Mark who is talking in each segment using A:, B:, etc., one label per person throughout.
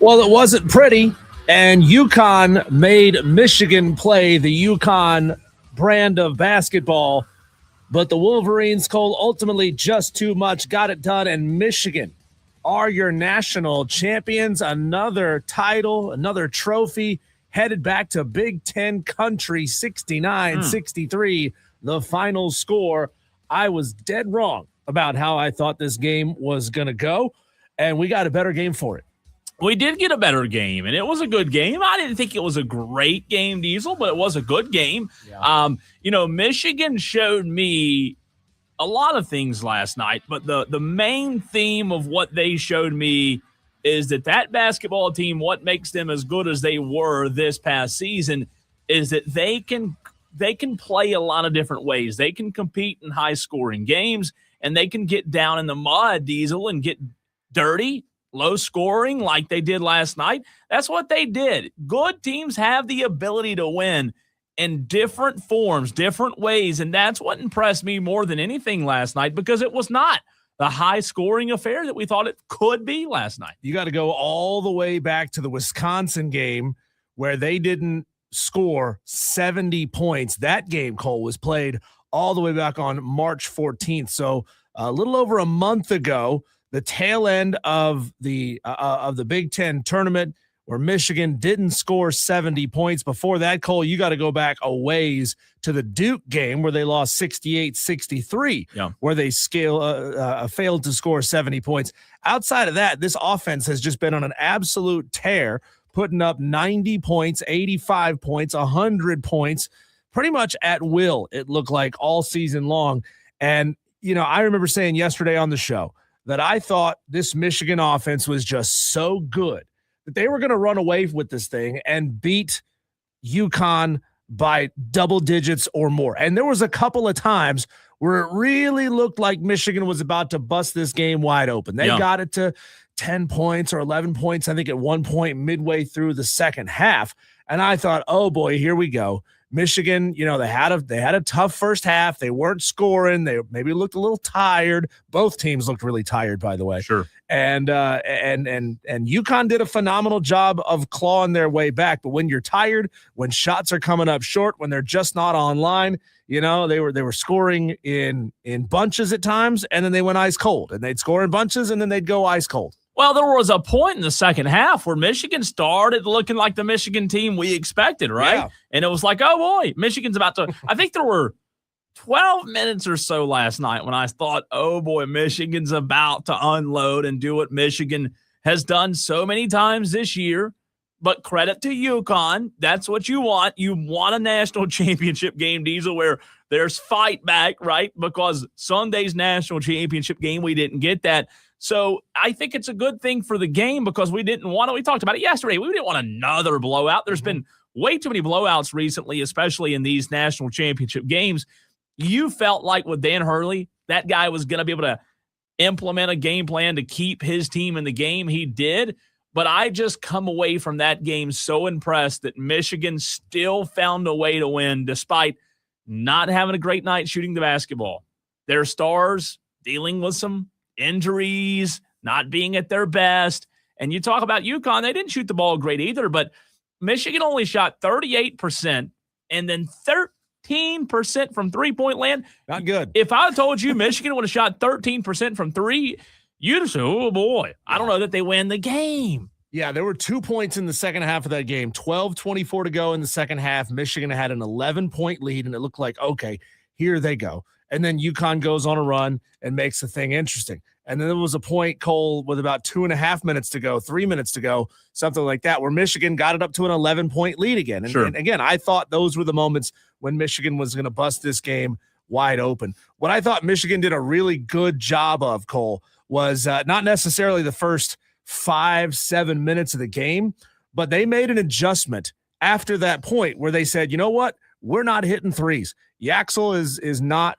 A: Well, it wasn't pretty, and UConn made Michigan play the UConn brand of basketball, but the Wolverines, Cole, ultimately just too much, got it done, and Michigan are your national champions. Another title, another trophy, headed back to Big Ten country, 69-63, the final score. I was dead wrong about how I thought this game was going to go, and we got a better game for it.
B: We did get a better game, and it was a good game. I didn't think it was a great game, Diesel, but it was a good game. Yeah. Michigan showed me a lot of things last night, but the main theme of what they showed me is that basketball team, what makes them as good as they were this past season, is that they can play a lot of different ways. They can compete in high-scoring games, and they can get down in the mud, Diesel, and get dirty, low scoring like they did last night. That's what they did. Good teams have the ability to win in different forms, different ways, and that's what impressed me more than anything last night, because it was not the high-scoring affair that we thought it could be last night.
A: You got to go all the way back to the Wisconsin game where they didn't score 70 points. That game, Cole, was played all the way back on March 14th, so a little over a month ago, the tail end of the Big Ten tournament, where Michigan didn't score 70 points. Before that, Cole, you got to go back a ways to the Duke game where they lost 68-63, where they failed to score 70 points. Outside of that, this offense has just been on an absolute tear, putting up 90 points, 85 points, 100 points, pretty much at will, it looked like, all season long. And, I remember saying yesterday on the show that I thought this Michigan offense was just so good that they were going to run away with this thing and beat UConn by double digits or more. And there was a couple of times where it really looked like Michigan was about to bust this game wide open. They got it to 10 points or 11 points, I think, at one point midway through the second half. And I thought, oh boy, here we go. Michigan, they had a tough first half. They weren't scoring. They maybe looked a little tired. Both teams looked really tired, by the way.
B: Sure.
A: And UConn did a phenomenal job of clawing their way back. But when you're tired, when shots are coming up short, when they're just not online, they were scoring in bunches at times, and then they went ice cold. And they'd score in bunches, and then they'd go ice cold.
B: Well, there was a point in the second half where Michigan started looking like the Michigan team we expected, right? Yeah. And it was like, oh, boy, Michigan's about to – I think there were 12 minutes or so last night when I thought, oh, boy, Michigan's about to unload and do what Michigan has done so many times this year. But credit to UConn. That's what you want. You want a national championship game, Diesel, where there's fight back, right? Because Sunday's national championship game, we didn't get that. So I think it's a good thing for the game because we didn't want to. We talked about it yesterday. We didn't want another blowout. There's been way too many blowouts recently, especially in these national championship games. You felt like with Dan Hurley, that guy was going to be able to implement a game plan to keep his team in the game. He did. But I just come away from that game so impressed that Michigan still found a way to win despite not having a great night shooting the basketball. Their stars dealing with some injuries, not being at their best. And you talk about UConn, they didn't shoot the ball great either, but Michigan only shot 38% and then 13% from three-point land.
A: Not good.
B: If I told you Michigan would have shot 13% from three, you'd have said, oh, boy, I don't know that they win the game.
A: Yeah, there were 2 points in the second half of that game. 12:24 to go in the second half. Michigan had an 11-point lead, and it looked like, okay, here they go. And then UConn goes on a run and makes the thing interesting. And then there was a point, Cole, with about 2.5 minutes to go, 3 minutes to go, something like that, where Michigan got it up to an 11-point lead again. And again, I thought those were the moments when Michigan was going to bust this game wide open. What I thought Michigan did a really good job of, Cole, was not necessarily the first 5-7 minutes of the game, but they made an adjustment after that point where they said, you know what, we're not hitting threes. Yaxel is not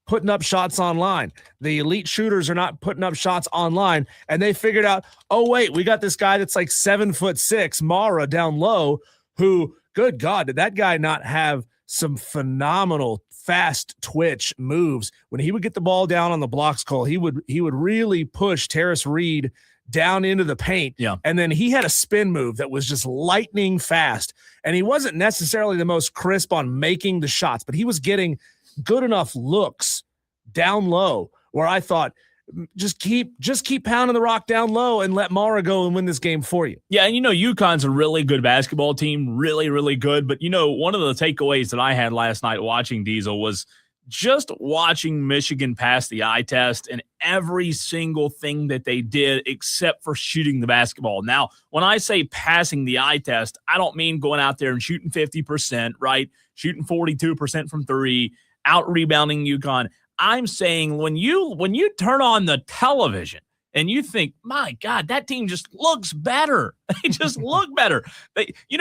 A: putting up shots online. The elite shooters are not putting up shots online. And they figured out, oh, wait, we got this guy that's like 7'6", Mara down low, who, good God, did that guy not have some phenomenal fast twitch moves? When he would get the ball down on the blocks, Cole, he would really push Terrace Reed down into the paint.
B: Yeah.
A: And then he had a spin move that was just lightning fast. And he wasn't necessarily the most crisp on making the shots, but he was getting good enough looks down low where I thought, just keep pounding the rock down low and let Mara go and win this game for you.
B: Yeah, and UConn's a really good basketball team, really, really good. But one of the takeaways that I had last night watching Diesel was just watching Michigan pass the eye test and every single thing that they did except for shooting the basketball. Now, when I say passing the eye test, I don't mean going out there and shooting 50%, right? Shooting 42% from three, out rebounding UConn. I'm saying when you turn on the television and you think, my God, that team just looks better. They just look better.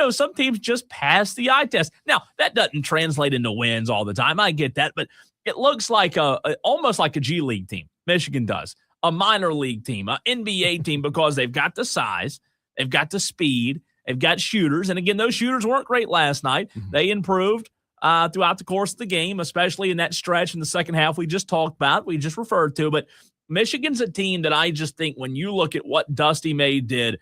B: Some teams just pass the eye test. Now, that doesn't translate into wins all the time. I get that, but it looks like almost like a G League team. Michigan does. A minor league team, an NBA team, because they've got the size, they've got the speed, they've got shooters. And again, those shooters weren't great last night. Mm-hmm. They improved throughout the course of the game, especially in that stretch in the second half we just talked about, we just referred to. But Michigan's a team that I just think when you look at what Dusty May did,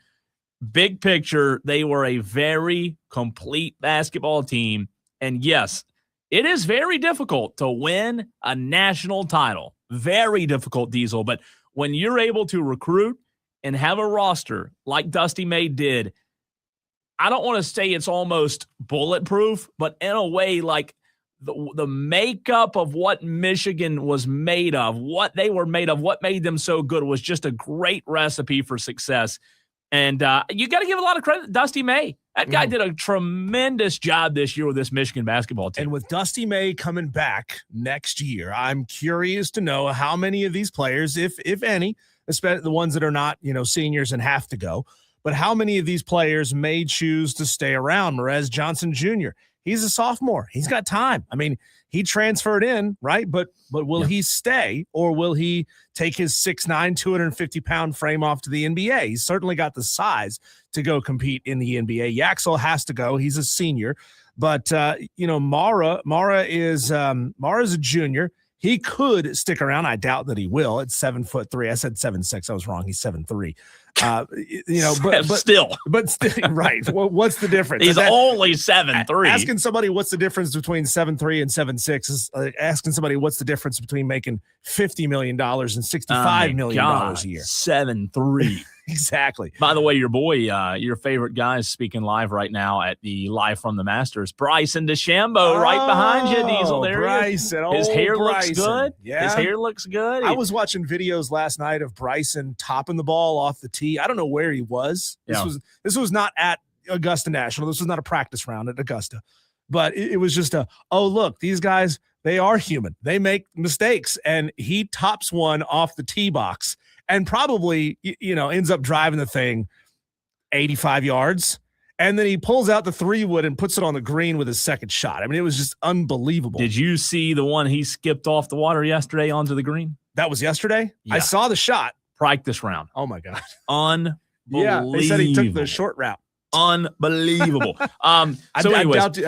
B: big picture, they were a very complete basketball team. And yes, it is very difficult to win a national title. Very difficult, Diesel. But when you're able to recruit and have a roster like Dusty May did, I don't want to say it's almost bulletproof, but in a way, like the makeup of what Michigan was made of, what they were made of, what made them so good was just a great recipe for success. And you got to give a lot of credit to Dusty May. That guy did a tremendous job this year with this Michigan basketball team.
A: And with Dusty May coming back next year, I'm curious to know how many of these players, if any, especially the ones that are not, seniors and have to go, but how many of these players may choose to stay around? Merez Johnson Jr., he's a sophomore. He's got time. I mean, he transferred in, right? But will he stay, or will he take his 6'9", 250-pound frame off to the NBA? He's certainly got the size to go compete in the NBA. Yaxel has to go. He's a senior. But, Mara is a junior. He could stick around. I doubt that he will. It's 7'3". I said 7'6". I was wrong. He's 7'3". But
B: still,
A: right. Well, what's the difference?
B: He's only 7'3".
A: Asking somebody what's the difference between 7'3" and 7'6" is asking somebody what's the difference between making $50 million and $65 million a year.
B: 7'3".
A: Exactly.
B: By the way, your boy, your favorite guy is speaking live right now at the Live from the Masters. Bryson DeChambeau right behind you, Diesel. There
A: Bryson.
B: His hair
A: Bryson.
B: looks good.
A: Yeah.
B: His hair looks good.
A: I was watching videos last night of Bryson topping the ball off the tee. I don't know where he was. This was not at Augusta National. This was not a practice round at Augusta. But it was just look, these guys, they are human. They make mistakes. And he tops one off the tee box and probably, ends up driving the thing 85 yards. And then he pulls out the 3-wood and puts it on the green with his second shot. I mean, it was just unbelievable.
B: Did you see the one he skipped off the water yesterday onto the green?
A: That was yesterday? Yeah. I saw the shot.
B: Practice round.
A: Oh, my God.
B: Unbelievable.
A: Yeah, they said he took the short route.
B: Unbelievable.
A: I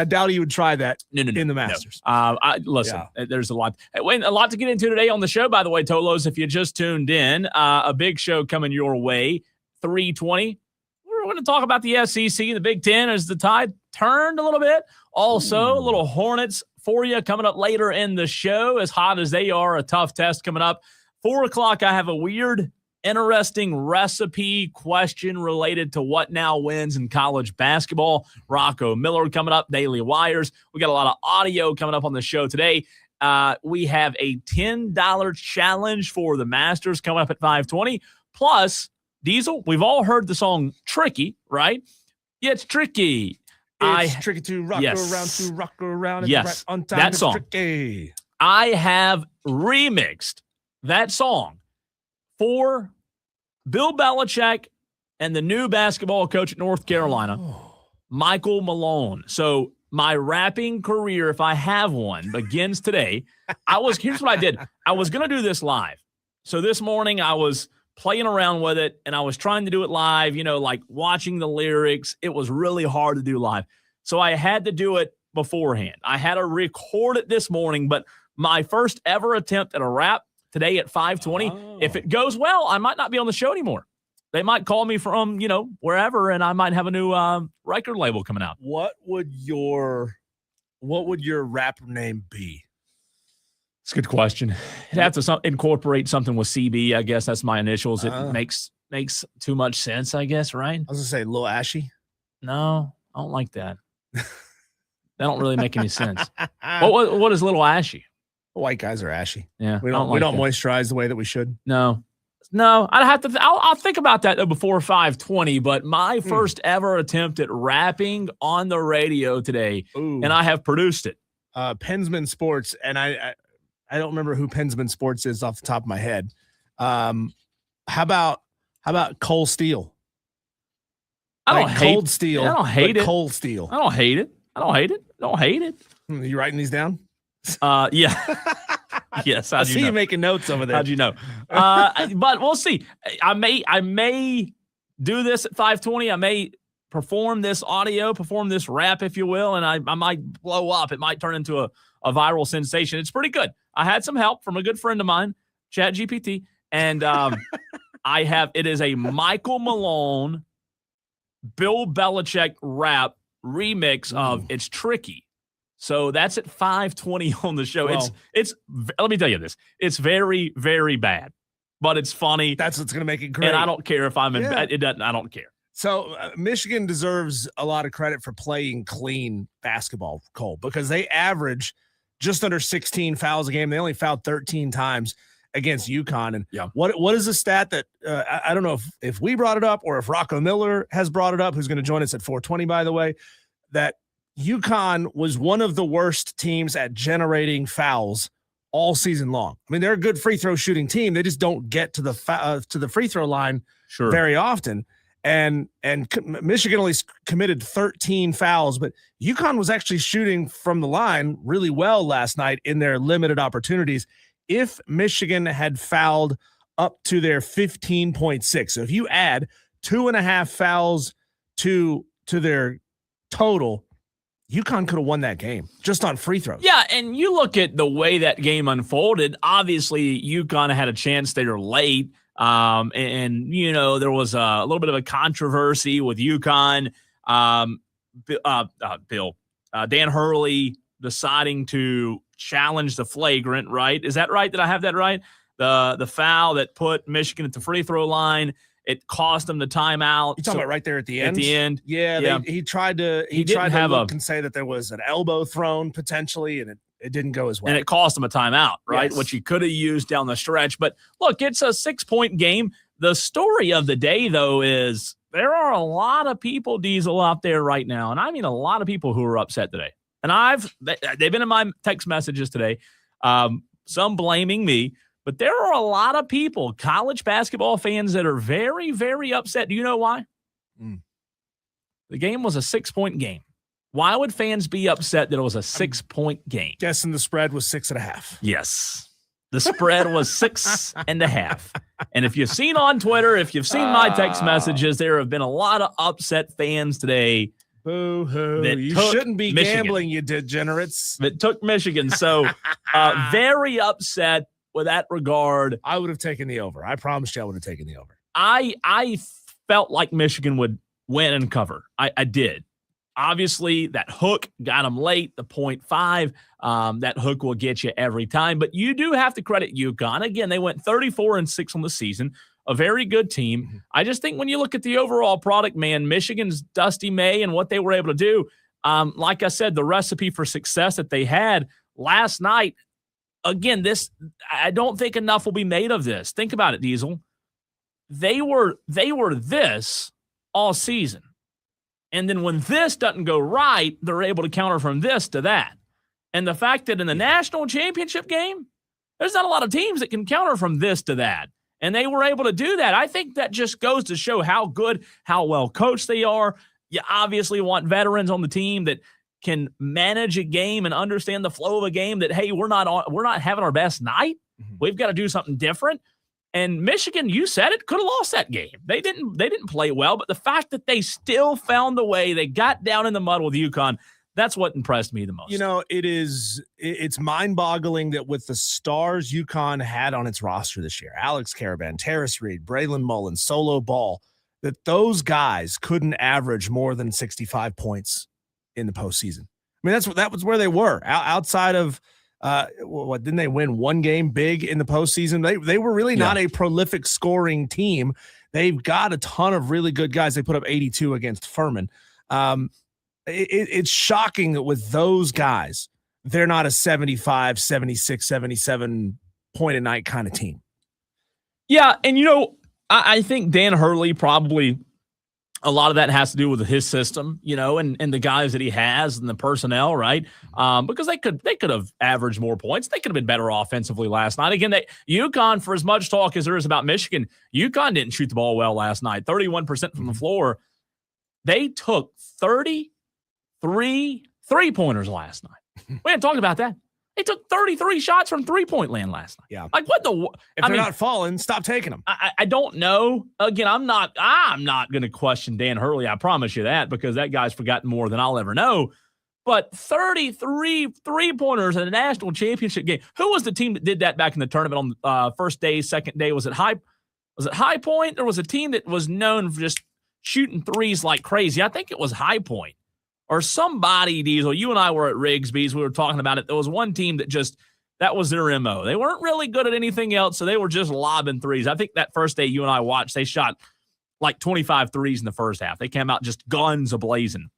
A: doubt he would try that in the Masters.
B: No. Listen, there's a lot to get into today on the show, by the way, Tolos, if you just tuned in. A big show coming your way, 3:20. We're going to talk about the SEC and the Big Ten as the tide turned a little bit. Also, a little Hornets for you coming up later in the show. As hot as they are, a tough test coming up. 4 o'clock, I have a weird, interesting recipe question related to what now wins in college basketball. Rocco Miller coming up, Daily Wires. We got a lot of audio coming up on the show today. We have a $10 challenge for the Masters coming up at 5:20. Plus, Diesel, we've all heard the song Tricky, right? Yeah, it's tricky.
A: It's tricky to rock around.
B: Yes,
A: right on time.
B: That song.
A: Tricky.
B: I have remixed that song for Bill Belichick and the new basketball coach at North Carolina, Michael Malone. So my rapping career, if I have one, begins today. Here's what I did. I was going to do this live. So this morning I was playing around with it and I was trying to do it live, like watching the lyrics. It was really hard to do live. So I had to do it beforehand. I had to record it this morning, but my first ever attempt at a rap today at 5:20. If it goes well, I might not be on the show anymore. they might call me from, wherever, and I might have a new record label coming out.
A: What would your rapper name be?
B: It's a good question. It'd have to incorporate something with CB. I guess that's my initials. It makes too much sense, I guess, right?
A: I was gonna say Lil Ashy.
B: No, I don't like that. That don't really make any sense. What is Little Ashy?
A: White guys are ashy.
B: Yeah,
A: we don't moisturize the way that we should.
B: No, I'd have to. I'll think about that though before 5:20. But my first ever attempt at rapping on the radio today, and I have produced it.
A: Pensman Sports, and I don't remember who Pensman Sports is off the top of my head. How about Cole Steel?
B: I don't hate
A: Cold Steel.
B: I don't hate it.
A: Cold Steel.
B: I don't hate it. Don't hate it.
A: You writing these down?
B: Yeah. Yes.
A: I see you making notes over there.
B: How'd you know? But we'll see. I may do this at 5:20. I may perform this rap, if you will, and I might blow up. It might turn into a viral sensation. It's pretty good. I had some help from a good friend of mine, ChatGPT, and it is a Michael Malone, Bill Belichick rap remix of It's Tricky. So that's at 5:20 on the show. Well, it's let me tell you this. It's very, very bad, but it's funny.
A: That's what's going to make it great.
B: And I don't care if I'm in bed. It doesn't. I don't care.
A: So Michigan deserves a lot of credit for playing clean basketball, Cole, because they average just under 16 fouls a game. They only fouled 13 times against UConn. And what is the stat that I don't know if we brought it up or if Rocco Miller has brought it up, who's going to join us at 4:20, by the way, that UConn was one of the worst teams at generating fouls all season long. I mean, they're a good free throw shooting team. They just don't get to the free throw line very often. And Michigan only committed 13 fouls, but UConn was actually shooting from the line really well last night in their limited opportunities. If Michigan had fouled up to their 15.6, so if you add 2.5 fouls to their total, UConn could have won that game just on free throws.
B: Yeah, and you look at the way that game unfolded. Obviously, UConn had a chance there late, and there was a little bit of a controversy with UConn. Dan Hurley deciding to challenge the flagrant. Right? Is that right? Did I have that right? The foul that put Michigan at the free throw line. It cost him the timeout.
A: You're talking about right there at the end?
B: At the end.
A: Yeah. He tried to look and say that there was an elbow thrown potentially, and it didn't go as well.
B: And it cost him a timeout, right?
A: Yes.
B: Which he could have used down the stretch. But look, it's a 6-point game. The story of the day, though, is there are a lot of people, Diesel, out there right now. And I mean a lot of people who are upset today. And they've been in my text messages today. Some blaming me. But there are a lot of people, college basketball fans, that are very, very upset. Do you know why? The game was a 6-point game. Why would fans be upset that it was a 6-point game?
A: Guessing the spread was 6.5.
B: Yes. The spread was 6.5. And if you've seen on Twitter, if you've seen my text messages, there have been a lot of upset fans today.
A: Boo-hoo. You shouldn't be gambling, you degenerates.
B: That took Michigan. So very upset. With that regard,
A: I would have taken the over. I promised you I would have taken the over.
B: I felt like Michigan would win and cover. I did. Obviously, that hook got them late, the 0.5. That hook will get you every time. But you do have to credit UConn. Again, they went 34-6 on the season. A very good team. Mm-hmm. I just think when you look at the overall product, man, Michigan's Dusty May and what they were able to do, like I said, the recipe for success that they had last night, again, I don't think enough will be made of this. Think about it, Diesel. They were this all season. And then when this doesn't go right, they're able to counter from this to that. And the fact that in the national championship game, there's not a lot of teams that can counter from this to that. And they were able to do that. I think that just goes to show how good, how well coached they are. You obviously want veterans on the team that can manage a game and understand the flow of a game, that, hey, we're not having our best night. Mm-hmm. We've got to do something different. And Michigan, you said it, could have lost that game. They didn't play well, but the fact that they still found the way, they got down in the mud with UConn, that's what impressed me the most.
A: It's mind-boggling that with the stars UConn had on its roster this year, Alex Caravan, Terrace Reed, Braylon Mullins, Solo Ball, that those guys couldn't average more than 65 points in the postseason. I mean, that was where they were outside of what didn't they win one game big in the postseason? They were really not a prolific scoring team. They've got a ton of really good guys. They put up 82 against Furman. It's shocking that with those guys, they're not a 75, 76, 77 point a night kind of team.
B: Yeah, and I think Dan Hurley probably a lot of that has to do with his system, and the guys that he has and the personnel, right? Because they could have averaged more points. They could have been better offensively last night. Again, UConn, for as much talk as there is about Michigan, UConn didn't shoot the ball well last night. 31% from the floor. They took 33 three-pointers last night. We haven't talked about that. They took 33 shots from three-point land last night.
A: Yeah.
B: Like, what the?
A: If they're not falling, stop taking them.
B: I don't know. Again, I'm not going to question Dan Hurley. I promise you that, because that guy's forgotten more than I'll ever know. But 33 three-pointers in a national championship game. Who was the team that did that back in the tournament on first day, second day? Was it High Point? There was a team that was known for just shooting threes like crazy. I think it was High Point. Or somebody, Diesel, you and I were at Rigsby's. We were talking about it. There was one team that was their MO. They weren't really good at anything else, so they were just lobbing threes. I think that first day you and I watched, they shot like 25 threes in the first half. They came out just guns a-blazing.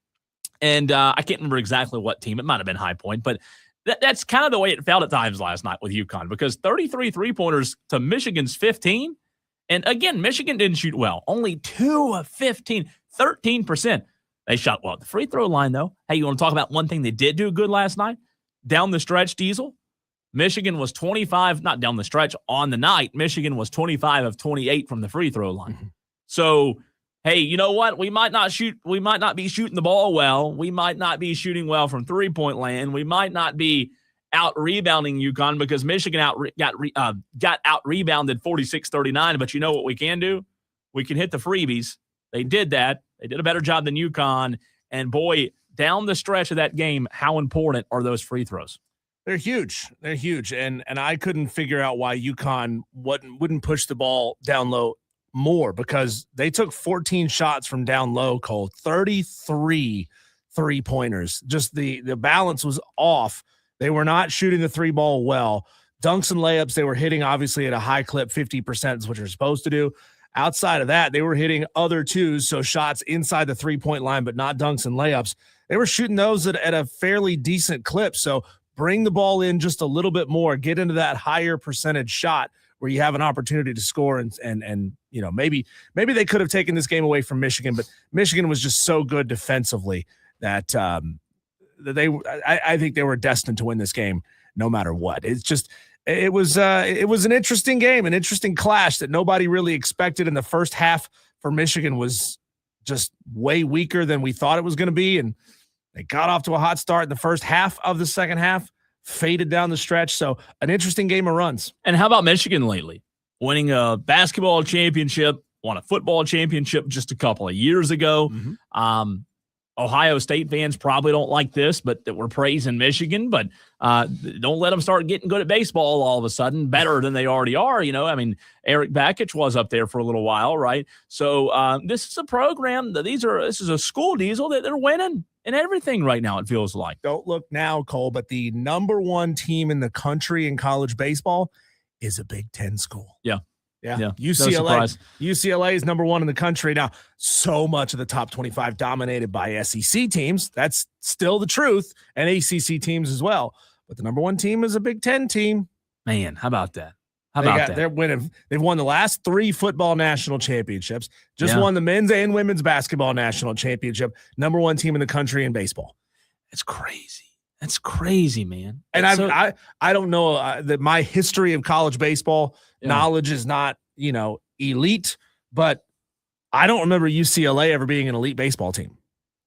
B: And I can't remember exactly what team. It might have been High Point, but that's kind of the way it felt at times last night with UConn, because 33 three-pointers to Michigan's 15. And again, Michigan didn't shoot well. Only 2 of 15, 13%. They shot well at the free throw line, though. Hey, you want to talk about one thing they did do good last night? Down the stretch, Diesel, Michigan was 25, not down the stretch, on the night, Michigan was 25 of 28 from the free throw line. Mm-hmm. So, hey, you know what? We might not be shooting the ball well. We might not be shooting well from three-point land. We might not be out-rebounding UConn, because Michigan got out-rebounded 46-39. But you know what we can do? We can hit the freebies. They did that. They did a better job than UConn. And, boy, down the stretch of that game, how important are those free throws?
A: They're huge. They're huge. And I couldn't figure out why UConn wouldn't push the ball down low more, because they took 14 shots from down low, Cole, 33 three-pointers. Just the balance was off. They were not shooting the three ball well. Dunks and layups, they were hitting obviously at a high clip, 50% is what you're supposed to do. Outside of that, they were hitting other twos, so shots inside the three-point line, but not dunks and layups. They were shooting those at a fairly decent clip. So bring the ball in just a little bit more, get into that higher percentage shot where you have an opportunity to score. And maybe they could have taken this game away from Michigan, but Michigan was just so good defensively that I think they were destined to win this game no matter what. It was an interesting game, an interesting clash that nobody really expected. In the first half for Michigan was just way weaker than we thought it was going to be. And they got off to a hot start in the first half of the second half, faded down the stretch. So an interesting game of runs.
B: And how about Michigan lately? Winning a basketball championship, won a football championship just a couple of years ago. Mm-hmm. Ohio State fans probably don't like this, but that we're praising Michigan, but don't let them start getting good at baseball all of a sudden, better than they already are. I mean, Eric Bakich was up there for a little while, right? So this is a program this is a school, Diesel, that they're winning and everything right now, it feels like.
A: Don't look now, Cole, but the number one team in the country in college baseball is a Big Ten school.
B: Yeah.
A: Yeah. UCLA is number one in the country. Now, so much of the top 25 dominated by SEC teams. That's still the truth. And ACC teams as well. But the number one team is a Big Ten team.
B: Man, how about that?
A: They're winning. They've won the last 3 football national championships. Won the men's and women's basketball national championship. Number one team in the country in baseball.
B: It's crazy. That's crazy, man.
A: And I don't know that my history of college baseball knowledge is not, elite, but I don't remember UCLA ever being an elite baseball team.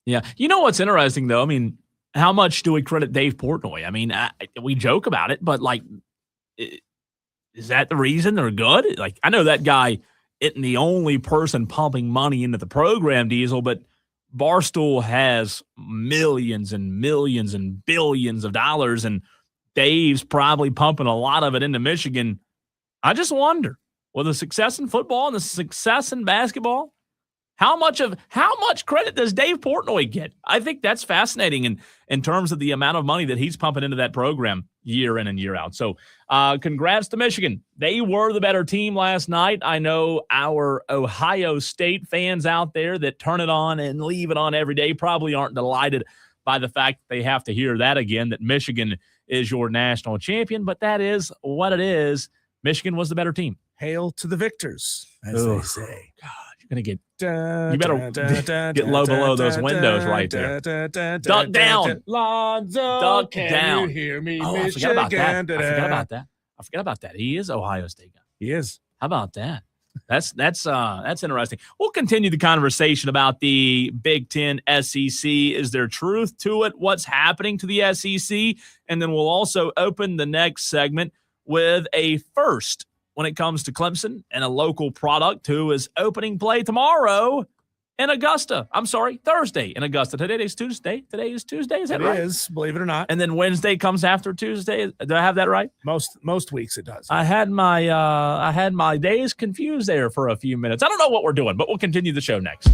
B: Yeah. You know what's interesting, though? I mean, how much do we credit Dave Portnoy? I mean, we joke about it, but, is that the reason they're good? I know that guy isn't the only person pumping money into the program, Diesel, but Barstool has millions and millions and billions of dollars, and Dave's probably pumping a lot of it into Michigan. I just wonder, with the success in football and the success in basketball, How much credit does Dave Portnoy get? I think that's fascinating in terms of the amount of money that he's pumping into that program year in and year out. So congrats to Michigan. They were the better team last night. I know our Ohio State fans out there that turn it on and leave it on every day probably aren't delighted by the fact that they have to hear that again, that Michigan is your national champion, but that is what it is. Michigan was the better team.
A: Hail to the victors, as they say.
B: God, you're going to get – you better get low below those windows right there. Duck down.
A: Lonzo,
B: Duck
A: can
B: down.
A: you hear me,
B: Oh, I
A: Michigan?
B: forgot about that. He is Ohio State guy.
A: He is.
B: How about that? That's interesting. We'll continue the conversation about the Big Ten SEC. Is there truth to it? What's happening to the SEC? And then we'll also open the next segment with a first when it comes to Clemson and a local product who is opening play tomorrow in Augusta. I'm sorry, Thursday in Augusta. Today is Tuesday. Is that right?
A: It is, believe it or not.
B: And then Wednesday comes after Tuesday. Do I have that right?
A: Most weeks it does.
B: I had my days confused there for a few minutes. I don't know what we're doing, but we'll continue the show next.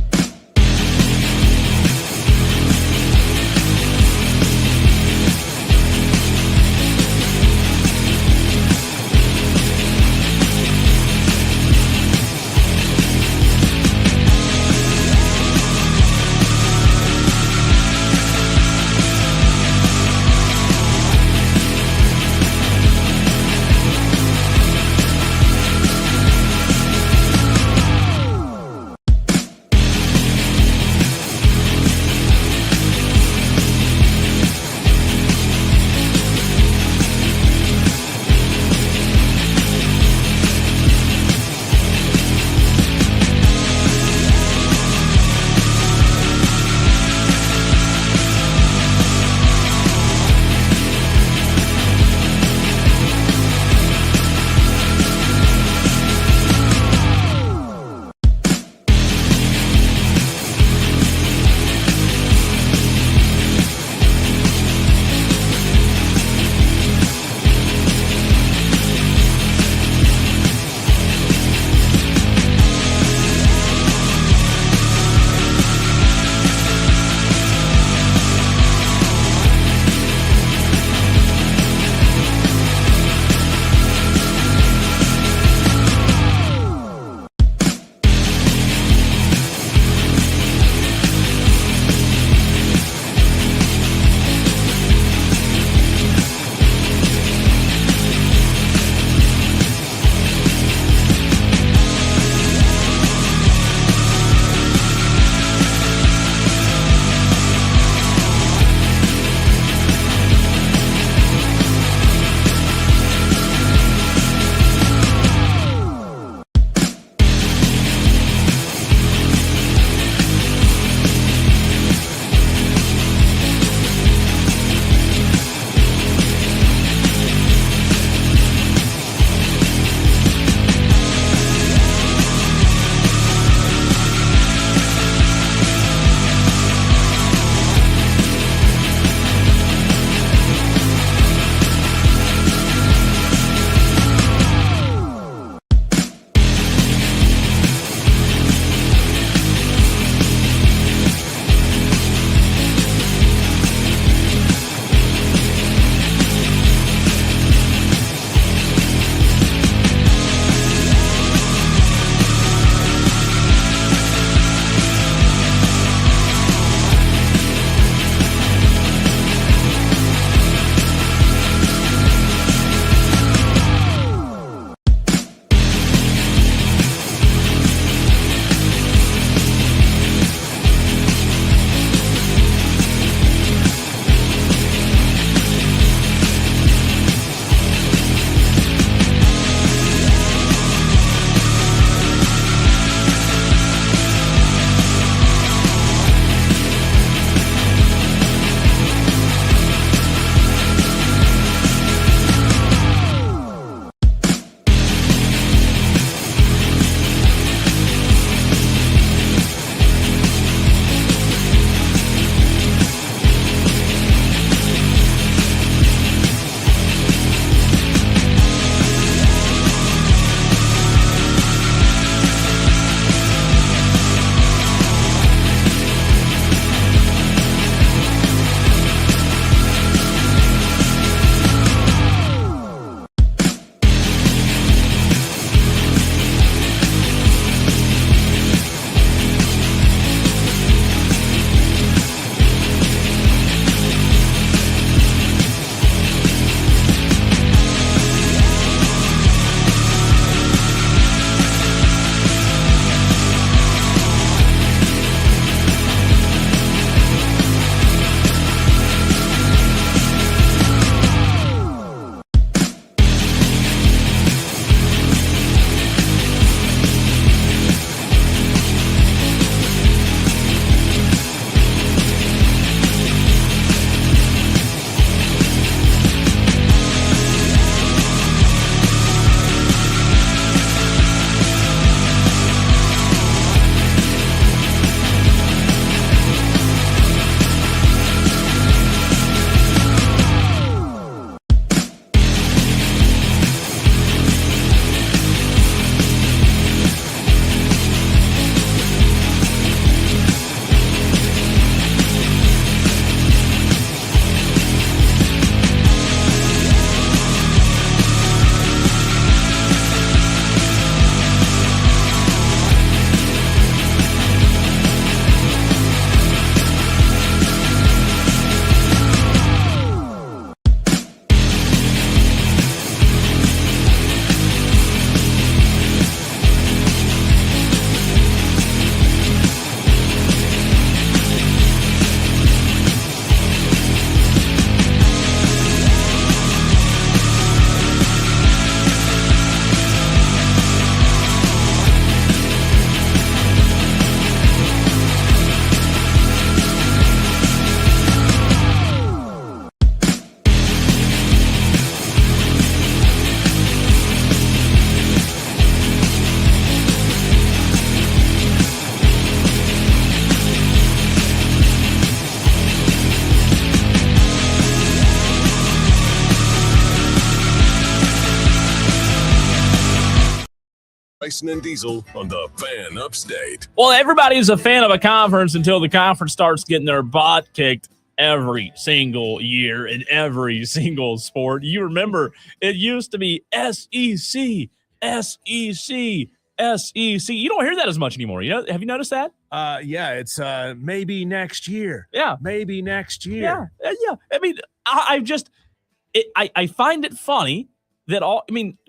C: Bryson and Diesel on the Fan Upstate.
B: Well, everybody's a fan of a conference until the conference starts getting their butt kicked every single year in every single sport. You remember it used to be SEC, SEC, SEC. You don't hear that as much anymore. Have you noticed that?
A: Yeah, it's maybe next year.
B: Yeah.
A: Maybe next year.
B: Yeah. I mean, I find it funny that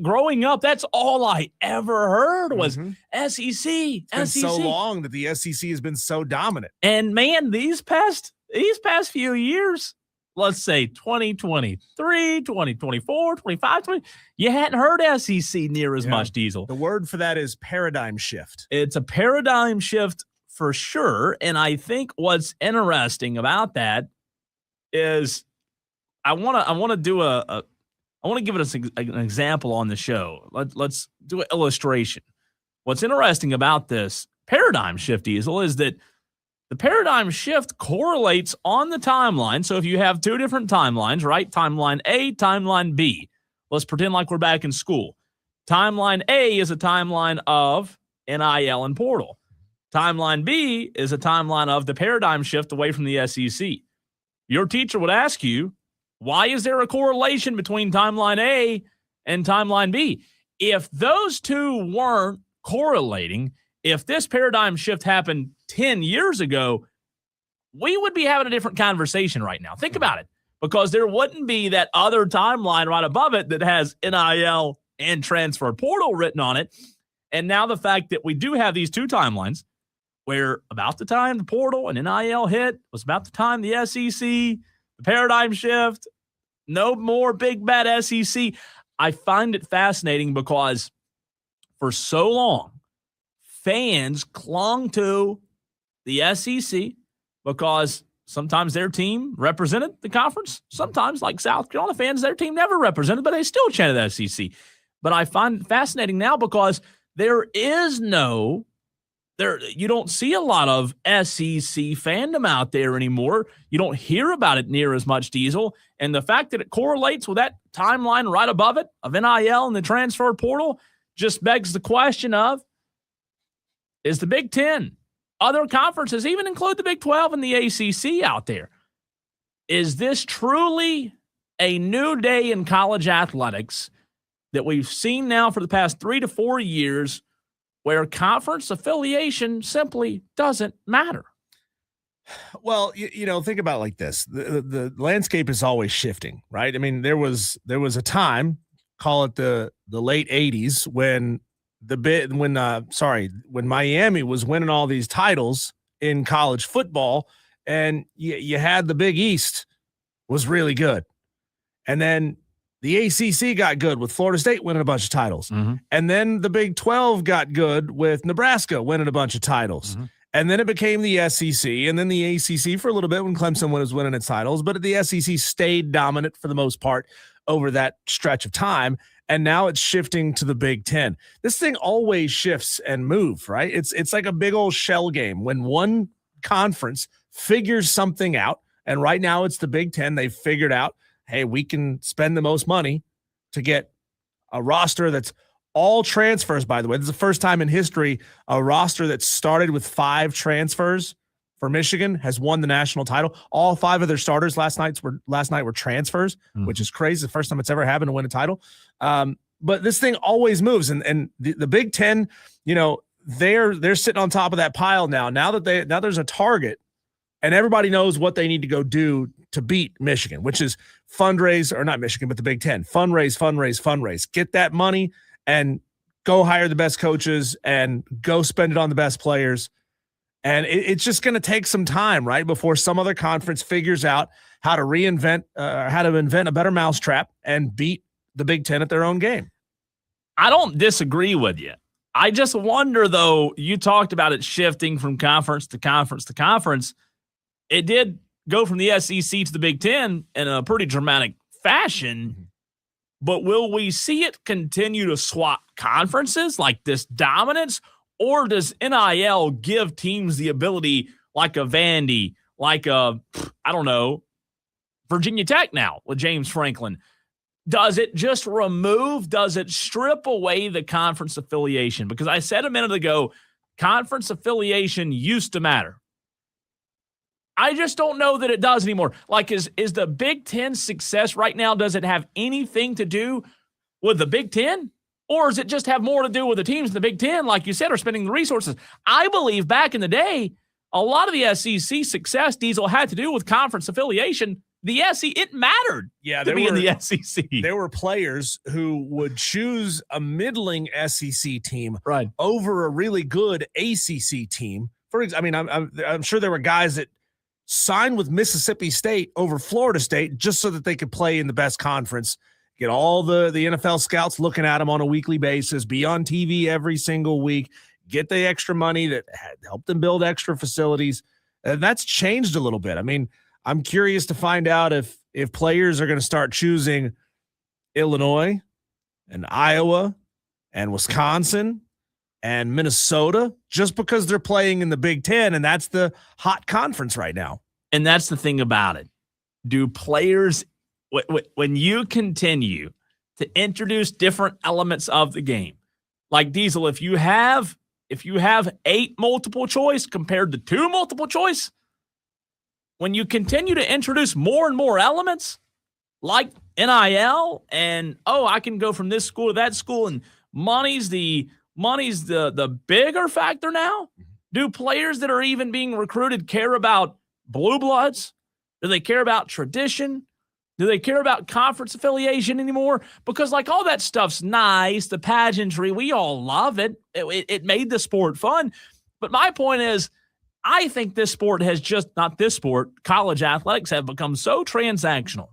B: growing up, that's all I ever heard was SEC.
A: It's been so long that the SEC has been so dominant.
B: And man, these past few years, let's say 2023, 2024, 25, 20, you hadn't heard SEC near as much, Diesel.
A: The word for that is paradigm shift.
B: It's a paradigm shift for sure. And I think what's interesting about that is I want to give it an example on the show. Let's do an illustration. What's interesting about this paradigm shift, Diesel, is that the paradigm shift correlates on the timeline. So if you have two different timelines, right? Timeline A, timeline B. Let's pretend like we're back in school. Timeline A is a timeline of NIL and portal. Timeline B is a timeline of the paradigm shift away from the SEC. Your teacher would ask you, why is there a correlation between timeline A and timeline B? If those two weren't correlating, if this paradigm shift happened 10 years ago, we would be having a different conversation right now. Think about it, because there wouldn't be that other timeline right above it that has NIL and transfer portal written on it. And now the fact that we do have these two timelines where about the time the portal and NIL hit was about the time the SEC, the paradigm shift, no more big bad SEC. I find it fascinating because for so long, fans clung to the SEC because sometimes their team represented the conference. Sometimes, like South Carolina fans, their team never represented, but they still chanted the SEC. But I find it fascinating now because you don't see a lot of SEC fandom out there anymore. You don't hear about it near as much, Diesel. And the fact that it correlates with that timeline right above it of NIL and the transfer portal just begs the question of, is the Big Ten, other conferences, even include the Big 12 and the ACC out there, is this truly a new day in college athletics that we've seen now for the past 3 to 4 years where conference affiliation simply doesn't matter?
A: Well, think about it like this. The landscape is always shifting, right? I mean, there was a time, call it the late 80s, when Miami was winning all these titles in college football, and you had the Big East was really good. And then the ACC got good with Florida State winning a bunch of titles. Mm-hmm. And then the Big 12 got good with Nebraska winning a bunch of titles. Mm-hmm. And then it became the SEC, and then the ACC for a little bit when Clemson was winning its titles. But the SEC stayed dominant for the most part over that stretch of time. And now it's shifting to the Big Ten. This thing always shifts and moves, right? It's like a big old shell game. When one conference figures something out, and right now it's the Big Ten, they've figured out, hey, we can spend the most money to get a roster that's all transfers, by the way. This is the first time in history a roster that started with 5 transfers for Michigan has won the national title. All 5 of their starters last night were transfers, which is crazy. The first time it's ever happened to win a title. But this thing always moves, and the Big Ten, they're sitting on top of that pile now. Now there's a target, and everybody knows what they need to go do to beat Michigan, which is fundraise, or not Michigan, but the Big Ten. Fundraise. Get that money and go hire the best coaches and go spend it on the best players. And it's just going to take some time, right, before some other conference figures out how to invent a better mousetrap and beat the Big Ten at their own game.
B: I don't disagree with you. I just wonder, though, you talked about it shifting from conference to conference to conference. It did go from the SEC to the Big Ten in a pretty dramatic fashion, but will we see it continue to swap conferences like this dominance, or does NIL give teams the ability, like a Vandy, like Virginia Tech now with James Franklin? does it just does it strip away the conference affiliation? Because I said a minute ago, conference affiliation used to matter. I just don't know that it does anymore. Like, is the Big Ten's success right now, does it have anything to do with the Big Ten? Or does it just have more to do with the teams in the Big Ten, like you said, are spending the resources? I believe back in the day, a lot of the SEC success, Diesel, had to do with conference affiliation. The SEC, it mattered to be in the SEC.
A: There were players who would choose a middling SEC team over a really good ACC team. For example, I mean, I'm sure there were guys that signed with Mississippi State over Florida State just so that they could play in the best conference, get all the NFL scouts looking at them on a weekly basis, be on TV every single week, get the extra money that helped them build extra facilities. And that's changed a little bit. I mean, I'm curious to find out if players are going to start choosing Illinois and Iowa and Wisconsin and Minnesota just because they're playing in the Big Ten, and that's the hot conference right now.
B: And that's the thing about it. Do players, when you continue to introduce different elements of the game, like Diesel, if you have 8 multiple choice compared to 2 multiple choice, when you continue to introduce more and more elements like NIL and, I can go from this school to that school, and money's the bigger factor now. Do players that are even being recruited care about blue bloods? Do they care about tradition? Do they care about conference affiliation anymore? Because like all that stuff's nice, the pageantry, we all love it. It made the sport fun. But my point is, I think this sport has just, not this sport, college athletics have become so transactional.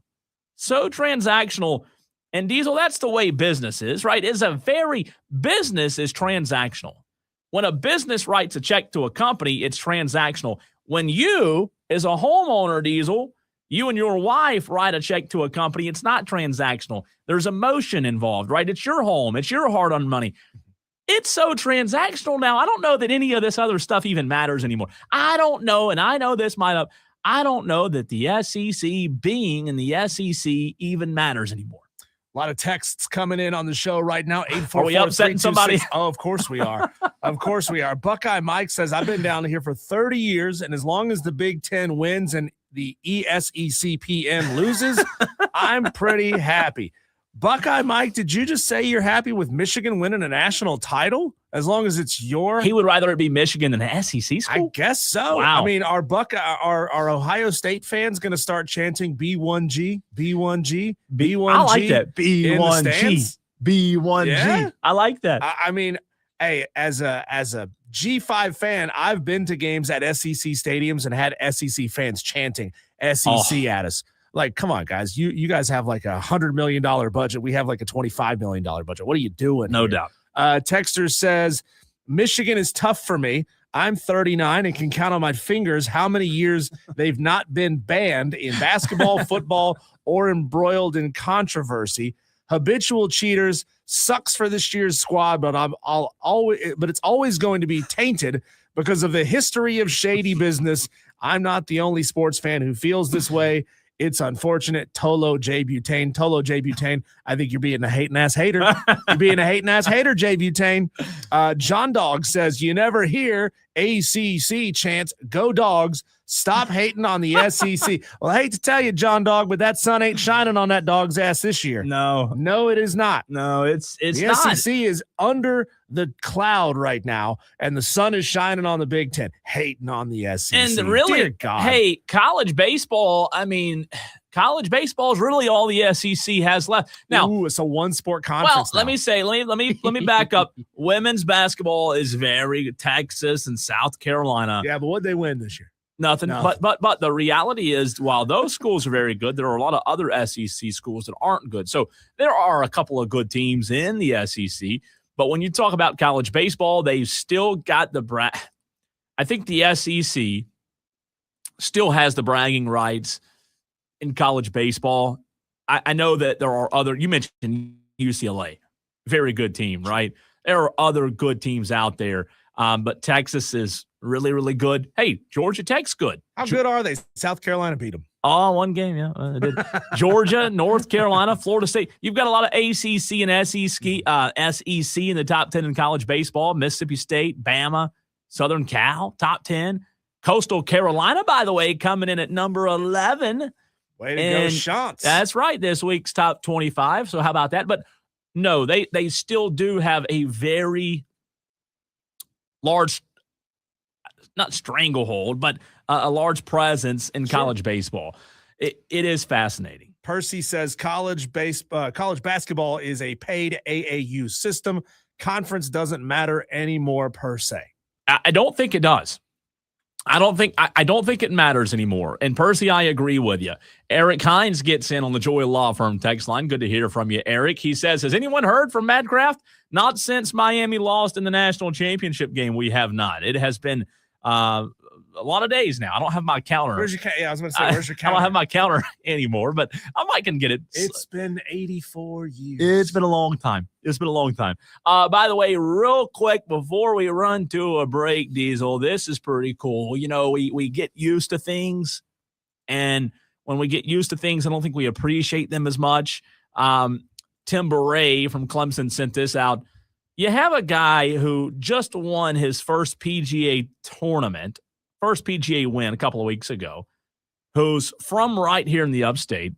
B: And Diesel, that's the way business is, right? Business is transactional. When a business writes a check to a company, it's transactional. When you, as a homeowner, Diesel, you and your wife write a check to a company, it's not transactional. There's emotion involved, right? It's your home. It's your hard-earned money. It's so transactional now. I don't know that any of this other stuff even matters anymore. I don't know, and I know this might have, I don't know that the SEC being in the SEC even matters anymore.
A: A lot of texts coming in on the show right now. 844.
B: Are we upsetting somebody?
A: Oh, of course we are. Of course we are. Buckeye Mike says, I've been down here for 30 years, and as long as the Big Ten wins and the ESECPN loses, I'm pretty happy. Buckeye Mike, did you just say you're happy with Michigan winning a national title? As long as it's your...
B: He would rather it be Michigan than an SEC school?
A: I guess so.
B: Wow.
A: I mean, are Ohio State fans going to start chanting B1G, B1G, B1G?
B: I like that. B1G. B1G.
A: Yeah.
B: I like that.
A: I mean, hey, as a G5 fan, I've been to games at SEC stadiums and had SEC fans chanting SEC at us. Like, come on, guys. You guys have like $100 million budget. We have like a $25 million budget. What are you doing?
B: No doubt.
A: Texter says, Michigan is tough for me. I'm 39 and can count on my fingers how many years they've not been banned in basketball, football, or embroiled in controversy. Habitual cheaters, sucks for this year's squad, but it's always going to be tainted because of the history of shady business. I'm not the only sports fan who feels this way. It's unfortunate. Tolo J. Butane, I think you're being a hating-ass hater. You're being a hating-ass hater, J. Butane. John Dog says, you never hear ACC chants, go Dogs, stop hating on the SEC. Well, I hate to tell you, John Dog, but that sun ain't shining on that dog's ass this year. No, it is not.
B: No, it's
A: the
B: not.
A: SEC is under the cloud right now, and the sun is shining on the Big Ten, hating on the SEC.
B: And really,
A: dear God.
B: Hey, college baseball, college baseball is really all the SEC has left. Now,
A: it's a one-sport conference.
B: Well, let me back up. Women's basketball is very good. Texas and South Carolina.
A: Yeah, but what'd they win this year?
B: Nothing. But the reality is, while those schools are very good, there are a lot of other SEC schools that aren't good. So there are a couple of good teams in the SEC. But when you talk about college baseball, they've still got I think the SEC still has the bragging rights in college baseball. I know that there are other, you mentioned UCLA, very good team, right? There are other good teams out there, but Texas is really, really good. Hey, Georgia Tech's good.
A: How good are they? South Carolina beat them.
B: Oh, one game, yeah. It did. Georgia, North Carolina, Florida State. You've got a lot of ACC and SEC in the top 10 in college baseball. Mississippi State, Bama, Southern Cal, top 10. Coastal Carolina, by the way, coming in at number 11.
A: Way to go, Shots.
B: That's right, this week's top 25. So how about that? But no, they still do have a very large, not stranglehold, but a large presence in college baseball. It is fascinating.
A: Percy says college basketball is a paid AAU system. Conference doesn't matter anymore per se.
B: I don't think it does. I don't think it matters anymore. And Percy, I agree with you. Eric Hines gets in on the Joy Law Firm text line. Good to hear from you, Eric. He says, has anyone heard from Madcraft? Not since Miami lost in the national championship game. We have not. It has been a lot of days now. I don't have my counter.
A: Where's your I was going to say, where's your counter?
B: I don't have my counter anymore, but I might can get it.
A: It's been 84 years.
B: It's been a long time. By the way, real quick, before we run to a break, Diesel, this is pretty cool. You know, we get used to things, and when we get used to things, I don't think we appreciate them as much. Tim Beret from Clemson sent this out. You have a guy who just won his first PGA win a couple of weeks ago, who's from right here in the upstate,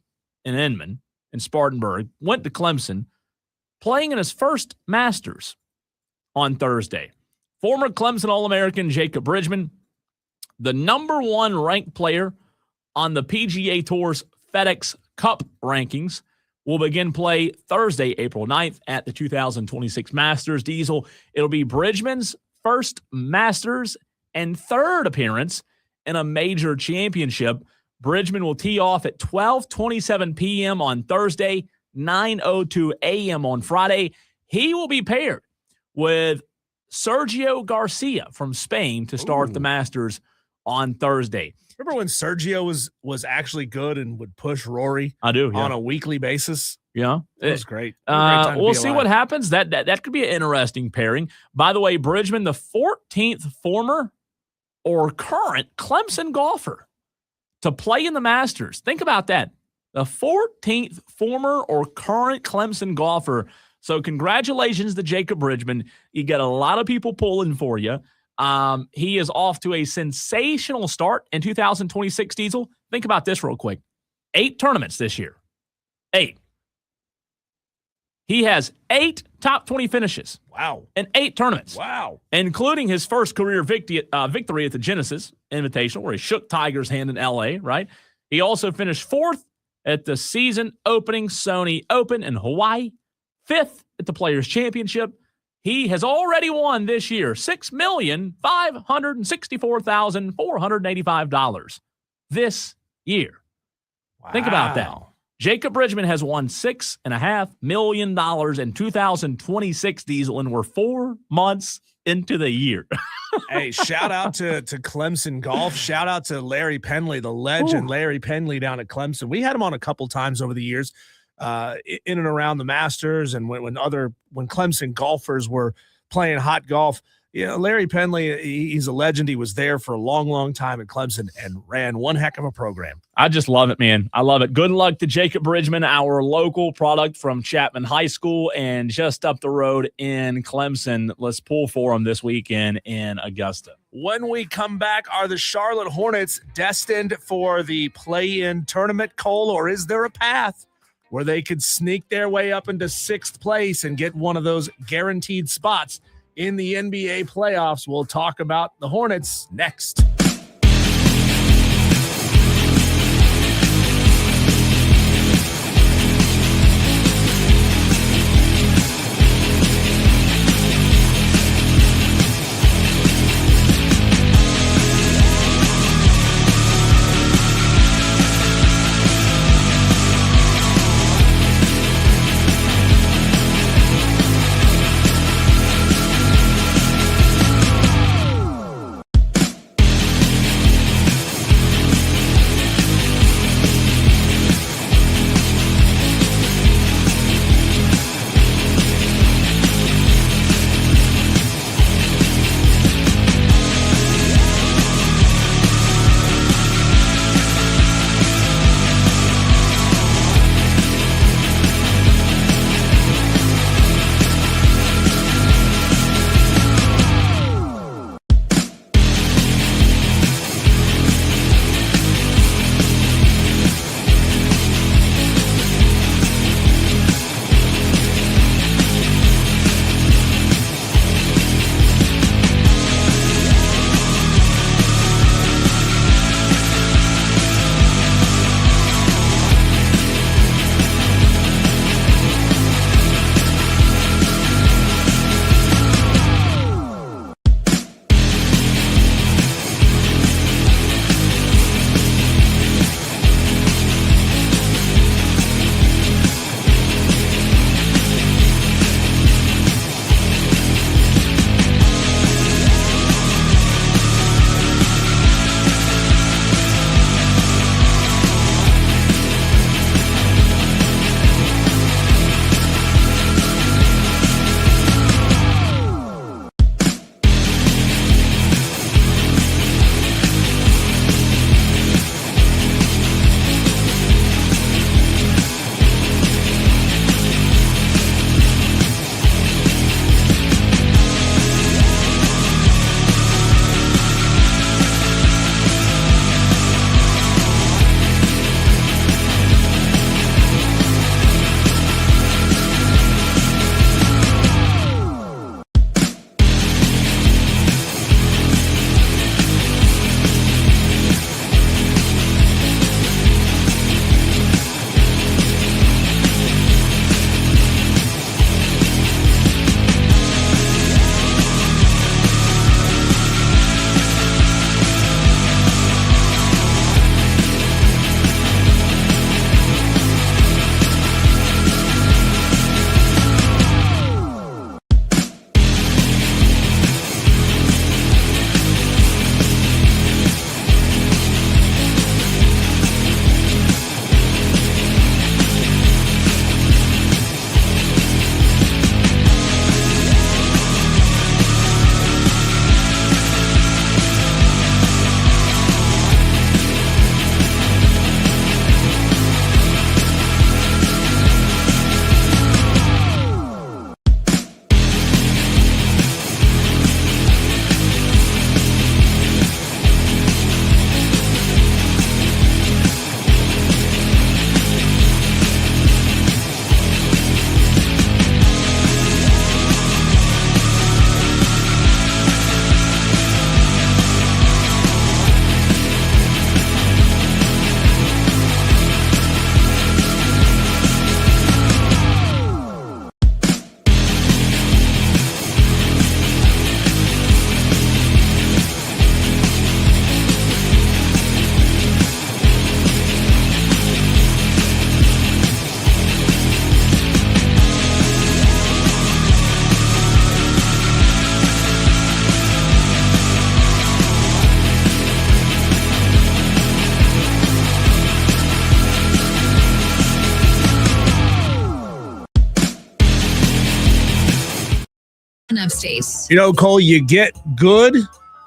B: in Inman, in Spartanburg, went to Clemson, playing in his first Masters on Thursday. Former Clemson All-American Jacob Bridgman, the number one ranked player on the PGA Tour's FedEx Cup rankings, will begin play Thursday, April 9th at the 2026 Masters. Diesel, it'll be Bridgman's first Masters and third appearance in a major championship. Bridgman will tee off at 12:27 p.m. on Thursday, 9:02 a.m. on Friday. He will be paired with Sergio Garcia from Spain to start the Masters on Thursday.
A: Remember when Sergio was actually good and would push Rory?
B: I do, yeah.
A: On a weekly basis.
B: Yeah,
A: it was great.
B: We'll see what happens. That could be an interesting pairing. By the way, Bridgman, the 14th former or current Clemson golfer to play in the Masters. Think about that. The 14th former or current Clemson golfer. So congratulations to Jacob Bridgman. You got a lot of people pulling for you. He is off to a sensational start in 2026, Diesel. Think about this real quick. 8 tournaments this year. 8. He has 8 top 20 finishes.
A: Wow.
B: In 8 tournaments.
A: Wow. Including
B: his first career victory at the Genesis Invitational, where he shook Tiger's hand in L.A., right? He also finished 4th at the season opening Sony Open in Hawaii, 5th at the Players' Championship. He has already won this year $6,564,485 this year.
A: Wow.
B: Think about that. Jacob Bridgman has won $6.5 million in 2026, Diesel, and we're 4 months into the year.
A: Hey, shout out to Clemson Golf. Shout out to Larry Penley, the legend. Larry Penley down at Clemson. We had him on a couple times over the years. In and around the Masters, and when Clemson golfers were playing hot golf, you know, Larry Penley, he's a legend. He was there for a long, long time at Clemson and ran one heck of a program.
B: I just love it, man. I love it. Good luck to Jacob Bridgman, our local product from Chapman High School and just up the road in Clemson. Let's pull for him this weekend in Augusta.
A: When we come back, are the Charlotte Hornets destined for the play-in tournament, Cole, or is there a path where they could sneak their way up into 6th place and get one of those guaranteed spots in the NBA playoffs? We'll talk about the Hornets next.
D: Fan Upstate.
A: Cole, you get good,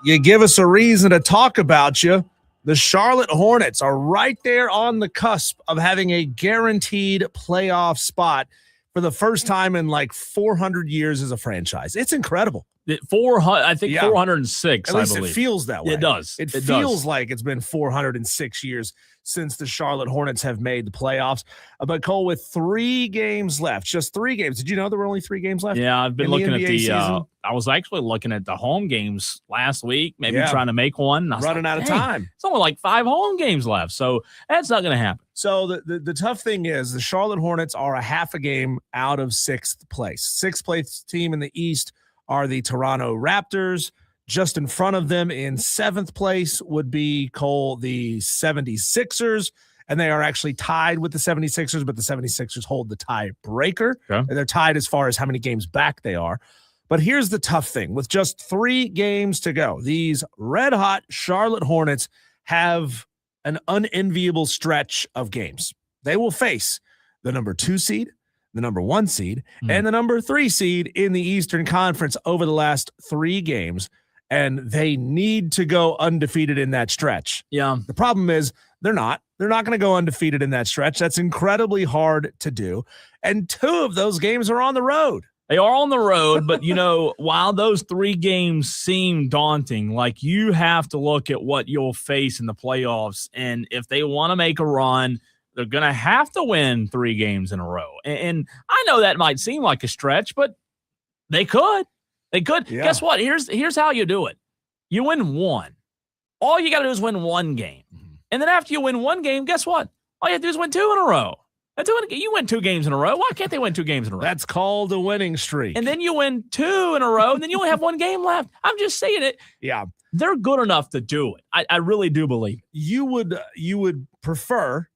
A: you give us a reason to talk about you. The Charlotte Hornets are right there on the cusp of having a guaranteed playoff spot for the first time in like 400 years as a franchise. It's incredible.
B: 406,
A: At least
B: I believe.
A: it feels that way.
B: It does.
A: It feels like it's been 406 years since the Charlotte Hornets have made the playoffs. But Cole, with 3 games left, just 3 games. Did you know there were only 3 games left?
B: Yeah, I've been looking at the
A: season?
B: I was actually looking at the home games last week, maybe trying to make one.
A: Running out of time.
B: It's only like 5 home games left, so that's not going to happen.
A: So the tough thing is the Charlotte Hornets are a half a game out of 6th place. 6th place team in the East are the Toronto Raptors. Just in front of them in 7th place would be, Cole, the 76ers. And they are actually tied with the 76ers, but the 76ers hold the tiebreaker.
B: Okay.
A: They're tied as far as how many games back they are. But here's the tough thing. With just 3 games to go, these red-hot Charlotte Hornets have an unenviable stretch of games. They will face the number 2 seed, the number 1 seed, and the number 3 seed in the Eastern Conference over the last 3 games. And they need to go undefeated in that stretch.
B: Yeah.
A: The problem is they're not. They're not going to go undefeated in that stretch. That's incredibly hard to do. And 2 of those games are on the road.
B: They are on the road, but, while those 3 games seem daunting, like you have to look at what you'll face in the playoffs. And if they want to make a run, they're going to have to win 3 games in a row. And I know that might seem like a stretch, but they could. They could. Yeah. Guess what? Here's how you do it. You win 1. All you got to do is win 1 game. And then after you win 1 game, guess what? All you have to do is win 2 in a row. You win 2 games in a row. Why can't they win 2 games in a row?
A: That's called a winning streak.
B: And then you win 2 in a row, and then you only have 1 game left. I'm just saying it.
A: Yeah.
B: They're good enough to do it. I really do believe it.
A: You would prefer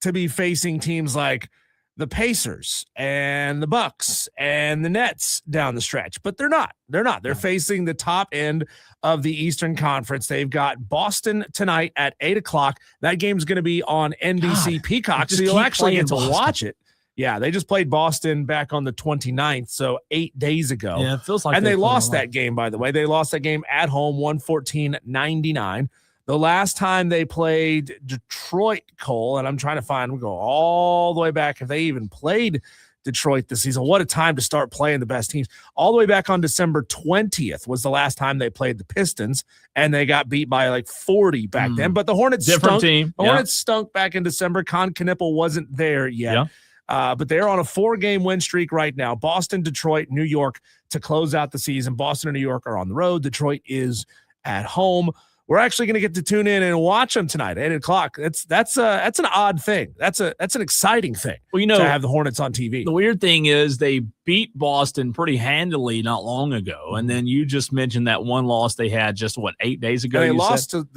A: to be facing teams like the Pacers and the Bucks and the Nets down the stretch, but they're not. They're facing the top end of the Eastern Conference. They've got Boston tonight at 8:00. That game's going to be on NBC Peacock, so you'll actually get to watch it. Yeah, they just played Boston back on the 29th, so 8 days ago.
B: Yeah, it feels like.
A: And they lost that game, by the way. They lost that game at home, 114-99. The last time they played Detroit, Cole, and I'm trying to find, we go all the way back if they even played Detroit this season. What a time to start playing the best teams. All the way back on December 20th was the last time they played the Pistons, and they got beat by like 40 back then. But the Hornets
B: different team.
A: The Hornets stunk back in December. Con Knippel wasn't there yet. Yeah. But they're on a 4-game win streak right now. Boston, Detroit, New York to close out the season. Boston and New York are on the road. Detroit is at home. We're actually going to get to tune in and watch them tonight at 8:00. That's an odd thing. That's an exciting thing. Well, to have the Hornets on TV.
B: The weird thing is they beat Boston pretty handily not long ago, and then you just mentioned that one loss they had just 8 days ago.
A: And they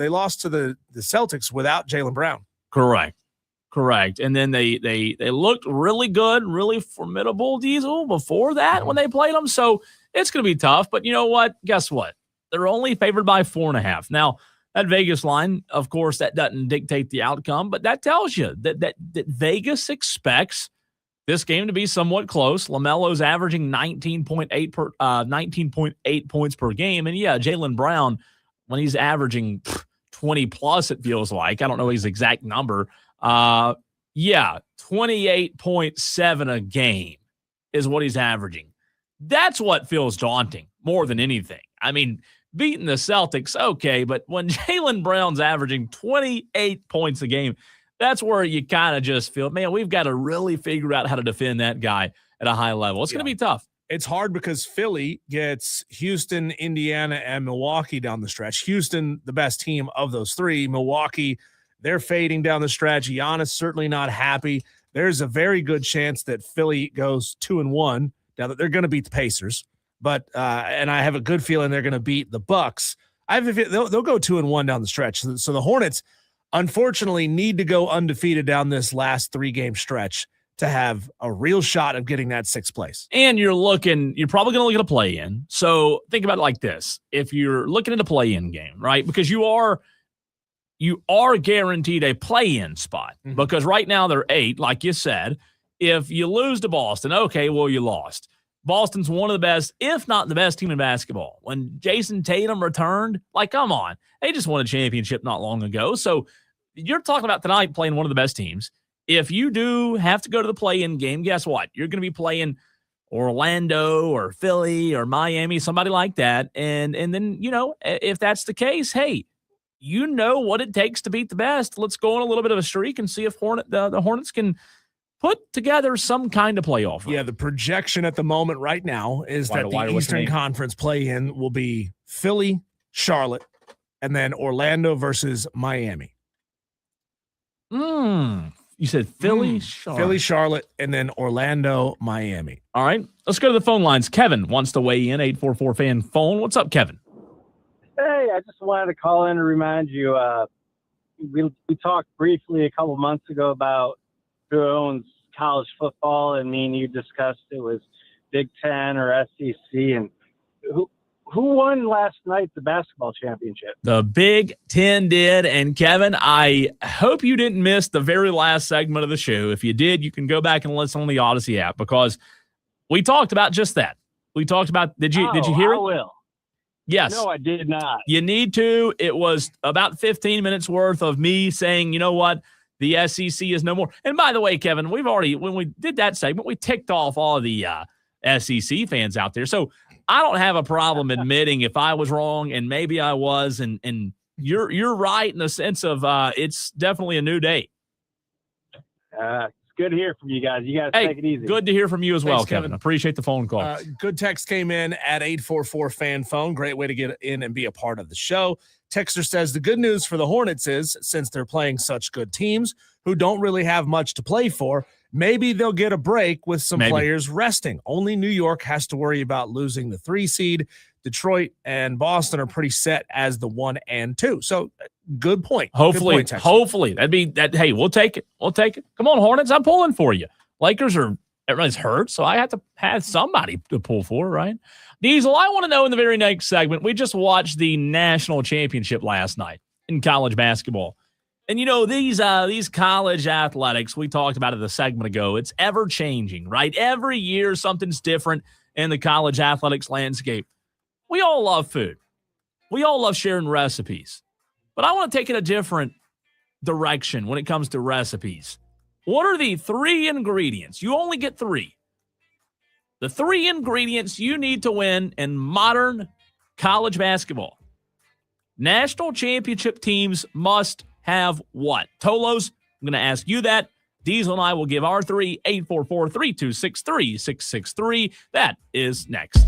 A: lost to the Celtics without Jaylen Brown.
B: Correct. And then they looked really good, really formidable, Diesel, before that when they played them. So it's going to be tough. But you know what? Guess what? They're only favored by 4.5. Now, that Vegas line, of course, that doesn't dictate the outcome, but that tells you that Vegas expects this game to be somewhat close. LaMelo's averaging 19.8 points per game. And, Jaylen Brown, when he's averaging 20-plus, it feels like. I don't know his exact number. 28.7 a game is what he's averaging. That's what feels daunting more than anything. I mean, beating the Celtics, okay, but when Jaylen Brown's averaging 28 points a game, that's where you kind of just feel, man, we've got to really figure out how to defend that guy at a high level. It's going to be tough.
A: It's hard because Philly gets Houston, Indiana, and Milwaukee down the stretch. Houston, the best team of those 3. Milwaukee, they're fading down the stretch. Giannis certainly not happy. There's a very good chance that Philly goes 2-1. Now that they're going to beat the Pacers. But and I have a good feeling they're going to beat the Bucks. They'll go 2-1 down the stretch. So the Hornets, unfortunately, need to go undefeated down this last 3-game stretch to have a real shot of getting that 6th place.
B: And you're probably going to look at a play-in. So think about it like this: if you're looking at a play-in game, right? Because you are guaranteed a play-in spot because right now they're 8, like you said. If you lose to Boston, okay, well, you lost. Boston's one of the best, if not the best team in basketball. When Jason Tatum returned, like, come on. They just won a championship not long ago. So you're talking about tonight playing one of the best teams. If you do have to go to the play-in game, guess what? You're going to be playing Orlando or Philly or Miami, somebody like that. And then, if that's the case, hey, you know what it takes to beat the best. Let's go on a little bit of a streak and see if the Hornets can put together some kind of playoff run.
A: Yeah, the projection at the moment right now is that the Eastern Conference play-in will be Philly, Charlotte, and then Orlando versus Miami.
B: You said Philly, Charlotte.
A: Philly, Charlotte, and then Orlando, Miami.
B: All right, let's go to the phone lines. Kevin wants to weigh in, 844-FAN phone. What's up, Kevin?
D: Hey, I just wanted to call in and remind you, we talked briefly a couple months ago about who owns college football, and me and you discussed it was Big Ten or SEC, and who won last night the basketball championship?
B: The Big Ten did, and Kevin, I hope you didn't miss the very last segment of the show. If you did, you can go back and listen on the Odyssey app, because we talked about just that. We talked about, did you hear it?
D: I will.
B: Yes.
D: No, I did not.
B: You need to. It was about 15 minutes worth of me saying, you know what? The SEC is no more. And by the way, Kevin, when we did that segment, we ticked off all of the SEC fans out there. So I don't have a problem admitting if I was wrong, and maybe I was, and you're right in the sense of it's definitely a new day.
D: It's good to hear from you guys. You guys take it easy.
B: Good to hear from you as well,
A: Thanks,
B: Kevin. Appreciate the phone call.
A: Good text came in at 844-FAN phone. Great way to get in and be a part of the show. Texter says the good news for the Hornets is, since they're playing such good teams who don't really have much to play for, maybe they'll get a break with some players resting. Only New York has to worry about losing the 3 seed. Detroit and Boston are pretty set as the 1 and 2. So good point.
B: Hopefully,
A: good point,
B: that'd be that. Hey, we'll take it. Come on, Hornets. I'm pulling for you. Lakers everybody's hurt, so I have to have somebody to pull for, right? Diesel, I want to know in the very next segment, we just watched the national championship last night in college basketball. And, these college athletics, we talked about it a segment ago, it's ever-changing, right? Every year something's different in the college athletics landscape. We all love food. We all love sharing recipes. But I want to take it a different direction when it comes to recipes. What are the 3 ingredients? You only get 3. The 3 ingredients you need to win in modern college basketball. National championship teams must have what? Tolos, I'm going to ask you that. Diesel and I will give our 3, 844-326-3663. That is next.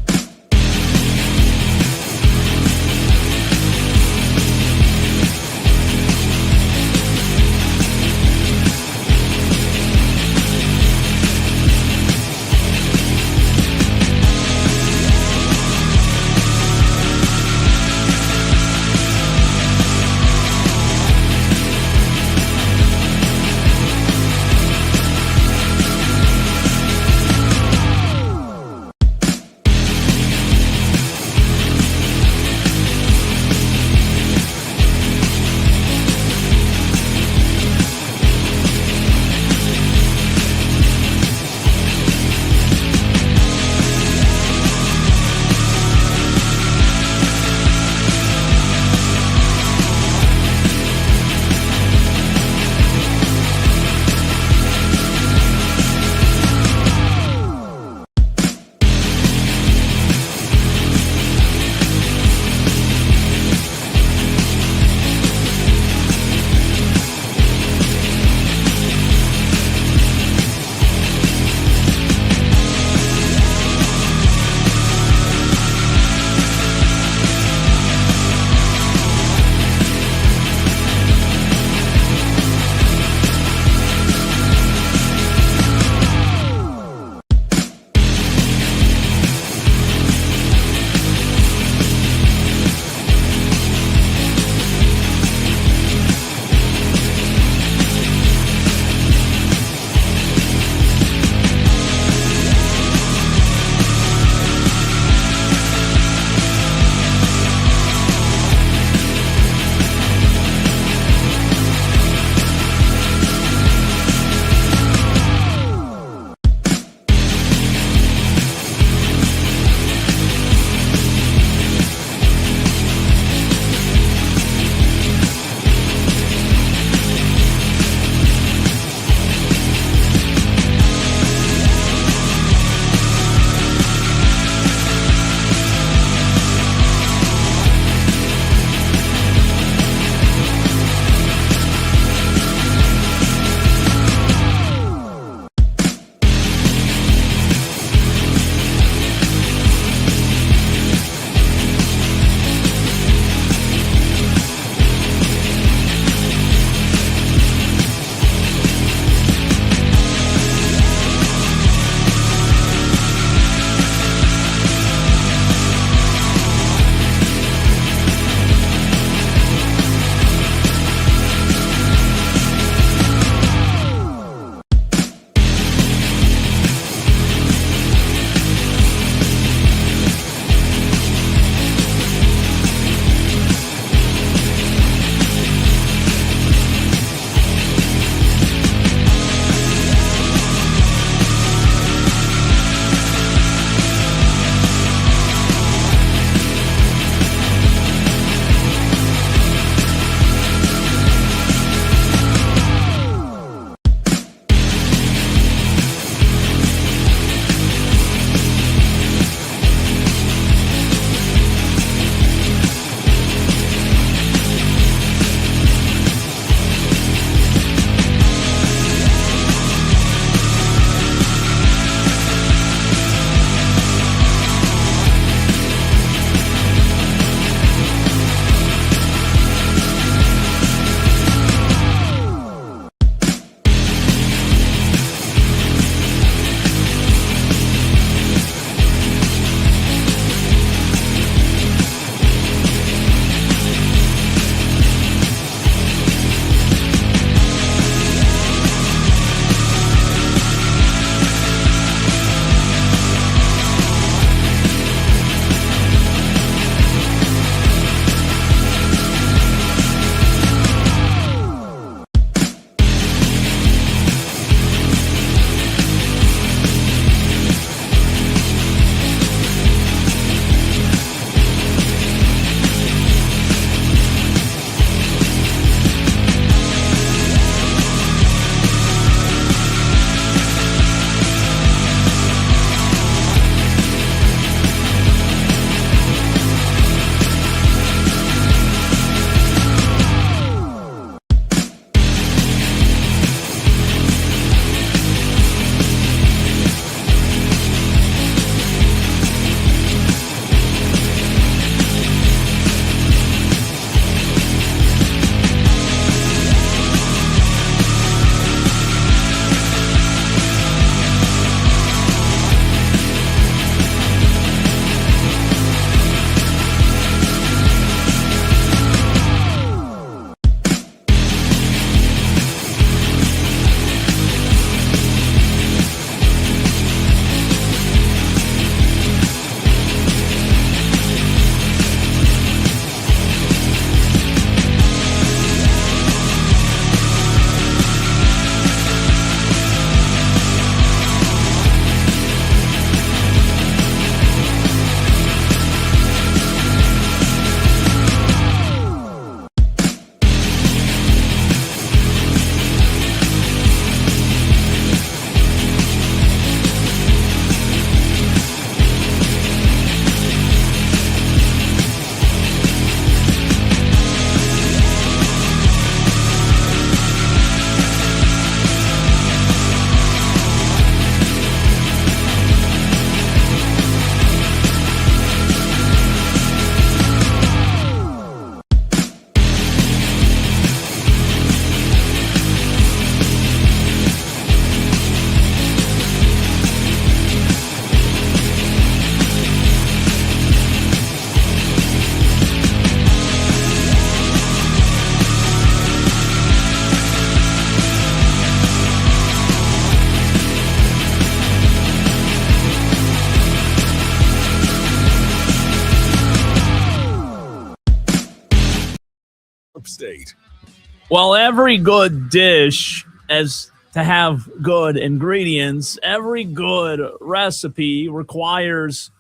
B: Well, every good dish has to have good ingredients. Every good recipe requires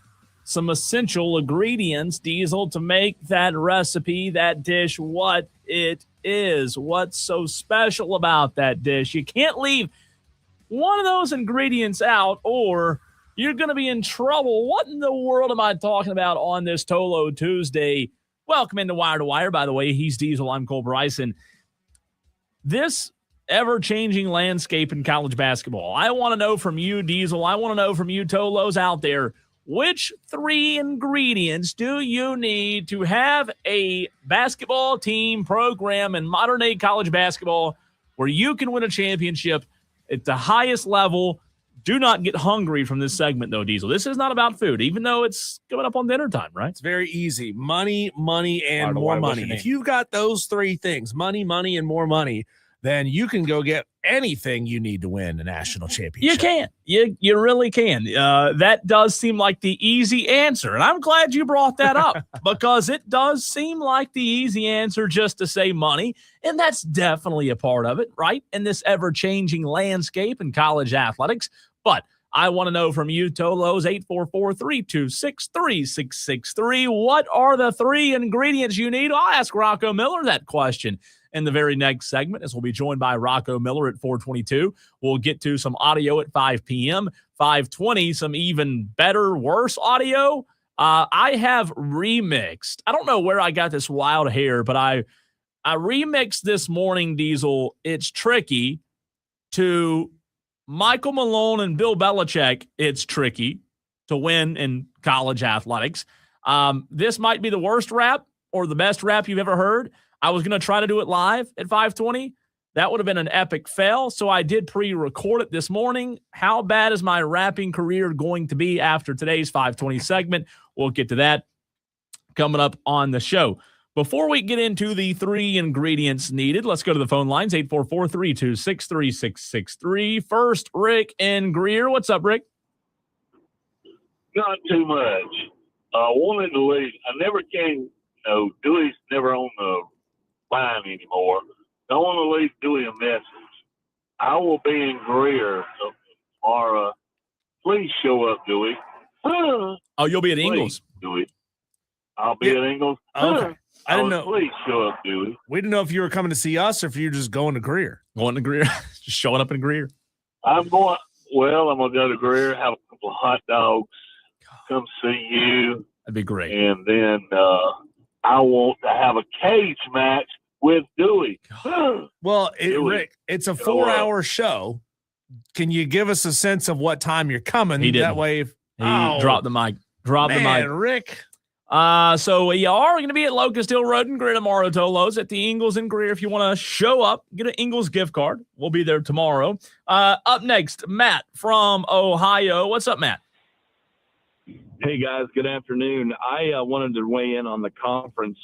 B: some essential ingredients, Diesel, to make that recipe, that dish, what it is. What's so special about that dish? You can't leave one of those ingredients out or you're going to be in trouble. What in the world am I talking about on this Tolo Tuesday? Welcome into Wire to Wire. By the way, he's Diesel. I'm Cole Bryson. This ever-changing landscape in college basketball. I want to know from you, Diesel. I want to know from you, Tolos out there, which 3 ingredients do you need to have a basketball team program in modern-day college basketball where you can win a championship at the highest level? Do not get hungry from this segment, though, Diesel. This is not about food, even though it's coming up on dinner time, right?
A: It's very easy. Money, and more money. If you've got those 3 things, money, and more money, then you can go get anything you need to win a national championship.
B: You can. You really can. That does seem like the easy answer. And I'm glad you brought that up because it does seem like the easy answer just to say money. And that's definitely a part of it, right? In this ever-changing landscape in college athletics. But I want to know from you, Tolos, 844-326-3663. What are the 3 ingredients you need? I'll ask Rocco Miller that question in the very next segment, as we'll be joined by Rocco Miller at 4:22. We'll get to some audio at 5 p.m. 5:20, some even better, worse audio. I have remixed. I don't know where I got this wild hair, but I remixed this morning, Diesel. It's tricky to Michael Malone and Bill Belichick. It's tricky to win in college athletics. This might be the worst rap or the best rap you've ever heard. I was going to try to do it live at 5:20. That would have been an epic fail, so I did pre-record it this morning. How bad is my rapping career going to be after today's 5:20 segment? We'll get to that coming up on the show. Before we get into the 3 ingredients needed, let's go to the phone lines, 844-326-3663. First, Rick in Greer. What's up, Rick?
E: Not too much. Wanted to leave. I never can, Dewey's never on the line anymore. I want to leave Dewey a message. I will be in Greer tomorrow. Please show up, Dewey.
B: Oh, you'll be at Ingles.
E: Dewey. I'll be at Ingles.
A: Okay. I didn't know.
E: Please show up, Dewey.
A: We didn't know if you were coming to see us or if you were just going to Greer.
B: Going to Greer. Just showing up in Greer.
E: I'm going to go to Greer, have a couple of hot dogs, come see you.
B: That'd be great.
E: And then I want to have a cage match with Dewey.
A: Well, Rick, it's a 4-hour show. Can you give us a sense of what time you're coming?
B: He didn't.
A: That way,
B: dropped the mic. The mic.
A: Rick.
B: So we are going to be at Locust Hill Road in Greer tomorrow, Tolos, at the Ingles in Greer. If you want to show up, get an Ingles gift card. We'll be there tomorrow. Up next, Matt from Ohio. What's up, Matt?
F: Hey, guys. Good afternoon. I wanted to weigh in on the conference,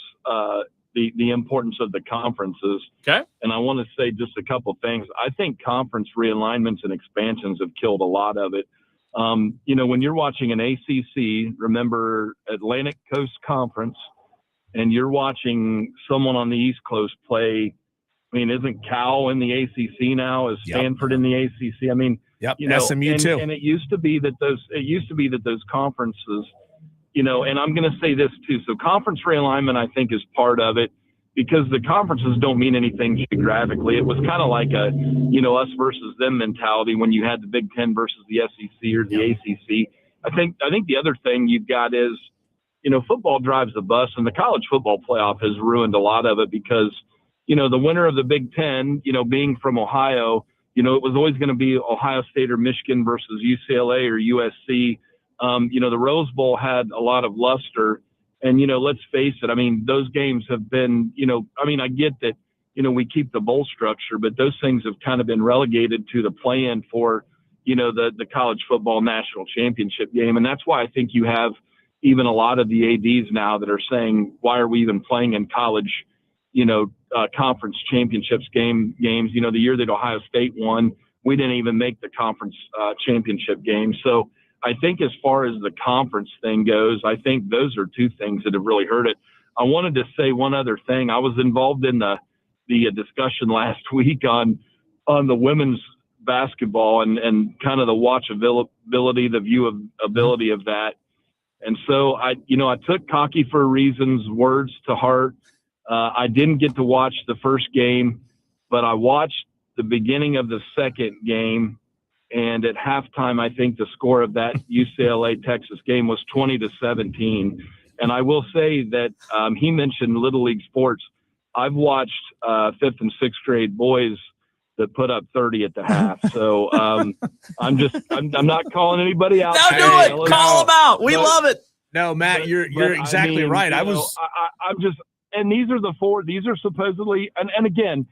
F: the importance of the conferences.
B: Okay.
F: And I want to say just a couple things. I think conference realignments and expansions have killed a lot of it. When you're watching an ACC, remember Atlantic Coast Conference, and you're watching someone on the East Coast play. I mean, isn't Cal in the ACC now? Is Stanford in the ACC? I mean,
A: SMU too.
F: And it used to be that those conferences, and I'm going to say this too. So conference realignment, I think, is part of it because the conferences don't mean anything geographically. It was kind of like a, us versus them mentality when you had the Big Ten versus the SEC or the ACC. I think the other thing you've got is, football drives the bus, and the college football playoff has ruined a lot of it because, the winner of the Big Ten, being from Ohio, it was always going to be Ohio State or Michigan versus UCLA or USC. The Rose Bowl had a lot of luster. And, let's face it, I mean, those games have been, I get that, we keep the bowl structure, but those things have kind of been relegated to the play-in for, the college football national championship game. And that's why I think you have even a lot of the ADs now that are saying, why are we even playing in college, conference championships games? The year that Ohio State won, we didn't even make the conference championship game. So I think as far as the conference thing goes, I think those are 2 things that have really hurt it. I wanted to say one other thing. I was involved in the the discussion last week on the women's basketball and kind of the watchability, the viewability of that. And so I took cocky for reasons, words to heart. I didn't get to watch the first game, but I watched the beginning of the second game. And at halftime, I think the score of that UCLA-Texas game was 20-17. And I will say that he mentioned Little League sports. I've watched 5th and 6th grade boys that put up 30 at the half. So I'm not calling anybody out.
B: No, do it. Call them out. We love it.
A: No, Matt, you're exactly right.
F: And these are supposedly, and again,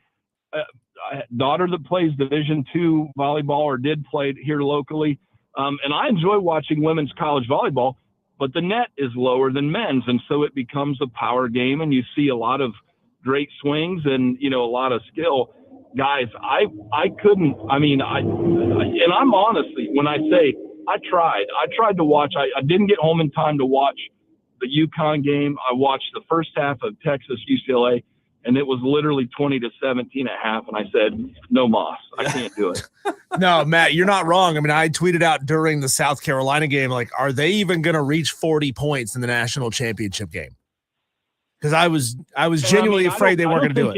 F: daughter that plays Division II volleyball or did play here locally. And I enjoy watching women's college volleyball, but the net is lower than men's. And so it becomes a power game, and you see a lot of great swings and, a lot of skill. Guys, I couldn't, and I'm honestly, when I say I tried to watch, I didn't get home in time to watch the UConn game. I watched the first half of Texas UCLA, and it was literally 20-17 at half. And I said, no moss, I can't do it.
A: No, Matt, you're not wrong. I mean, I tweeted out during the South Carolina game, like, are they even going to reach 40 points in the national championship game? Because I was genuinely afraid they weren't going to do it.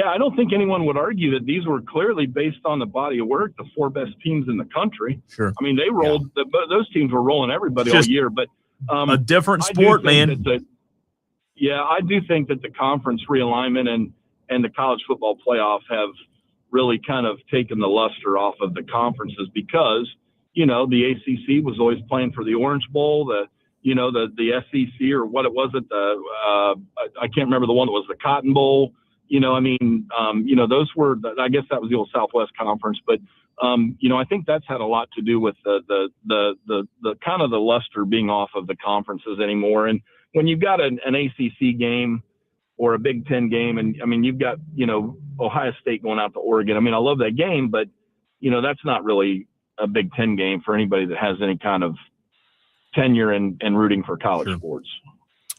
F: I don't think anyone would argue that these were clearly based on the body of work, the 4 best teams in the country.
A: Sure.
F: I mean, they rolled those teams were rolling everybody all year, but
B: a different sport, man.
F: I do think that the conference realignment and the college football playoff have really kind of taken the luster off of the conferences because, the ACC was always playing for the Orange Bowl, the SEC or what it was at I can't remember the one that was the Cotton Bowl. Those were, I guess that was the old Southwest Conference, but I think that's had a lot to do with the kind of the luster being off of the conferences anymore. And when you've got an ACC game or a Big Ten game, and you've got, Ohio State going out to Oregon. I love that game, but, that's not really a Big Ten game for anybody that has any kind of tenure and rooting for college sports.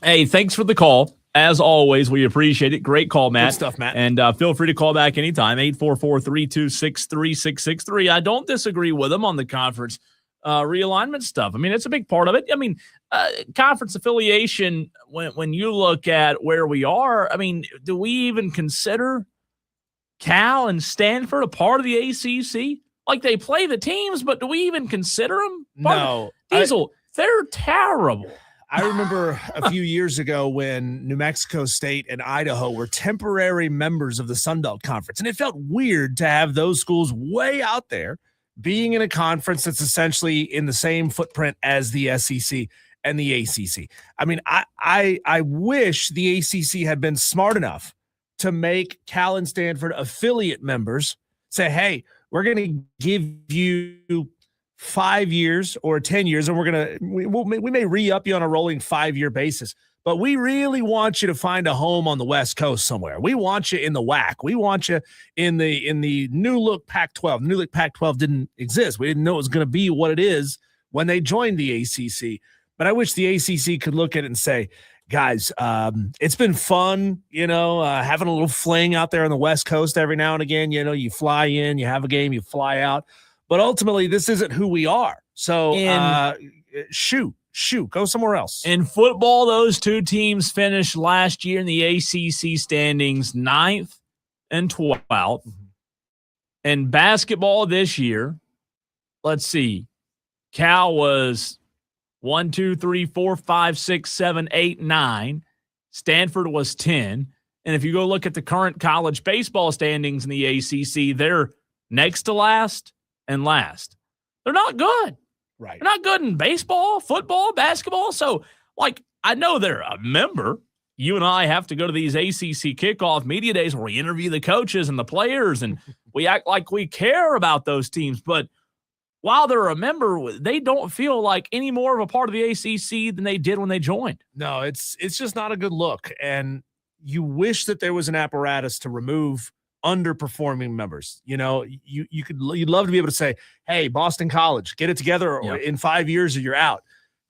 B: Hey, thanks for the call. As always, we appreciate it. Great call, Matt.
A: Good stuff, Matt.
B: And feel free to call back anytime, 844-326-3663. I don't disagree with him on the conference realignment stuff. It's a big part of it. Conference affiliation, when you look at where we are, do we even consider Cal and Stanford a part of the ACC? Like, they play the teams, but do we even consider them?
A: No.
B: Diesel, they're terrible.
A: I remember a few years ago when New Mexico State and Idaho were temporary members of the Sun Belt Conference, and it felt weird to have those schools way out there being in a conference that's essentially in the same footprint as the SEC and the ACC. I wish the ACC had been smart enough to make Cal and Stanford affiliate members, say, hey, we're going to give you 5 years or 10 years, and we may re-up you on a rolling 5-year basis, but we really want you to find a home on the West Coast somewhere. We want you in the WAC. We want you in the new look Pac-12. New look Pac-12 didn't exist. We didn't know it was going to be what it is when they joined the ACC. But I wish the ACC could look at it and say, guys, it's been fun, having a little fling out there on the West Coast every now and again. You fly in, you have a game, you fly out. But ultimately, this isn't who we are. So shoot, go somewhere else.
B: In football, those two teams finished last year in the ACC standings 9th and 12th. In basketball this year, let's see, Cal was 1, 2, 3, 4, 5, 6, 7, 8, 9. Stanford was 10. And if you go look at the current college baseball standings in the ACC, they're next to last and last. They're not good.
A: Right.
B: They're not good in baseball, football, basketball. So, I know they're a member. You and I have to go to these ACC kickoff media days where we interview the coaches and the players, and we act like we care about those teams. But while they're a member, they don't feel like any more of a part of the ACC than they did when they joined.
A: No, it's just not a good look. And you wish that there was an apparatus to remove underperforming members. You'd love to be able to say, hey, Boston College, get it together, or in 5 years or you're out.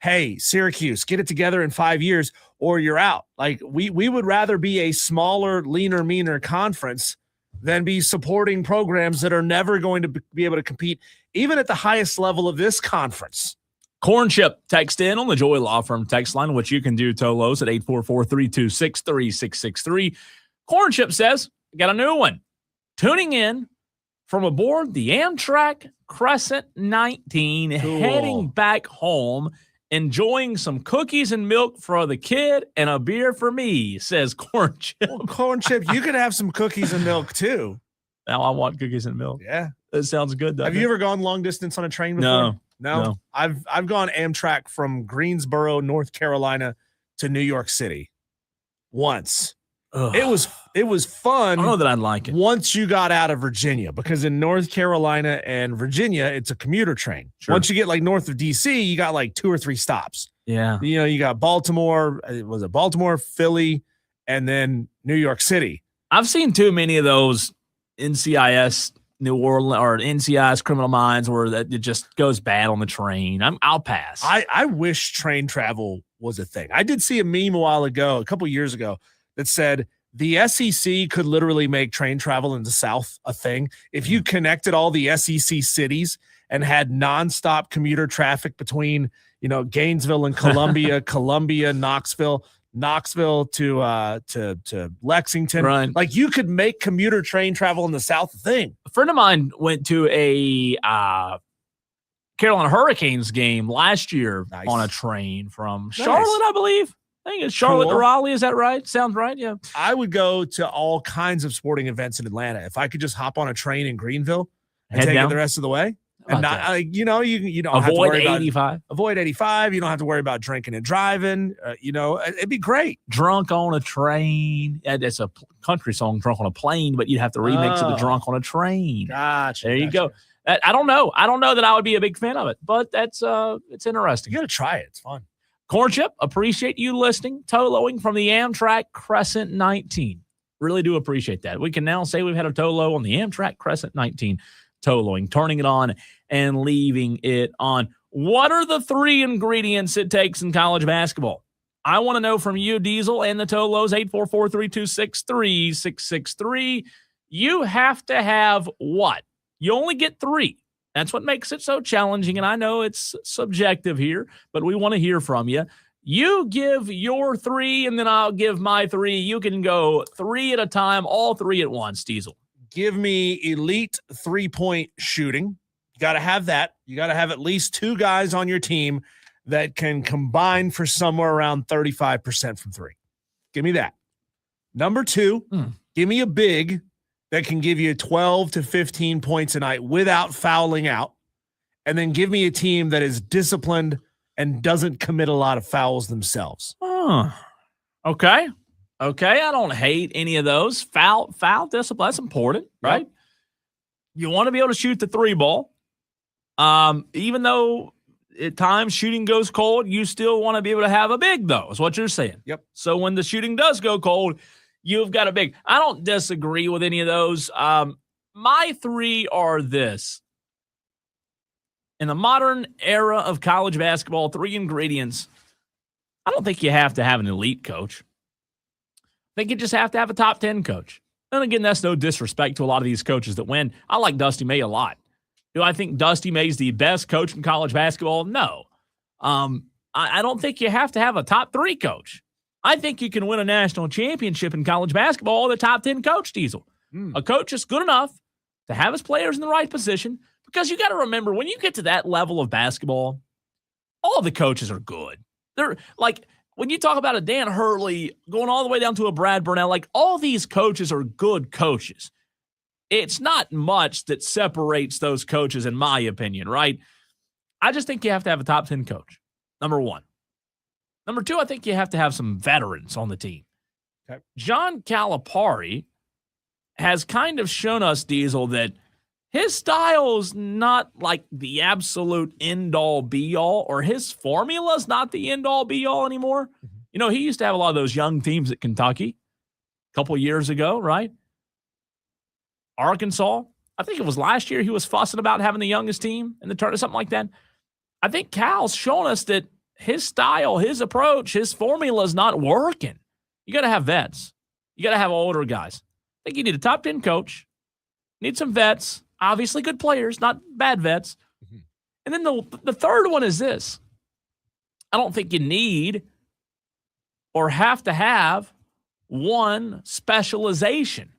A: hey, Syracuse, get it together in 5 years or you're out. Like we would rather be a smaller, leaner, meaner conference than be supporting programs that are never going to be able to compete even at the highest level of this conference.
B: Corn Chip text in on the Joy Law Firm text line, which you can do, Tolos, at 844-326-3663. Corn Chip says, got a new one. Tuning in from aboard the Amtrak Crescent 19,
A: Cool.
B: heading back home, enjoying some cookies and milk for the kid and a beer for me, says Corn Chip.
A: Well, Corn Chip, you could have some cookies and milk too.
B: Now I want cookies and milk.
A: Yeah.
B: That sounds good, though.
A: Have you ever gone long distance on a train before? No. I've gone Amtrak from Greensboro, North Carolina to New York City once.
B: Ugh.
A: It was fun.
B: I don't know that I'd like it.
A: Once you got out of Virginia, because in North Carolina and Virginia, it's a commuter train.
B: Sure.
A: Once you get like north of DC, you got like 2 or 3 stops.
B: Yeah.
A: You know, you got Baltimore, Philly, and then New York City.
B: I've seen too many of those NCIS New Orleans or NCIS Criminal Minds where that it just goes bad on the train. I'll pass.
A: I wish train travel was a thing. I did see a meme a couple years ago, that said the SEC could literally make train travel in the South a thing. If you connected all the SEC cities and had nonstop commuter traffic between, Gainesville and Columbia, Columbia, Knoxville to Lexington.
B: Right.
A: Like you could make commuter train travel in the South a thing.
B: A friend of mine went to a Carolina Hurricanes game last year on a train from Charlotte, I believe. I think it's Charlotte to Raleigh. Is that right? Sounds right. Yeah.
A: I would go to all kinds of sporting events in Atlanta if I could just hop on a train in Greenville and take it the rest of the way. And not, you don't have to worry about 85. Avoid 85. You don't have to worry about drinking and driving. It'd be great.
B: Drunk on a train. It's a country song, Drunk on a Plane, but you'd have to remix of the Drunk on a Train.
A: Gotcha.
B: There you go. I don't know. I don't know that I would be a big fan of it, but it's interesting.
A: You got to try it. It's fun.
B: Corn Chip, appreciate you listening. Toloing from the Amtrak Crescent 19. Really do appreciate that. We can now say we've had a Tolo on the Amtrak Crescent 19 Toloing, turning it on and leaving it on. What are the 3 ingredients it takes in college basketball? I want to know from you, Diesel, and the Tolos, 844-326-3663. You have to have what? You only get 3. That's what makes it so challenging, and I know it's subjective here, but we want to hear from you. You give your 3, and then I'll give my 3. You can go 3 at a time, all 3 at once, Diesel.
A: Give me elite 3-point shooting. You got to have that. You got to have at least 2 guys on your team that can combine for somewhere around 35% from 3. Give me that. Number 2, give me a big that can give you 12 to 15 points a night without fouling out. And then give me a team that is disciplined and doesn't commit a lot of fouls themselves.
B: Okay. I don't hate any of those. Foul discipline, that's important, right? Yep. You want to be able to shoot the 3 ball. Even though at times shooting goes cold, you still want to be able to have a big, though, is what you're saying.
A: Yep.
B: So when the shooting does go cold, you've got a big. I don't disagree with any of those. My 3 are this. In the modern era of college basketball, 3 ingredients. I don't think you have to have an elite coach. I think you just have to have a top 10 coach. And again, that's no disrespect to a lot of these coaches that win. I like Dusty May a lot. Do I think Dusty May's the best coach in college basketball? No. I don't think you have to have a top 3 coach. I think you can win a national championship in college basketball with a top 10 coach, Diesel. A coach is good enough to have his players in the right position, because you got to remember, when you get to that level of basketball, all the coaches are good. They're like, when you talk about a Dan Hurley going all the way down to a Brad Burnell, like all these coaches are good coaches. It's not much that separates those coaches, in my opinion, right? I just think you have to have a top 10 coach, number 1. Number 2, I think you have to have some veterans on the team. Okay. John Calipari has kind of shown us, Diesel, that his style is not like the absolute end-all, be-all, or his formula is not the end-all, be-all anymore. Mm-hmm. He used to have a lot of those young teams at Kentucky a couple years ago, right? Arkansas, I think it was last year, he was fussing about having the youngest team in the tournament, something like that. I think Cal's shown us that his style, his approach, his formula is not working. You got to have vets. You got to have older guys. I think you need a top 10 coach. Need some vets. Obviously good players, not bad vets. Mm-hmm. And then the third one is this. I don't think you need or have to have one specialization.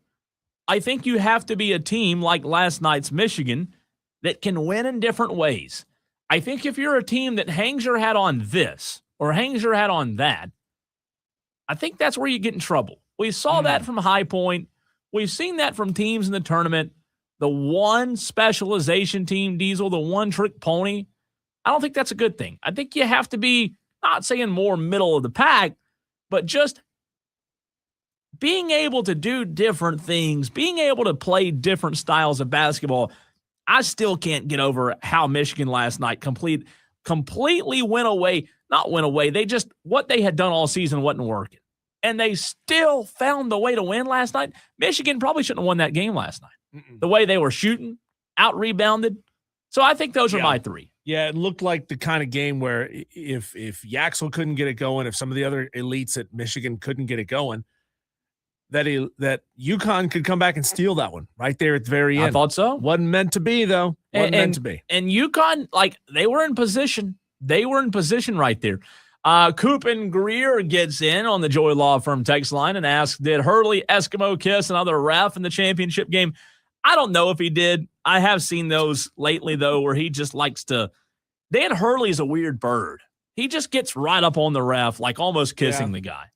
B: I think you have to be a team like last night's Michigan that can win in different ways. I think if you're a team that hangs your hat on this or hangs your hat on that, I think that's where you get in trouble. We saw that from High Point. We've seen that from teams in the tournament. The one specialization team, Diesel, the one trick pony. I don't think that's a good thing. I think you have to be, not saying more middle of the pack, but just being able to do different things, being able to play different styles of basketball. I still can't get over how Michigan last night completely went away. Not went away. They just, what they had done all season wasn't working. And they still found the way to win last night. Michigan probably shouldn't have won that game last night. The way they were shooting, out-rebounded. So I think those are my three.
A: Yeah, it looked like the kind of game where if Yaxel couldn't get it going, if some of the other elites at Michigan couldn't get it going, that UConn could come back and steal that one right there at the very end.
B: I thought so.
A: Wasn't meant to be, though. Wasn't meant to be.
B: And UConn, like, they were in position. They were in position right there. Coop and Greer gets in on the Joy Law Firm text line and asks, did Hurley Eskimo kiss another ref in the championship game? I don't know if he did. I have seen those lately, though, where he just likes to – Dan Hurley's a weird bird. He just gets right up on the ref, like almost kissing the guy.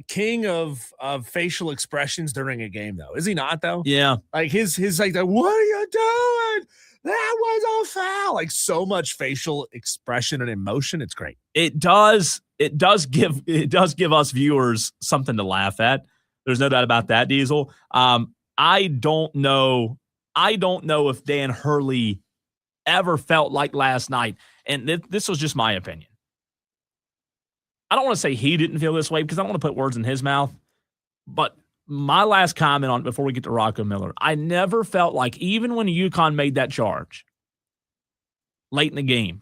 A: King of facial expressions during a game, though. Is he not, though?
B: Yeah.
A: Like his like, what are you doing? That was a foul. Like so much facial expression and emotion. It's great.
B: It does give us viewers something to laugh at. There's no doubt about that, Diesel. I don't know if Dan Hurley ever felt like last night, and this was just my opinion. I don't want to say he didn't feel this way because I don't want to put words in his mouth, but my last comment on it before we get to Rocco Miller, I never felt like, even when UConn made that charge late in the game,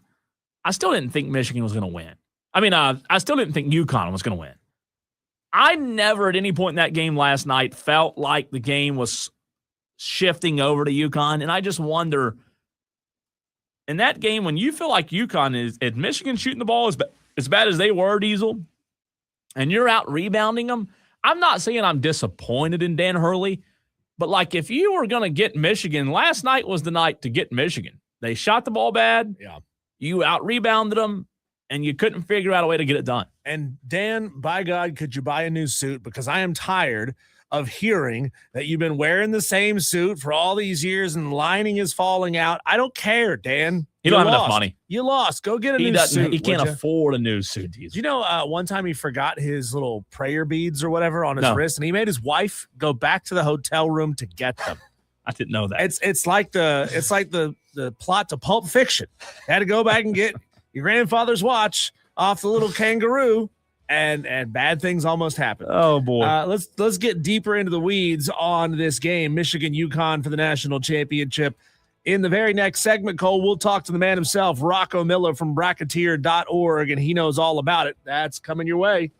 B: I still didn't think Michigan was going to win. I mean, I still didn't think UConn was going to win. I never at any point in that game last night felt like the game was shifting over to UConn, and I just wonder, in that game, when you feel like UConn is at Michigan shooting the ball as bad as they were, Diesel, and you're out rebounding them, I'm not saying I'm disappointed in Dan Hurley, but like if you were going to get Michigan, last night was the night to get Michigan. They shot the ball bad.
A: Yeah.
B: You out-rebounded them, and you couldn't figure out a way to get it done.
A: And Dan, by God, could you buy a new suit? Because I am tired of hearing that you've been wearing the same suit for all these years and lining is falling out. I don't care, Dan.
B: You don't have enough money.
A: You lost. Go get a new suit.
B: He can't afford a new suit.
A: Do you know one time he forgot his little prayer beads or whatever on his wrist, and he made his wife go back to the hotel room to get them?
B: I didn't know that.
A: It's like the plot to Pulp Fiction. Had to go back and get your grandfather's watch off the little kangaroo, and bad things almost happened.
B: Oh boy.
A: Let's get deeper into the weeds on this game, Michigan UConn for the national championship. In the very next segment, Cole, we'll talk to the man himself, Rocco Miller from Bracketeer.org, and he knows all about it. That's coming your way.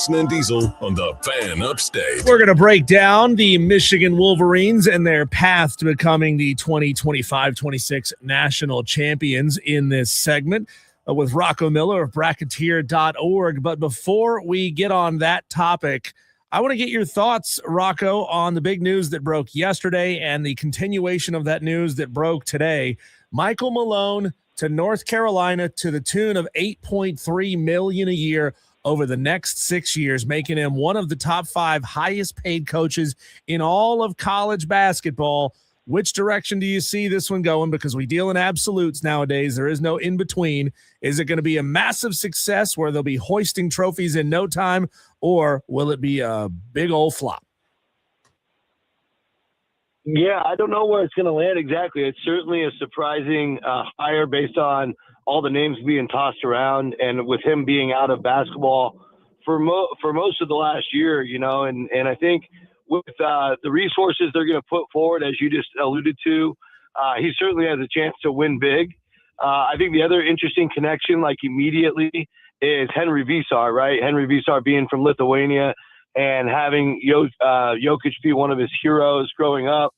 C: Jason and Diesel on the Fan Upstate.
A: We're going to break down the Michigan Wolverines and their path to becoming the 2025-26 national champions in this segment with Rocco Miller of Bracketeer.org. But before we get on that topic, I want to get your thoughts, Rocco, on the big news that broke yesterday and the continuation of that news that broke today. Michael Malone to North Carolina to the tune of $8.3 million a year over the next 6 years, making him one of the top 5 highest paid coaches in all of college basketball. Which direction do you see this one going? Because we deal in absolutes nowadays. There is no in between. Is it going to be a massive success where they'll be hoisting trophies in no time, or will it be a big old flop?
G: Yeah, I don't know where it's going to land exactly. It's certainly a surprising hire based on all the names being tossed around, and with him being out of basketball for most of the last year, and I think with the resources they're going to put forward, as you just alluded to, he certainly has a chance to win big. I think the other interesting connection, like immediately, is Henry Visar, right? Henry Visar being from Lithuania and having Jokic be one of his heroes growing up.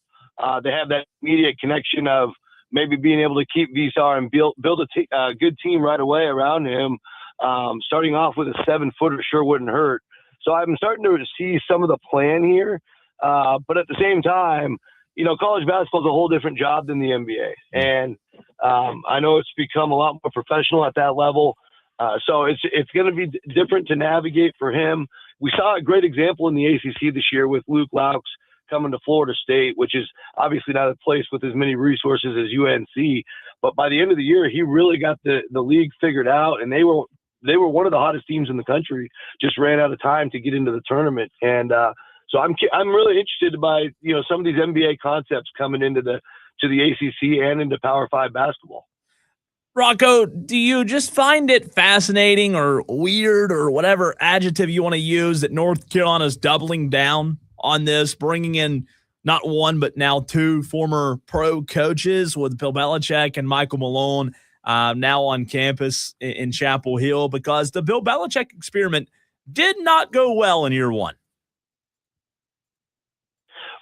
G: They have that immediate connection of maybe being able to keep Visar and build a good team right away around him. Starting off with a 7-footer sure wouldn't hurt. So I'm starting to see some of the plan here. But at the same time, college basketball is a whole different job than the NBA. And I know it's become a lot more professional at that level. So it's going to be different to navigate for him. We saw a great example in the ACC this year with Luke Laux coming to Florida State, which is obviously not a place with as many resources as UNC. But by the end of the year, he really got the league figured out, and they were one of the hottest teams in the country. Just ran out of time to get into the tournament, and so I'm really interested by some of these NBA concepts coming into the ACC and into Power 5 basketball.
B: Rocco, do you just find it fascinating or weird or whatever adjective you want to use that North Carolina's doubling down on this, bringing in not one but now 2 former pro coaches with Bill Belichick and Michael Malone now on campus in Chapel Hill, because the Bill Belichick experiment did not go well in year 1.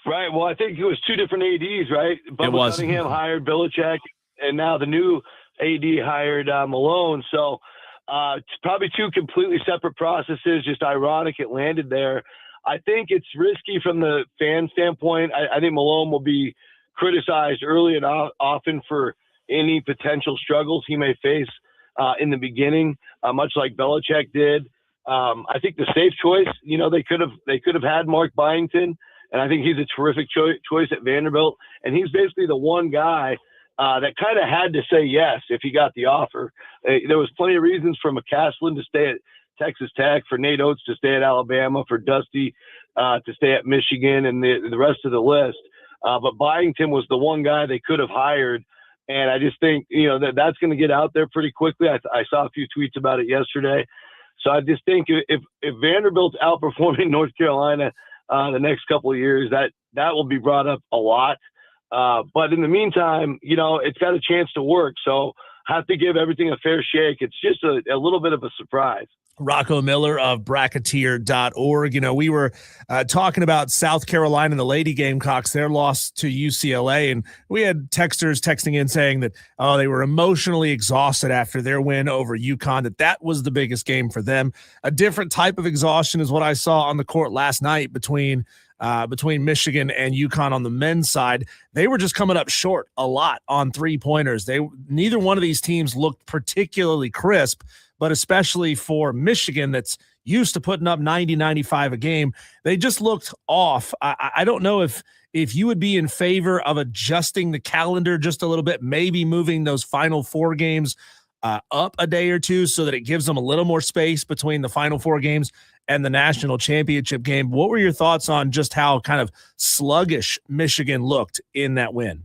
G: Right. Well, I think it was 2 different ADs, right? Bubba Cunningham hired Belichick, and now the new AD hired Malone. So it's probably 2 completely separate processes. Just ironic it landed there. I think it's risky from the fan standpoint. I think Malone will be criticized early and often for any potential struggles he may face in the beginning, much like Belichick did. I think the safe choice, they could have had Mark Byington, and I think he's a terrific choice at Vanderbilt. And he's basically the one guy that kind of had to say yes if he got the offer. There was plenty of reasons for McCaslin to stay at Texas Tech, for Nate Oates to stay at Alabama, for Dusty to stay at Michigan, and the rest of the list. But Byington was the one guy they could have hired. And I just think, that's going to get out there pretty quickly. I saw a few tweets about it yesterday. So I just think if Vanderbilt's outperforming North Carolina the next couple of years, that will be brought up a lot. But in the meantime, it's got a chance to work. So have to give everything a fair shake. It's just a little bit of a surprise.
A: Rocco Miller of Bracketeer.org. We were talking about South Carolina and the Lady Gamecocks, their loss to UCLA, and we had texters texting in saying that, they were emotionally exhausted after their win over UConn, that was the biggest game for them. A different type of exhaustion is what I saw on the court last night between Michigan and UConn on the men's side. They were just coming up short a lot on 3-pointers. Neither one of these teams looked particularly crisp, but especially for Michigan, that's used to putting up 90, 95 a game, they just looked off. I don't know if you would be in favor of adjusting the calendar just a little bit, maybe moving those final 4 games up a day or 2 so that it gives them a little more space between the final 4 games and the national championship game. What were your thoughts on just how kind of sluggish Michigan looked in that win?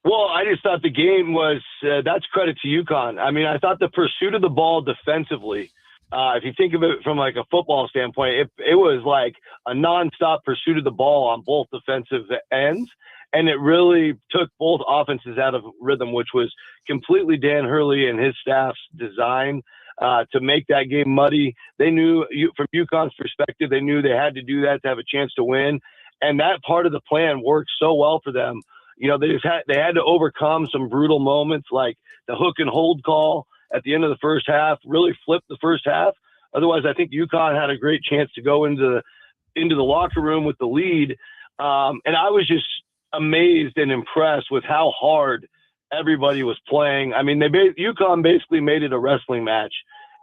G: Well, I just thought the game was that's credit to UConn. I mean, I thought the pursuit of the ball defensively, if you think of it from like a football standpoint, it was like a nonstop pursuit of the ball on both defensive ends. And it really took both offenses out of rhythm, which was completely Dan Hurley and his staff's design. to make that game muddy. They knew, from UConn's perspective, they knew they had to do that to have a chance to win. And that part of the plan worked so well for them. They had to overcome some brutal moments like the hook and hold call at the end of the first half, really flipped the first half. Otherwise, I think UConn had a great chance to go into the locker room with the lead. And I was just amazed and impressed with how hard everybody was playing. I mean, UConn basically made it a wrestling match.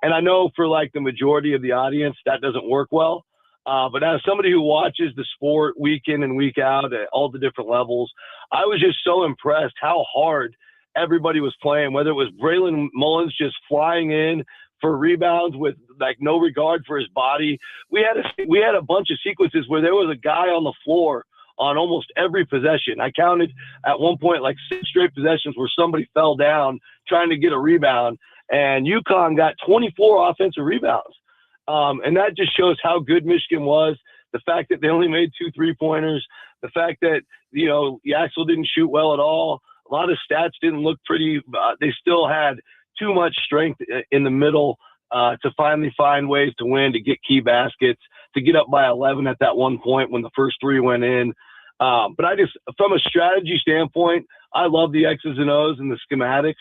G: And I know for like the majority of the audience, that doesn't work well. But as somebody who watches the sport week in and week out at all the different levels, I was just so impressed how hard everybody was playing, whether it was Braylon Mullins just flying in for rebounds with like no regard for his body. We had a bunch of sequences where there was a guy on the floor on almost every possession. I counted at one point like 6 straight possessions where somebody fell down trying to get a rebound, and UConn got 24 offensive rebounds. And that just shows how good Michigan was. The fact that they only made 2 3-pointers, the fact that, Yaxel didn't shoot well at all. A lot of stats didn't look pretty. They still had too much strength in the middle to finally find ways to win, to get key baskets, to get up by 11 at that one point when the first 3 went in. But from a strategy standpoint, I love the X's and O's and the schematics.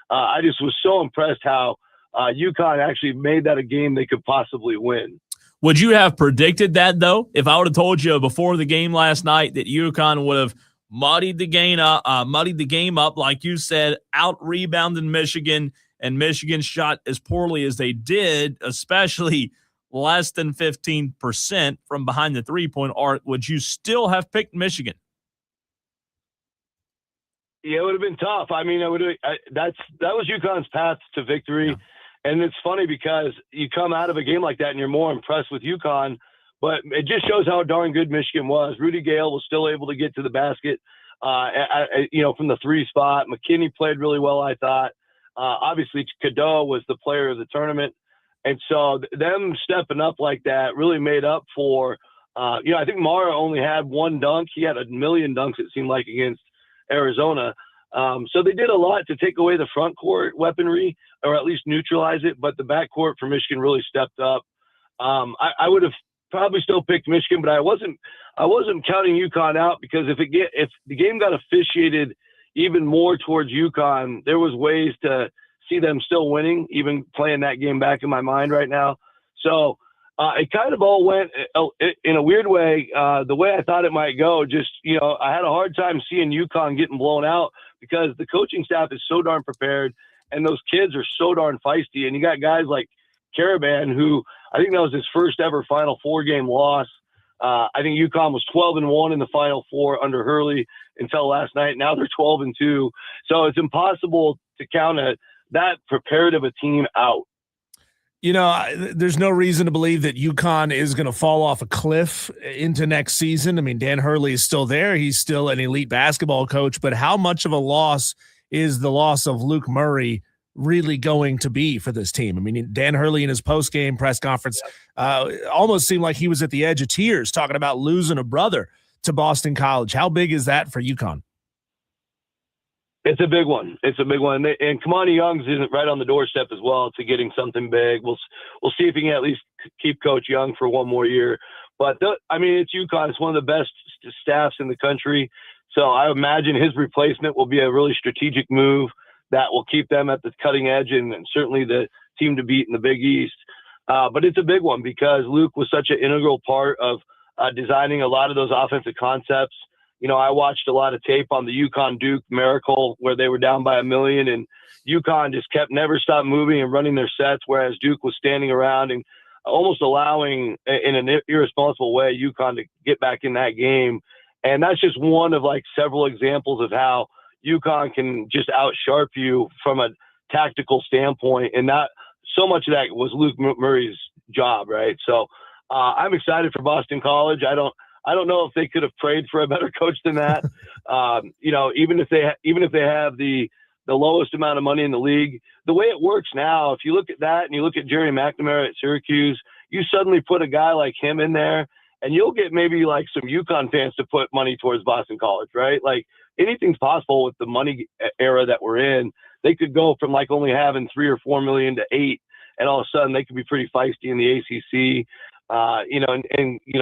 G: I just was so impressed how UConn actually made that a game they could possibly win.
B: Would you have predicted that, though? If I would have told you before the game last night that UConn would have muddied the game up, like you said, out-rebounded Michigan, and Michigan shot as poorly as they did, especially less than 15% from behind the three-point arc, would you still have picked Michigan?
G: Yeah, it would have been tough. I mean, that was UConn's path to victory. Yeah. And it's funny because you come out of a game like that and you're more impressed with UConn, but it just shows how darn good Michigan was. Rudy Gale was still able to get to the basket, from the 3 spot. McKinney played really well, I thought. Obviously, Cadeau was the player of the tournament. And so them stepping up like that really made up for, I think Mara only had 1 dunk. He had a million dunks, it seemed like, against Arizona. So they did a lot to take away the front court weaponry, or at least neutralize it. But the back court for Michigan really stepped up. I would have probably still picked Michigan, but I wasn't counting UConn out, because if the game got officiated even more towards UConn, there was ways to see them still winning, even playing that game back in my mind right now. So it kind of all went in a weird way, the way I thought it might go. Just, I had a hard time seeing UConn getting blown out, because the coaching staff is so darn prepared and those kids are so darn feisty. And you got guys like Caravan, who I think that was his first ever Final Four game loss. I think UConn was 12-1 in the Final Four under Hurley until last night. Now they're 12-2. So it's impossible to count that prepared of a team out.
A: There's no reason to believe that UConn is going to fall off a cliff into next season. I mean, Dan Hurley is still there. He's still an elite basketball coach. But how much of a loss is the loss of Luke Murray really going to be for this team? I mean, Dan Hurley in his post-game press conference almost seemed like he was at the edge of tears talking about losing a brother to Boston College. How big is that for UConn?
G: It's a big one. And Kamani Young's isn't right on the doorstep as well to getting something big. We'll see if he can at least keep Coach Young for one more year. But it's UConn. It's one of the best staffs in the country. So I imagine his replacement will be a really strategic move that will keep them at the cutting edge and certainly the team to beat in the Big East. But it's a big one because Luke was such an integral part of designing a lot of those offensive concepts. I watched a lot of tape on the UConn-Duke miracle where they were down by 1 million, and UConn just never stopped moving and running their sets, whereas Duke was standing around and almost allowing, in an irresponsible way, UConn to get back in that game. And that's just one of like several examples of how UConn can just out-sharp you from a tactical standpoint. And that so much of that was Luke Murray's job, right? So I'm excited for Boston College. I don't know if they could have prayed for a better coach than that. Even if they have the lowest amount of money in the league, the way it works now, if you look at that and you look at Jerry McNamara at Syracuse, you suddenly put a guy like him in there and you'll get maybe like some UConn fans to put money towards Boston College, right? Like anything's possible with the money era that we're in. They could go from like only having 3 or 4 million to 8. and all of a sudden they could be pretty feisty in the ACC.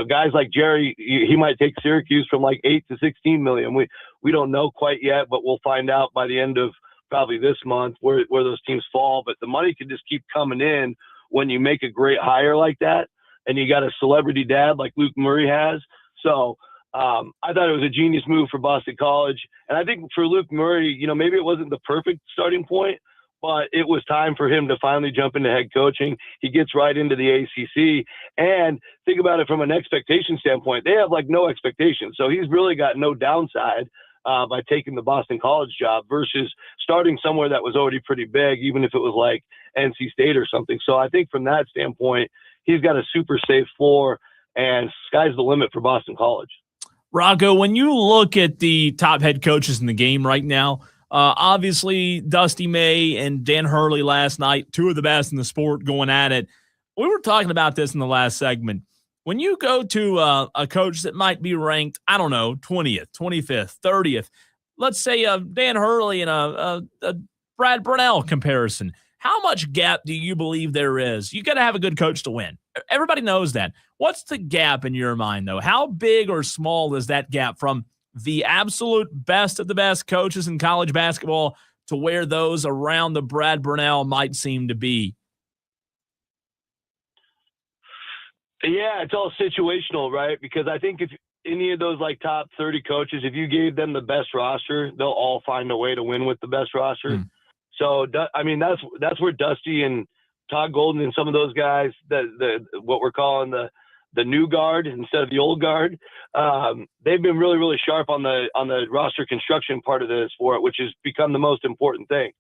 G: Guys like Jerry, he might take Syracuse from like 8 to 16 million. We don't know quite yet, but we'll find out by the end of probably this month where those teams fall. But the money can just keep coming in when you make a great hire like that, and you got a celebrity dad like Luke Murray has. So I thought it was a genius move for Boston College. And I think for Luke Murray, maybe it wasn't the perfect starting point, but it was time for him to finally jump into head coaching. He gets right into the ACC. And think about it from an expectation standpoint. They have like no expectations. So he's really got no downside by taking the Boston College job versus starting somewhere that was already pretty big, even if it was like NC State or something. So I think from that standpoint, he's got a super safe floor, and sky's the limit for Boston College.
B: Rocco, when you look at the top head coaches in the game right now, obviously Dusty May and Dan Hurley last night, two of the best in the sport going at it. We were talking about this in the last segment. When you go to a coach that might be ranked, I don't know, 20th, 25th, 30th, let's say Dan Hurley and a Brad Brunell comparison, how much gap do you believe there is? You got to have a good coach to win. Everybody knows that. What's the gap in your mind, though? How big or small is that gap from the absolute best of the best coaches in college basketball to where those around the Brad Brunell might seem to be?
G: Yeah, it's all situational, right? Because I think if any of those like top 30 coaches, if you gave them the best roster, they'll all find a way to win with the best roster. So, I mean, that's where Dusty and Todd Golden and some of those guys, what we're calling the new guard instead of the old guard, they've been really, really sharp on the roster construction part of the sport, which has become the most important thing.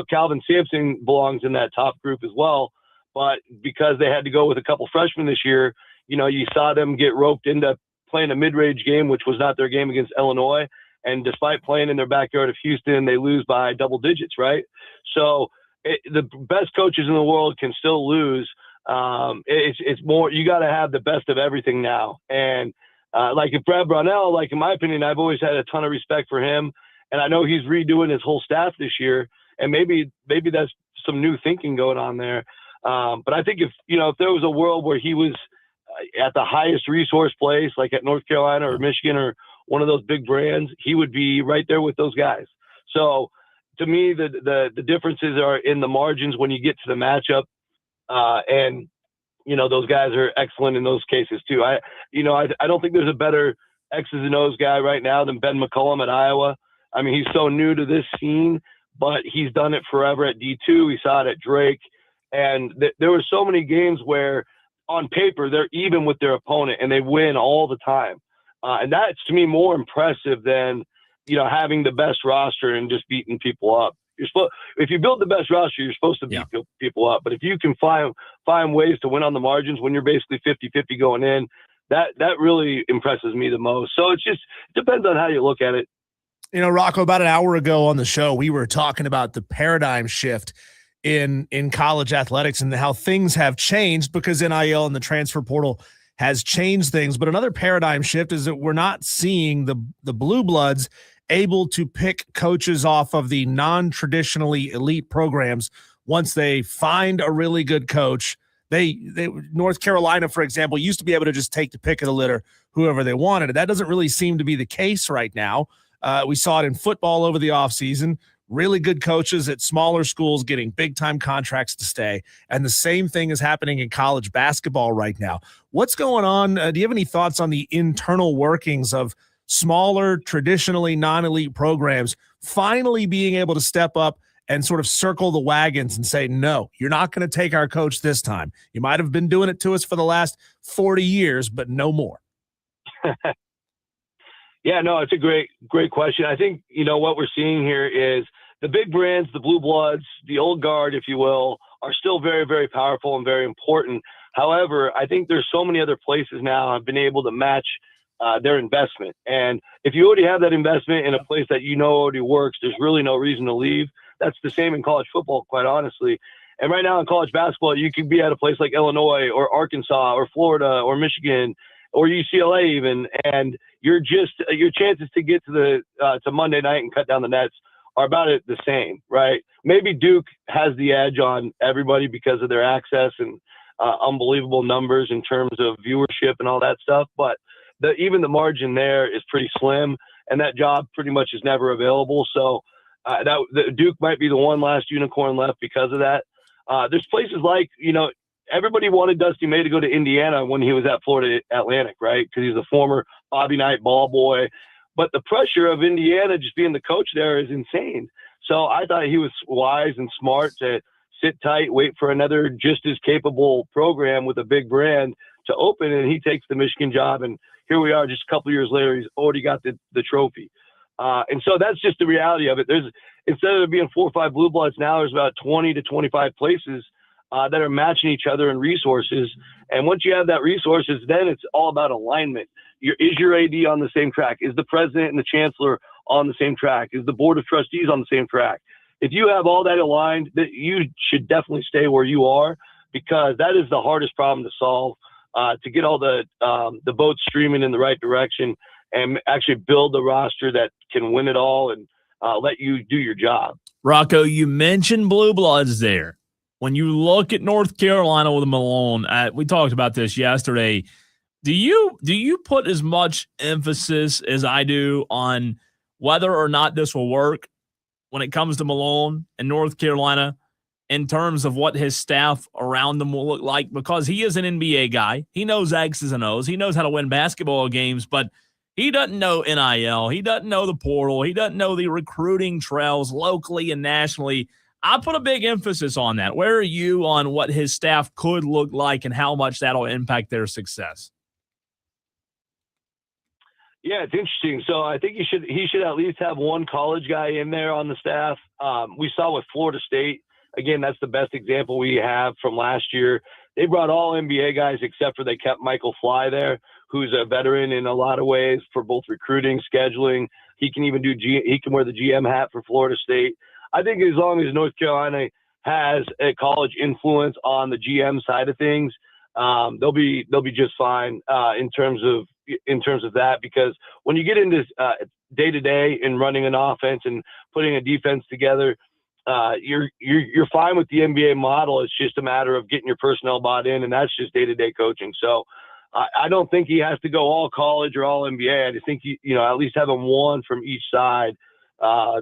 G: Calvin Sampson belongs in that top group as well, but because they had to go with a couple freshmen this year, you saw them get roped into playing a mid-range game, which was not their game against Illinois. And despite playing in their backyard of Houston, they lose by double digits, right? So the best coaches in the world can still lose. It's more, you got to have the best of everything now. And like if Brad Brunell, like in my opinion, I've always had a ton of respect for him. And I know he's redoing his whole staff this year. And maybe that's some new thinking going on there. But I think if there was a world where he was at the highest resource place, like at North Carolina or Michigan or one of those big brands, he would be right there with those guys. So to me, the differences are in the margins when you get to the matchup. And those guys are excellent in those cases too. I don't think there's a better X's and O's guy right now than Ben McCollum at Iowa. I mean, he's so new to this scene, but he's done it forever at D2. We saw it at Drake. And there were so many games where on paper, they're even with their opponent and they win all the time. And that's, to me, more impressive than, having the best roster and just beating people up. If you build the best roster, you're supposed to beat people up. But if you can find ways to win on the margins when you're basically 50-50 going in, that really impresses me the most. So it depends on how you look at it.
A: Rocco, about an hour ago on the show, we were talking about the paradigm shift in college athletics and how things have changed because NIL and the transfer portal has changed things. But another paradigm shift is that we're not seeing the blue bloods able to pick coaches off of the non-traditionally elite programs once they find a really good coach. They North Carolina, for example, used to be able to just take the pick of the litter, whoever they wanted. That doesn't really seem to be the case right now. We saw it in football over the offseason. Really good coaches at smaller schools getting big-time contracts to stay. And the same thing is happening in college basketball right now. What's going on? Do you have any thoughts on the internal workings of smaller, traditionally non-elite programs finally being able to step up and sort of circle the wagons and say, no, you're not going to take our coach this time. You might have been doing it to us for the last 40 years, but no more.
G: Yeah, no, it's a great question. I think, what we're seeing here is the big brands, the blue bloods, the old guard, if you will, are still very, very powerful and very important. However, I think there's so many other places now have been able to match their investment. And if you already have that investment in a place that already works, there's really no reason to leave. That's the same in college football, quite honestly. And right now in college basketball, you could be at a place like Illinois or Arkansas or Florida or Michigan or UCLA even, and your chances to get to Monday night and cut down the nets are about it the same, right? Maybe Duke has the edge on everybody because of their access and unbelievable numbers in terms of viewership and all that stuff. But even the margin there is pretty slim, and that job pretty much is never available. So Duke might be the one last unicorn left because of that. There's places like, everybody wanted Dusty May to go to Indiana when he was at Florida Atlantic, right? Because he's a former Bobby Knight ball boy. But the pressure of Indiana just being the coach there is insane. So I thought he was wise and smart to sit tight, wait for another just as capable program with a big brand to open, and he takes the Michigan job. And here we are just a couple of years later, he's already got the trophy. And so that's just the reality of it. Instead of there being 4 or 5 blue bloods, now there's about 20 to 25 places that are matching each other in resources. And once you have that resources, then it's all about alignment. Is your AD on the same track? Is the president and the chancellor on the same track? Is the board of trustees on the same track? If you have all that aligned, that you should definitely stay where you are, because that is the hardest problem to solve, to get all the boats streaming in the right direction and actually build the roster that can win it all and let you do your job.
B: Rocco, you mentioned blue bloods there. When you look at North Carolina with Malone, we talked about this yesterday. Do you put as much emphasis as I do on whether or not this will work when it comes to Malone and North Carolina in terms of what his staff around them will look like? Because he is an NBA guy. He knows X's and O's. He knows how to win basketball games, but he doesn't know NIL. He doesn't know the portal. He doesn't know the recruiting trails locally and nationally. I put a big emphasis on that. Where are you on what his staff could look like and how much that'll impact their success?
G: Yeah, it's interesting. So I think he should at least have one college guy in there on the staff. We saw with Florida State. Again, that's the best example we have from last year. They brought all NBA guys except for they kept Michael Fly there, who's a veteran in a lot of ways for both recruiting, scheduling. He can even he can wear the GM hat for Florida State. I think as long as North Carolina has a college influence on the GM side of things, they'll be just fine in terms of that. Because when you get into day to day and running an offense and putting a defense together, you're fine with the NBA model. It's just a matter of getting your personnel bought in, and that's just day to day coaching. So I don't think he has to go all college or all NBA. I just think at least having one from each side.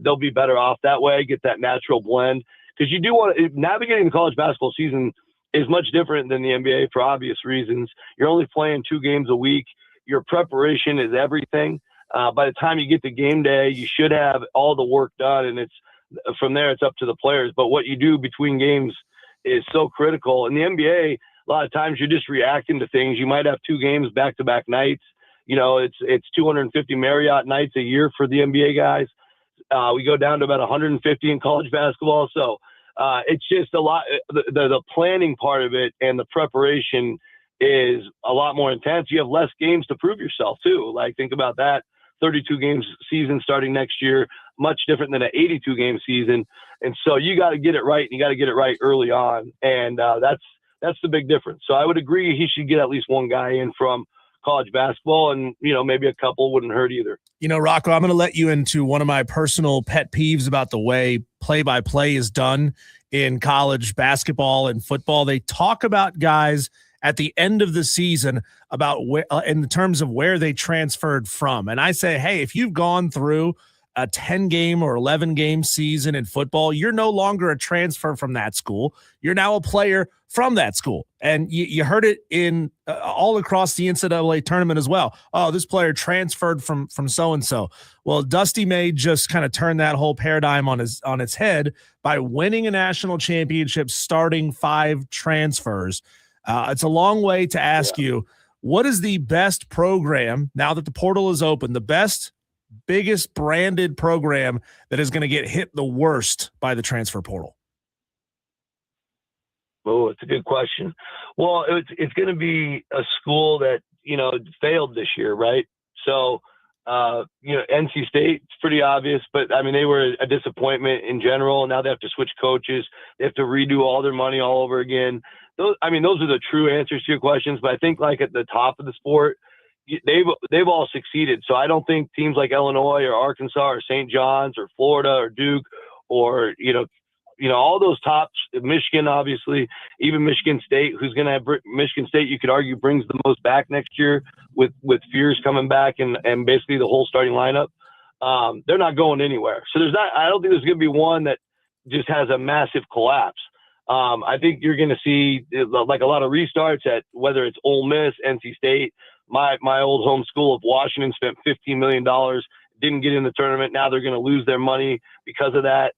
G: They'll be better off that way, get that natural blend. Because you do want to, navigating the college basketball season is much different than the NBA for obvious reasons. You're only playing 2 games a week. Your preparation is everything. By the time you get to game day, you should have all the work done, and from there it's up to the players. But what you do between games is so critical. In the NBA, a lot of times you're just reacting to things. You might have 2 games back-to-back nights. It's 250 Marriott nights a year for the NBA guys. We go down to about 150 in college basketball. So it's just a lot. The planning part of it and the preparation is a lot more intense. You have less games to prove yourself too. Like, think about that. 32 games season starting next year, much different than an 82 game season. And so you got to get it right, and you got to get it right early on. And that's the big difference. So I would agree he should get at least one guy in from college basketball, and maybe a couple wouldn't hurt either.
A: Rocco, I'm going to let you into one of my personal pet peeves about the way play-by-play is done in college basketball and football. They talk about guys at the end of the season about where, in terms of where they transferred from. And I say, hey, if you've gone through a 10-game or 11-game season in football, you're no longer a transfer from that school. You're now a player from that school. And you heard it in all across the NCAA tournament as well. Oh, this player transferred from so-and-so. Well, Dusty May just kind of turned that whole paradigm on its head by winning a national championship, starting 5 transfers. It's a long way to ask you, what is the best program, now that the portal is open, the biggest branded program that is going to get hit the worst by the transfer portal?
G: Oh, it's a good question. Well, it's going to be a school that, failed this year, right? So, NC State, it's pretty obvious, but I mean, they were a disappointment in general. Now they have to switch coaches. They have to redo all their money all over again. Those are the true answers to your questions. But I think, like, at the top of the sport, they've all succeeded. So I don't think teams like Illinois or Arkansas or St. John's or Florida or Duke or all those tops, Michigan, obviously, even Michigan State, who's going to have Michigan State, you could argue, brings the most back next year with Fears coming back and basically the whole starting lineup. They're not going anywhere. So I don't think there's going to be one that just has a massive collapse. I think you're going to see like a lot of restarts at whether it's Ole Miss, NC State. My old home school of Washington spent $15 million, didn't get in the tournament. Now they're going to lose their money because of that.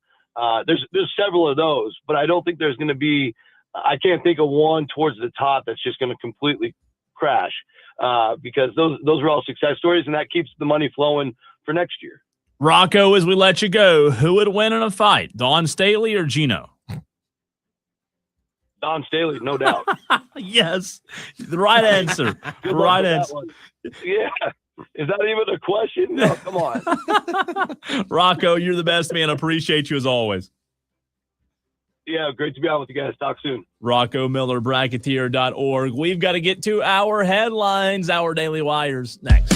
G: There's several of those, but I don't think there's going to be. I can't think of one towards the top that's just going to completely crash because those are all success stories, and that keeps the money flowing for next year.
B: Rocco, as we let you go, who would win in a fight, Dawn Staley or Gino?
G: Dawn Staley, no doubt.
B: Yes, the right answer. Right answer.
G: Yeah. Is that even a question? No, come on.
B: Rocco, you're the best, man. Appreciate you as always.
G: Yeah, great to be on with you guys. Talk soon.
B: Rocco Miller, Bracketeer.org. We've got to get to our headlines, our Daily Wires, next.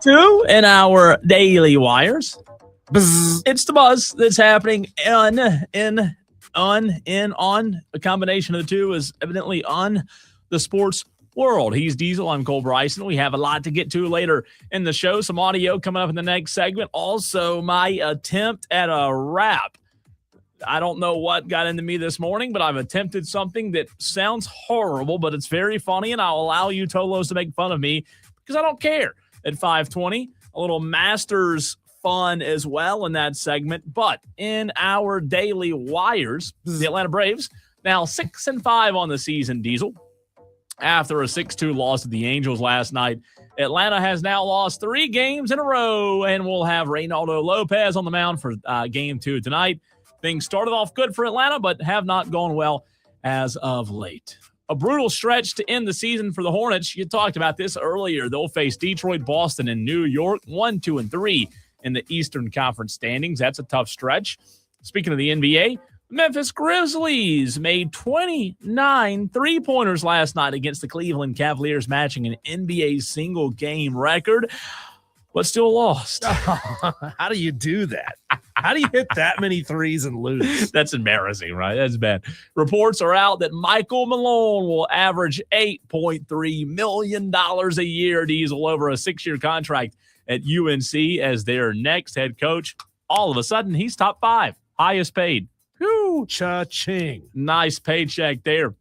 B: 2 in our Daily Wires.
A: Buzz.
B: It's the buzz that's happening on. A combination of the two is evidently on the sports world. He's Diesel. I'm Cole Bryson. We have a lot to get to later in the show. Some audio coming up in the next segment. Also, my attempt at a rap. I don't know what got into me this morning, but I've attempted something that sounds horrible, but it's very funny, and I'll allow you Tolos to make fun of me because I don't care. At 5:20, a little Masters fun as well in that segment. But in our Daily Wires, the Atlanta Braves now 6-5 on the season, Diesel. After a 6-2 loss to the Angels last night, Atlanta has now lost 3 games in a row, and we'll have Reynaldo Lopez on the mound for game 2 tonight. Things started off good for Atlanta, but have not gone well as of late. A brutal stretch to end the season for the Hornets. You talked about this earlier. They'll face Detroit, Boston, and New York, 1, 2, and 3 in the Eastern Conference standings. That's a tough stretch. Speaking of the NBA, Memphis Grizzlies made 29 three-pointers last night against the Cleveland Cavaliers, matching an NBA single-game record, but still lost.
A: How do you do that? How do you hit that many threes and lose?
B: That's embarrassing, right? That's bad. Reports are out that Michael Malone will average $8.3 million a year, Diesel, over a 6-year contract at UNC as their next head coach. All of a sudden, he's top 5, highest paid. Whew.
A: Cha-ching.
B: Nice paycheck there.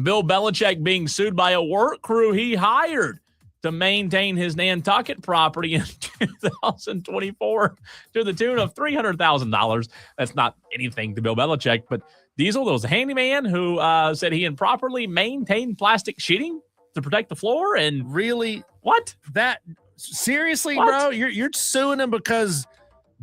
B: Bill Belichick being sued by a work crew he hired to maintain his Nantucket property in 2024 to the tune of $300,000. That's not anything to Bill Belichick, but Diesel, there was a handyman who said he improperly maintained plastic sheeting to protect the floor. And
A: really,
B: what?
A: That seriously,
B: What?
A: bro? You're suing him because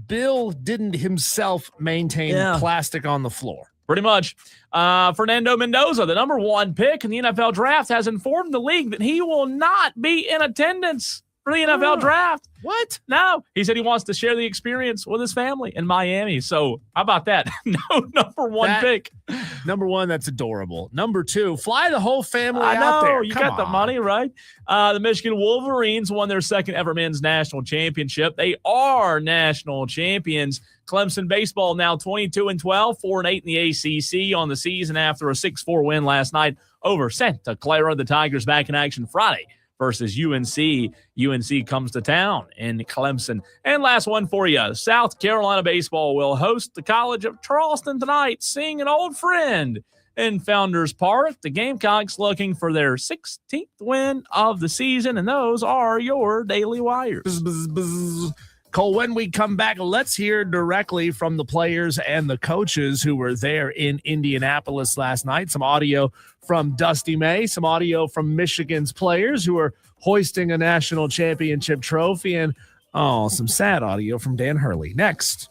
A: Bill didn't himself maintain plastic on the floor.
B: Pretty much. Fernando Mendoza, the number 1 pick in the NFL draft, has informed the league that he will not be in attendance for the NFL draft.
A: What?
B: No. He said he wants to share the experience with his family in Miami. So how about that? No number 1 pick.
A: Number 1, that's adorable. Number 2, fly the whole family
B: I
A: out
B: know.
A: there.
B: You
A: Come
B: got the
A: on.
B: money, right? The Michigan Wolverines won their 2nd ever men's national championship. They are national champions. Clemson baseball now 22-12, 4-8 in the ACC on the season after a 6-4 win last night over Santa Clara. The Tigers back in action Friday versus UNC. UNC comes to town in Clemson. And last one for you. South Carolina baseball will host the College of Charleston tonight, seeing an old friend in Founders Park. The Gamecocks looking for their 16th win of the season, and those are your Daily Wires.
A: Buzz, buzz, buzz. Cole, when we come back, let's hear directly from the players and the coaches who were there in Indianapolis last night. Some audio from Dusty May, some audio from Michigan's players who are hoisting a national championship trophy, and some sad audio from Dan Hurley. Next.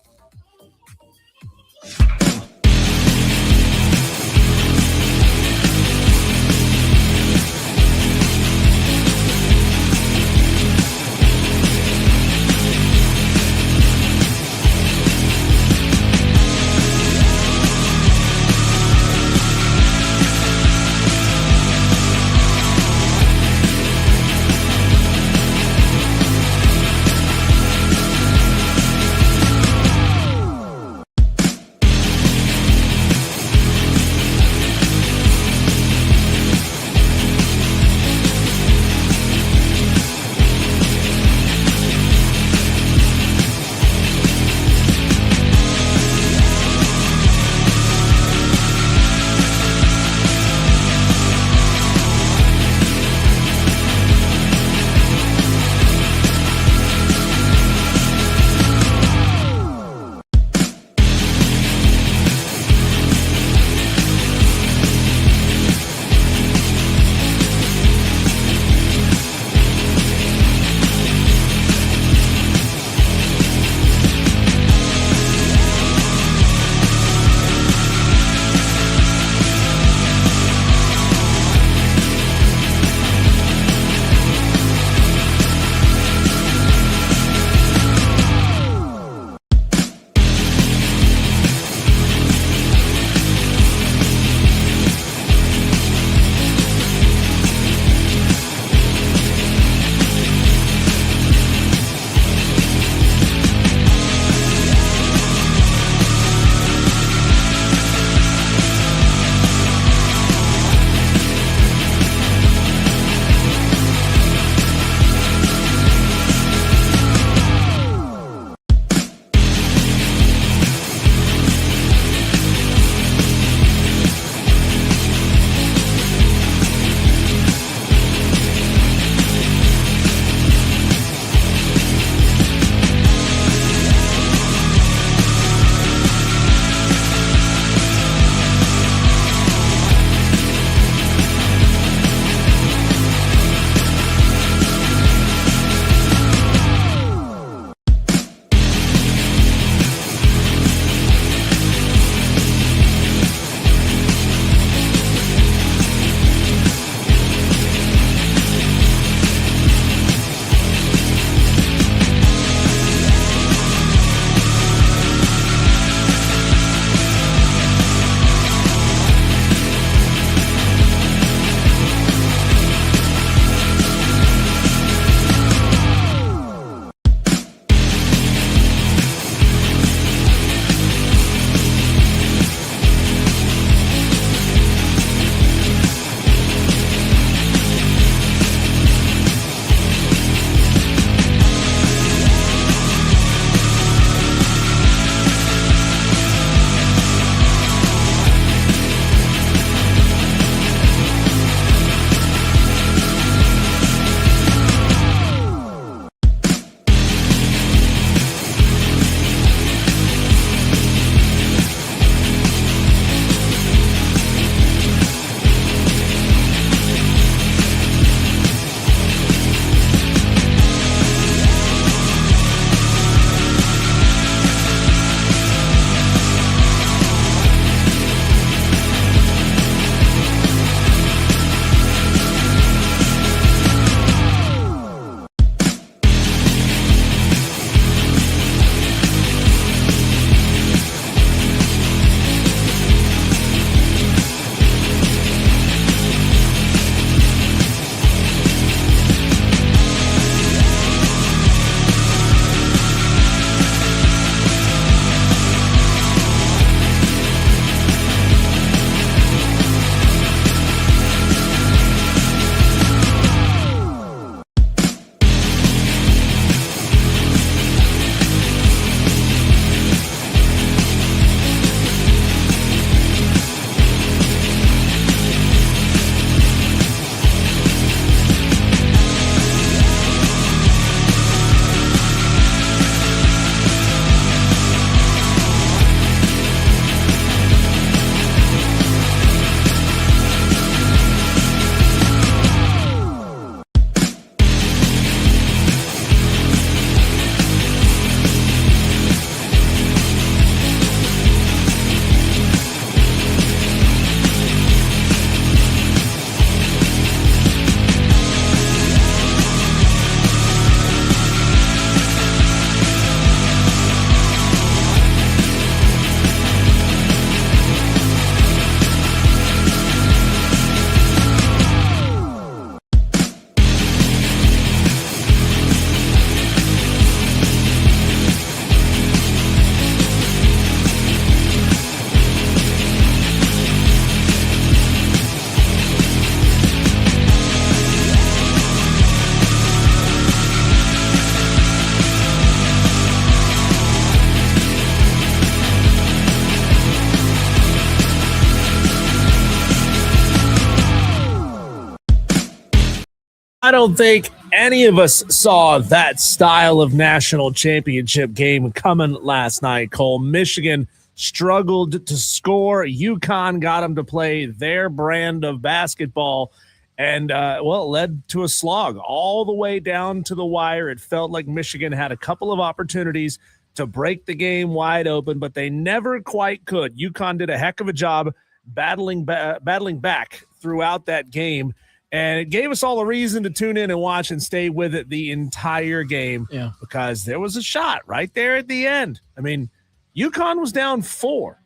A: I don't think any of us saw that style of national championship game coming last night, Cole. Michigan struggled to score. UConn got them to play their brand of basketball and, it led to a slog all the way down to the wire. It felt like Michigan had a couple of opportunities to break the game wide open, but they never quite could. UConn did a heck of a job battling back throughout that game. And it gave us all a reason to tune in and watch and stay with it the entire game because there was a shot right there at the end. I mean, UConn was down 4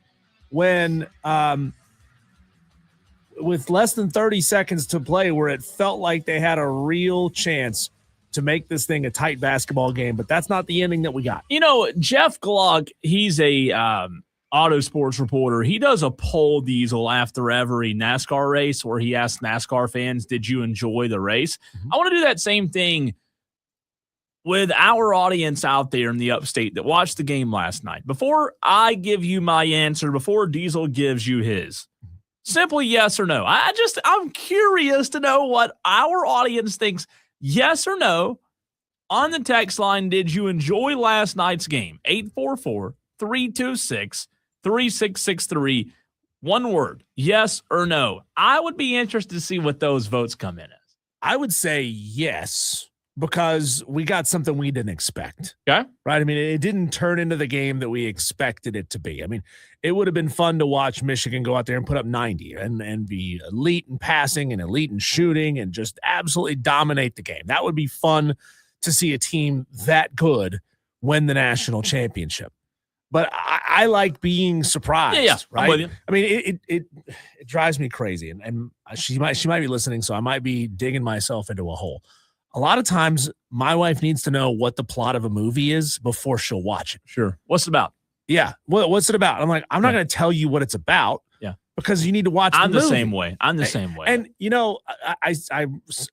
A: when with less than 30 seconds to play where it felt like they had a real chance to make this thing a tight basketball game. But that's not the ending that we got.
B: You know, Jeff Glock, he's a auto sports reporter. He does a poll, Diesel, after every NASCAR race where he asks NASCAR fans, did you enjoy the race? Mm-hmm. I want to do that same thing with our audience out there in the upstate that watched the game last night. Before I give you my answer, before Diesel gives you his, simply yes or no. I'm curious to know what our audience thinks. Yes or no. On the text line, did you enjoy last night's game? 844-326-3663. One word, yes or no. I would be interested to see what those votes come in as.
A: I would say yes, because we got something we didn't expect.
B: Okay.
A: Right? I mean, it didn't turn into the game that we expected it to be. I mean, it would have been fun to watch Michigan go out there and put up 90 and be elite in passing and elite in shooting and just absolutely dominate the game. That would be fun to see a team that good win the national championship. But I like being surprised.
B: Yeah,
A: right?
B: I'm with you.
A: I mean, it drives me crazy, and she might be listening, so I might be digging myself into a hole. A lot of times, my wife needs to know what the plot of a movie is before she'll watch it.
B: Sure. What's it about?
A: Yeah. What's it about? I'm like, I'm not going to tell you what it's about.
B: Yeah.
A: Because you need to watch the movie.
B: I'm the same way.
A: And, you know, I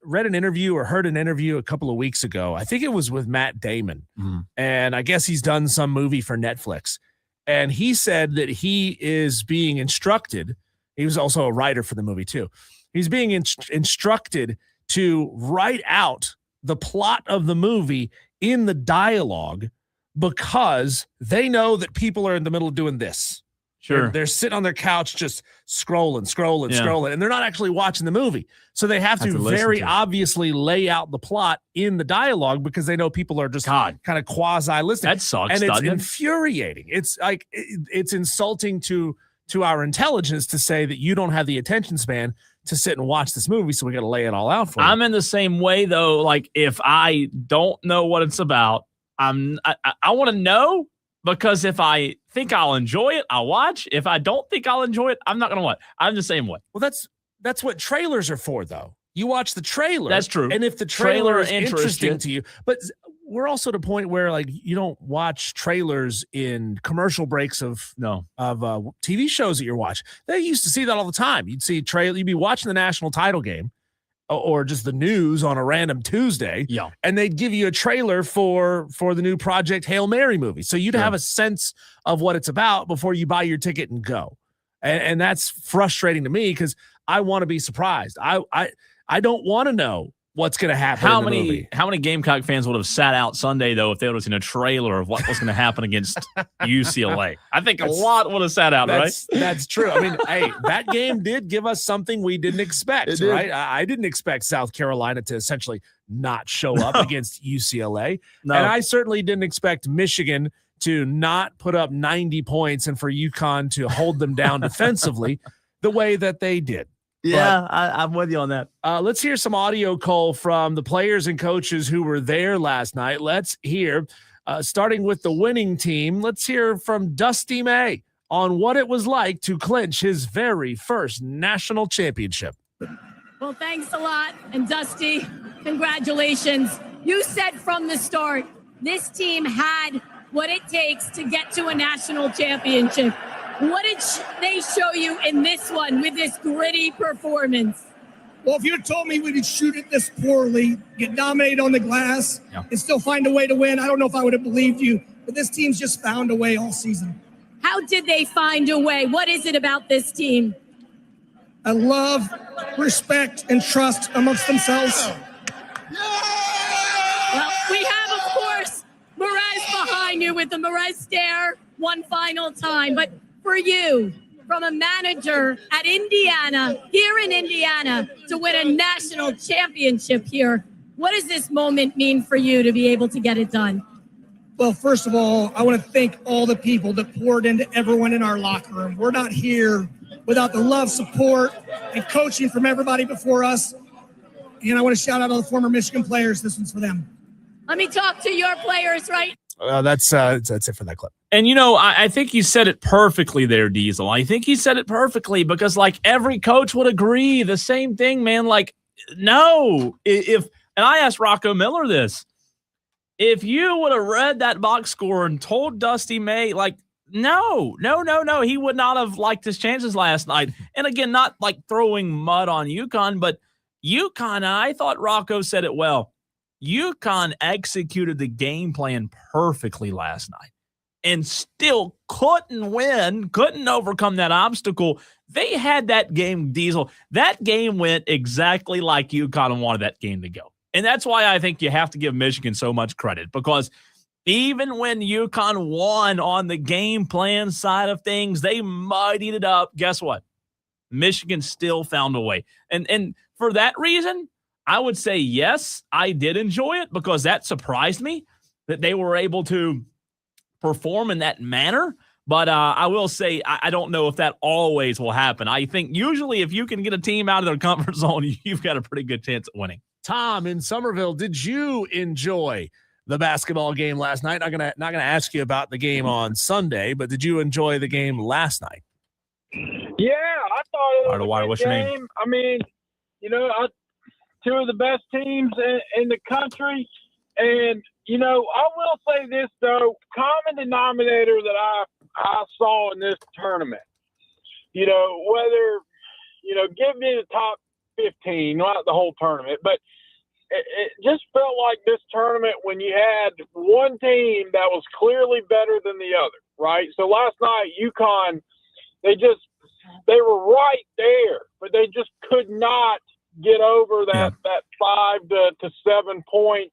A: read an interview or heard an interview a couple of weeks ago. I think it was with Matt Damon. Mm-hmm. And I guess he's done some movie for Netflix. And he said that he is being instructed. He was also a writer for the movie, too. He's being instructed to write out the plot of the movie in the dialogue because they know that people are in the middle of doing this.
B: Sure.
A: They're sitting on their couch just scrolling, and they're not actually watching the movie. So they have to very obviously lay out the plot in the dialogue because they know people are just kind of quasi listening.
B: That sucks.
A: And it's infuriating. It's like it's insulting to our intelligence to say that you don't have the attention span to sit and watch this movie, so we got to lay it all out for you.
B: I'm in the same way, though. Like, if I don't know what it's about, I want to know, because if I think I'll enjoy it, I'll watch. If I don't think I'll enjoy it, I'm not going to watch. I'm the same way.
A: Well, that's what trailers are for, though. You watch the trailer.
B: That's true.
A: And if the trailer is interesting to you, but we're also at a point where, like, you don't watch trailers in commercial breaks of TV shows that you're watching. They used to see that all the time. You'd see you'd be watching the national title game or just the news on a random Tuesday.
B: Yeah.
A: And they'd give you a trailer for the new Project Hail Mary movie. So you'd have a sense of what it's about before you buy your ticket and go. And that's frustrating to me because I want to be surprised. I don't want to know what's going to happen in the movie.
B: How many Gamecock fans would have sat out Sunday, though, if they would have seen a trailer of what was going to happen against UCLA? I think a lot would have sat out, right?
A: That's true. I mean, hey, that game did give us something we didn't expect, right? I didn't expect South Carolina to essentially not show up against UCLA. No. And I certainly didn't expect Michigan to not put up 90 points and for UConn to hold them down defensively the way that they did.
B: Yeah, I'm with you on that.
A: Let's hear some audio, Cole, from the players and coaches who were there last night. Let's hear, starting with the winning team, let's hear from Dusty May on what it was like to clinch his very first national championship.
H: Well, thanks a lot. And Dusty, congratulations. You said from the start, this team had what it takes to get to a national championship. What did they show you in this one with this gritty performance?
I: Well, if you had told me we would shoot it this poorly, get dominated on the glass, and still find a way to win, I don't know if I would have believed you. But this team's just found a way all season.
H: How did they find a way? What is it about this team?
I: I love, respect, and trust amongst themselves.
H: with the Perez stare one final time. But for you, from a manager at Indiana, here in Indiana, to win a national championship here, what does this moment mean for you to be able to get it done?
I: Well, first of all, I want to thank all the people that poured into everyone in our locker room. We're not here without the love, support, and coaching from everybody before us. And I want to shout out all the former Michigan players. This one's for them.
H: Let me talk to your players, right?
A: That's it for that clip.
B: And, I think you said it perfectly there, Diesel. I think he said it perfectly because, every coach would agree the same thing, man. No. And I asked Rocco Miller this. If you would have read that box score and told Dusty May, no, he would not have liked his chances last night. And again, not throwing mud on UConn, but UConn, I thought Rocco said it well. UConn executed the game plan perfectly last night and still couldn't win, couldn't overcome that obstacle. They had that game, Diesel. That game went exactly like UConn wanted that game to go. And that's why I think you have to give Michigan so much credit, because even when UConn won on the game plan side of things, they muddied it up. Guess what? Michigan still found a way. And for that reason, I would say, yes, I did enjoy it because that surprised me that they were able to perform in that manner. But I will say, I don't know if that always will happen. I think usually if you can get a team out of their comfort zone, you've got a pretty good chance at winning.
A: Tom in Somerville, did you enjoy the basketball game last night? Not gonna ask you about the game on Sunday, but did you enjoy the game last night?
J: Yeah, I thought it was a good game. I mean, two of the best teams in the country. And, I will say this, though, common denominator that I saw in this tournament, whether, give me the top 15, not the whole tournament, but it just felt like this tournament when you had one team that was clearly better than the other, right? So last night, UConn, they were right there, but they just could not get over that 5 to 7 point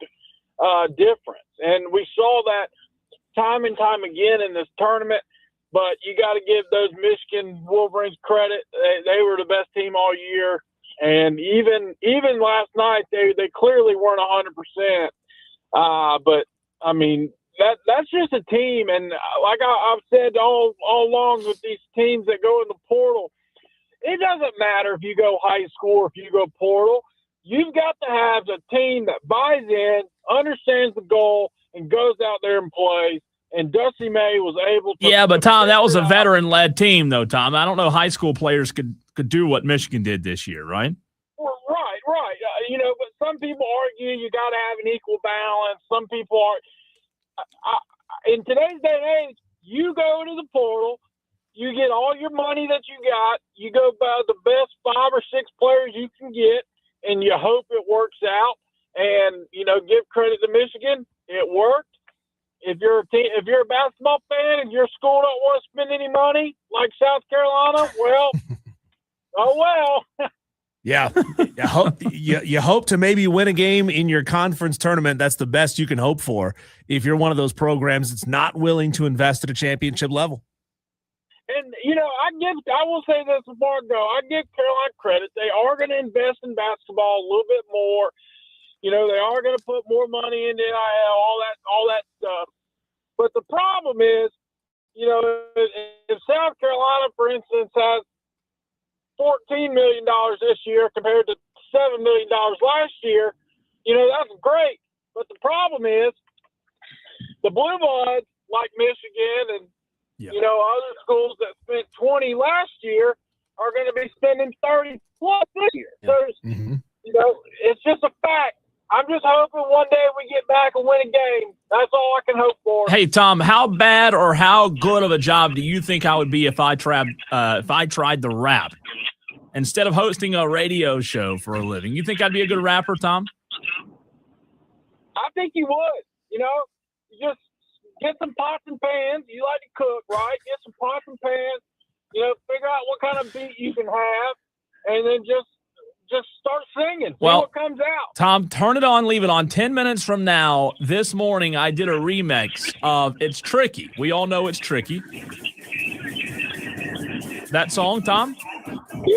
J: difference. And we saw that time and time again in this tournament, but you got to give those Michigan Wolverines credit. They were the best team all year. And even last night, they clearly weren't 100%. But I mean, that's just a team. And like I've said all along with these teams that go in the portal, it doesn't matter if you go high school or if you go portal. You've got to have a team that buys in, understands the goal, and goes out there and plays. And Dusty May was able to.
B: Yeah, but Tom, that was a veteran-led team, though, Tom. I don't know high school players could do what Michigan did this year, right?
J: Well, right. But some people argue you got to have an equal balance. Some people are. In today's day and age, you go to the portal, you get all your money that you got, you go buy the best 5 or 6 players you can get, and you hope it works out. And give credit to Michigan, it worked. If you're a basketball fan and your school don't want to spend any money like South Carolina, well, oh well.
A: Yeah. You hope to maybe win a game in your conference tournament. That's the best you can hope for if you're one of those programs that's not willing to invest at a championship level.
J: And, I will say this before I go. I give Carolina credit. They are going to invest in basketball a little bit more. They are going to put more money into NIL, all that stuff. But the problem is, if South Carolina, for instance, has $14 million this year compared to $7 million last year, that's great. But the problem is the Blue Bloods, like Michigan and, other schools that spent 20 last year are going to be spending 30 plus this year. So, it's just a fact. I'm just hoping one day we get back and win a game. That's all I can hope for.
B: Hey, Tom, how bad or how good of a job do you think I would be if I tried the rap instead of hosting a radio show for a living? You think I'd be a good rapper, Tom?
J: I think you would. You just get some pots and pans. You like to cook, right? Get some pots and pans. Figure out what kind of beat you can have, and then just just start singing. See
B: Well,
J: what comes out.
B: Tom, turn it on, leave it on. 10 minutes from now, this morning, I did a remix of It's Tricky. We all know it's tricky. That song, Tom?
J: Yeah.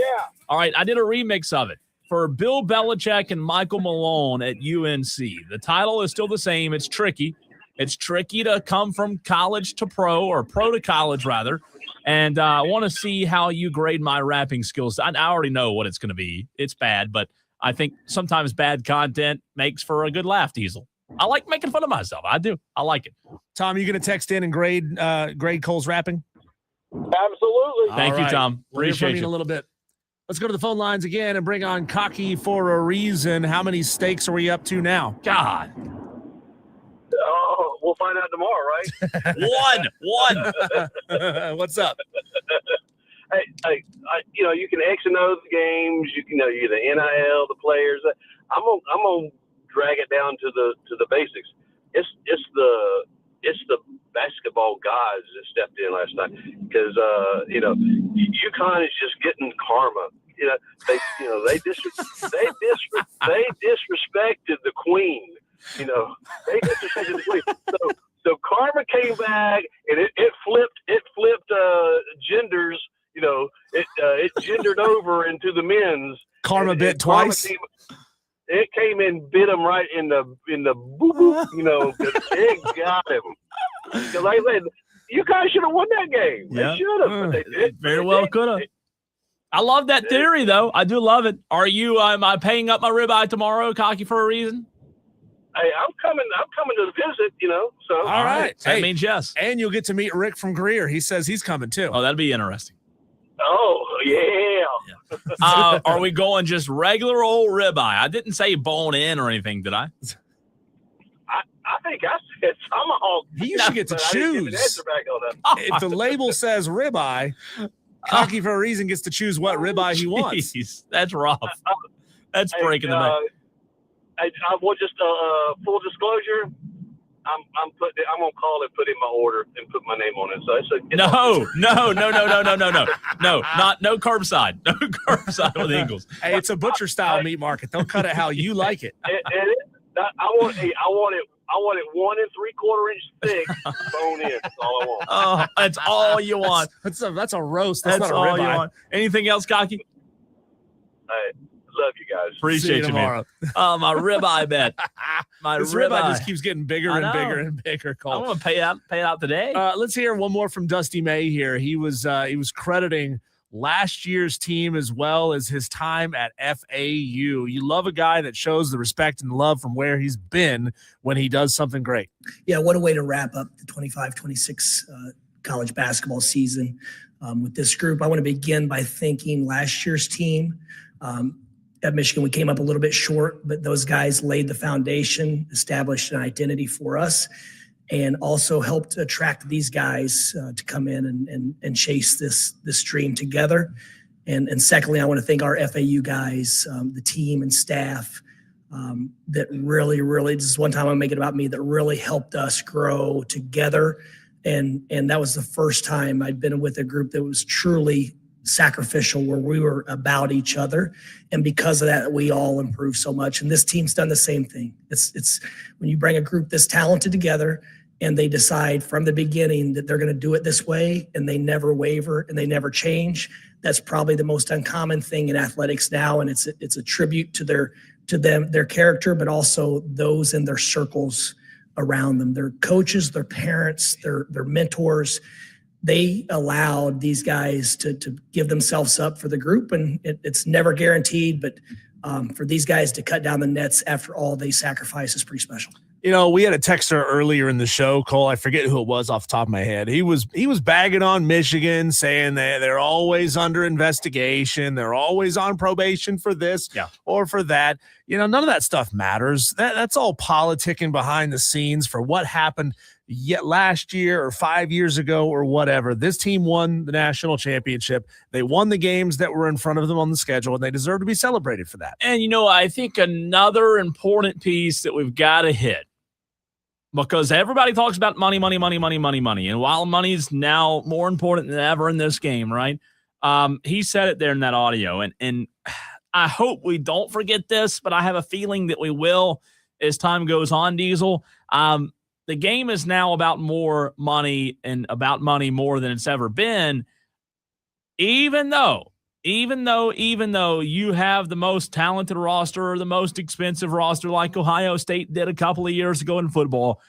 B: All right, I did a remix of it for Bill Belichick and Michael Malone at UNC. The title is still the same. It's tricky. It's tricky to come from college to pro, or pro to college, rather. And I want to see how you grade my rapping skills. I already know what it's going to be. It's bad, but I think sometimes bad content makes for a good laugh, Diesel. I like making fun of myself. I do. I like it.
A: Tom, you going to text in and grade Cole's rapping?
J: Absolutely.
B: Thank you, Tom.
A: We'll hear from
B: Appreciate
A: you in
B: you.
A: a little bit. Let's go to the phone lines again and bring on Cocky for a reason. How many steaks are we up to now?
B: God.
G: Oh, we'll find out tomorrow, right?
B: One.
A: What's up?
G: Hey, you can X and O the games. You can you the NIL, the players. I'm gonna drag it down to the basics. It's the basketball gods that stepped in last night because UConn is just getting karma. They disrespected the queen. They disrespected the queen. So karma came back and it flipped genders. It gendered over into the men's.
A: Karma bit twice.
G: It came and bit him right in the boo boo. It got him. Like I said, you guys should have won that game.
B: Yeah.
G: They should have, but they did.
B: Very well could have. I love that theory, though. I do love it. Am I paying up my ribeye tomorrow, Cocky, for a reason?
G: Hey, I'm coming to visit, so.
A: All right.
B: That means yes.
A: And you'll get to meet Rick from Greer. He says he's coming too.
B: Oh, that'd be interesting.
G: Oh, yeah.
B: Are we going just regular old ribeye? I didn't say bone in or anything, did I?
G: I think I said tomahawk.
A: You should get to
G: I didn't get an
A: choose.
G: answer back on that.
A: If the label says ribeye, Cocky for a reason gets to choose what ribeye he wants.
B: Jeez, that's rough. That's
G: Hey,
B: breaking the bank.
G: I will just full disclosure. I'm gonna call it, put in my order, and put my name on it. So it's
B: No, no curbside, no curbside with Eagles.
A: Hey, it's a butcher style meat market. They'll cut it how you like it.
G: I want it 1 3/4 inch thick, bone in. That's all I want.
B: Oh, that's all you want.
A: That's a roast. That's
B: That's
A: not a
B: all you
A: ribeye.
B: want. Anything else, Cocky?
G: Hey, love you guys.
B: Appreciate you, man. Oh, my ribeye bet. My
A: This
B: ribeye
A: ribeye just keeps getting bigger
B: I
A: and
B: know.
A: bigger and bigger.
B: I
A: Cole.
B: want to pay it out today.
A: Let's hear one more from Dusty May here. He was crediting last year's team as well as his time at FAU. You love a guy that shows the respect and love from where he's been when he does something great.
I: Yeah, what a way to wrap up the 25-26 college basketball season with this group. I want to begin by thanking last year's team. At Michigan, we came up a little bit short, but those guys laid the foundation, established an identity for us, and also helped attract these guys to come in and chase this dream together. And secondly, I want to thank our FAU guys, the team and staff that really, this is one time I'm making it about me, that really helped us grow together. And that was the first time I'd been with a group that was truly sacrificial, where we were about each other. And because of that, we all improved so much. And this team's done the same thing. It's when you bring a group this talented together and they decide from the beginning that they're going to do it this way, and they never waver and they never change. That's probably the most uncommon thing in athletics now. And it's a tribute to their character, but also those in their circles around them, their coaches, their parents, their mentors. They allowed these guys to give themselves up for the group, and it's never guaranteed, but for these guys to cut down the nets after all they sacrifice is pretty special.
A: We had a texter earlier in the show, Cole. I forget who it was off the top of my head. He was bagging on Michigan, saying that they're always under investigation. They're always on probation for this or for that. None of that stuff matters. That's all politicking behind the scenes for what happened yet last year or 5 years ago or whatever. This team won the national championship. They won the games that were in front of them on the schedule, and they deserve to be celebrated for that.
B: And, I think another important piece that we've got to hit, because everybody talks about money. And while money's now more important than ever in this game, right? He said it there in that audio. And I hope we don't forget this, but I have a feeling that we will as time goes on, Diesel. The game is now about more money and about money more than it's ever been. Even though you have the most talented roster or the most expensive roster like Ohio State did a couple of years ago in football,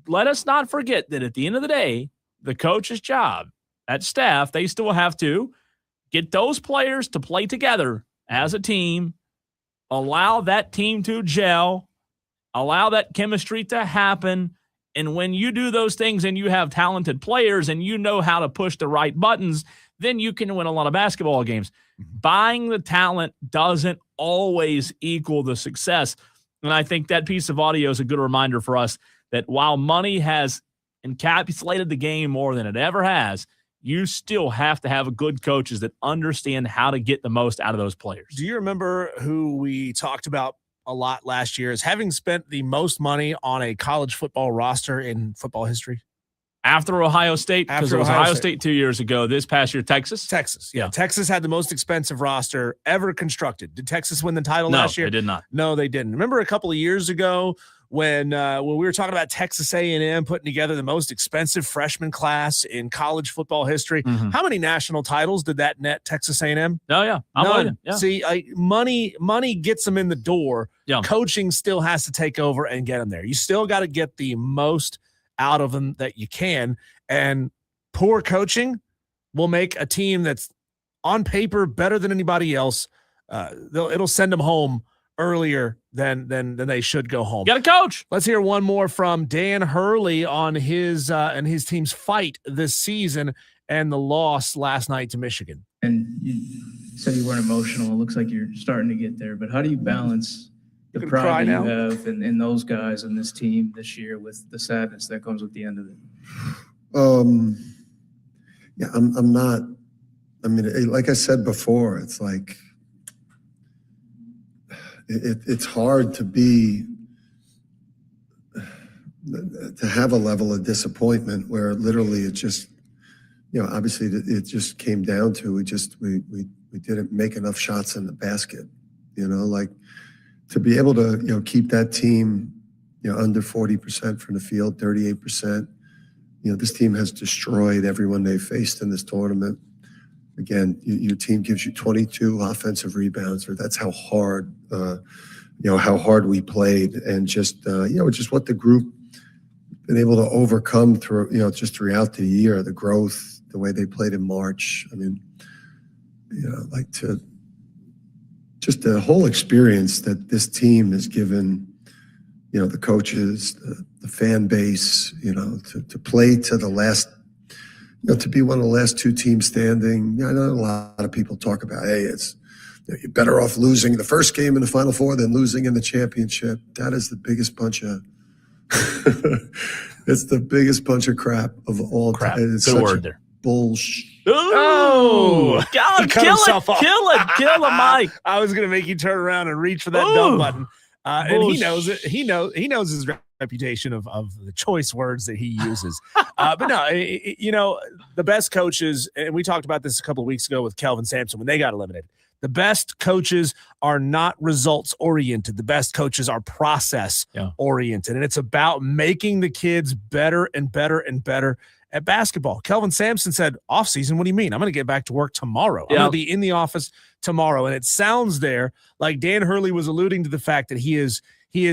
B: let us not forget that at the end of the day, the coach's job, that staff, they still have to get those players to play together as a team, allow that team to gel, allow that chemistry to happen. And when you do those things and you have talented players and you know how to push the right buttons, then you can win a lot of basketball games. Buying the talent doesn't always equal the success. And I think that piece of audio is a good reminder for us that while money has encapsulated the game more than it ever has, you still have to have good coaches that understand how to get the most out of those players.
A: Do you remember who we talked about a lot last year as having spent the most money on a college football roster in football history?
B: After Ohio State, because it was Ohio State 2 years ago. This past year, Texas?
A: Texas, yeah. Texas had the most expensive roster ever constructed. Did Texas win the title last year?
B: No, they did not.
A: No, they didn't. Remember a couple of years ago when we were talking about Texas A&M putting together the most expensive freshman class in college football history? Mm-hmm. How many national titles did that net Texas A&M?
B: Oh, yeah.
A: None. Yeah. See, money gets them in the door.
B: Yeah.
A: Coaching still has to take over and get them there. You still got to get the most out of them that you can, and poor coaching will make a team that's on paper better than anybody else. It'll send them home earlier than they should go home.
B: Got a coach.
A: Let's hear one more from Dan Hurley on his and his team's fight this season and the loss last night to Michigan.
K: And you said you weren't emotional. It looks like you're starting to get there, but how do you balance the pride that you have in those guys and this team this year with the sadness that comes with the end of it?
L: Yeah, I'm not. I mean, like I said before, it's like it's hard to have a level of disappointment where literally it just, obviously it just came down to we didn't make enough shots in the basket, like. To be able to, keep that team, under 40% from the field, 38%. This team has destroyed everyone they've faced in this tournament. Again, your team gives you 22 offensive rebounds, or that's how hard, how hard we played, and just, just what the group been able to overcome through, just throughout the year, the growth, the way they played in March. I mean, just the whole experience that this team has given, the coaches, the fan base, to play to the last, to be one of the last two teams standing. I know a lot of people talk about, hey, it's you're better off losing the first game in the Final Four than losing in the championship. That is the biggest bunch of it's the biggest bunch of crap of all time. It's
B: good word there.
L: Bullshit.
B: Oh, God, kill it, Mike.
A: I was going to make you turn around and reach for that dumb button. And he knows it. He knows his reputation of the choice words that he uses. But no, the best coaches, and we talked about this a couple of weeks ago with Kelvin Sampson when they got eliminated. The best coaches are not results oriented. The best coaches are process oriented. And it's about making the kids better and better and better at basketball. Kelvin Sampson said, off season, what do you mean? I'm going to get back to work tomorrow. I'm going to be in the office tomorrow. And it sounds there like Dan Hurley was alluding to the fact that he is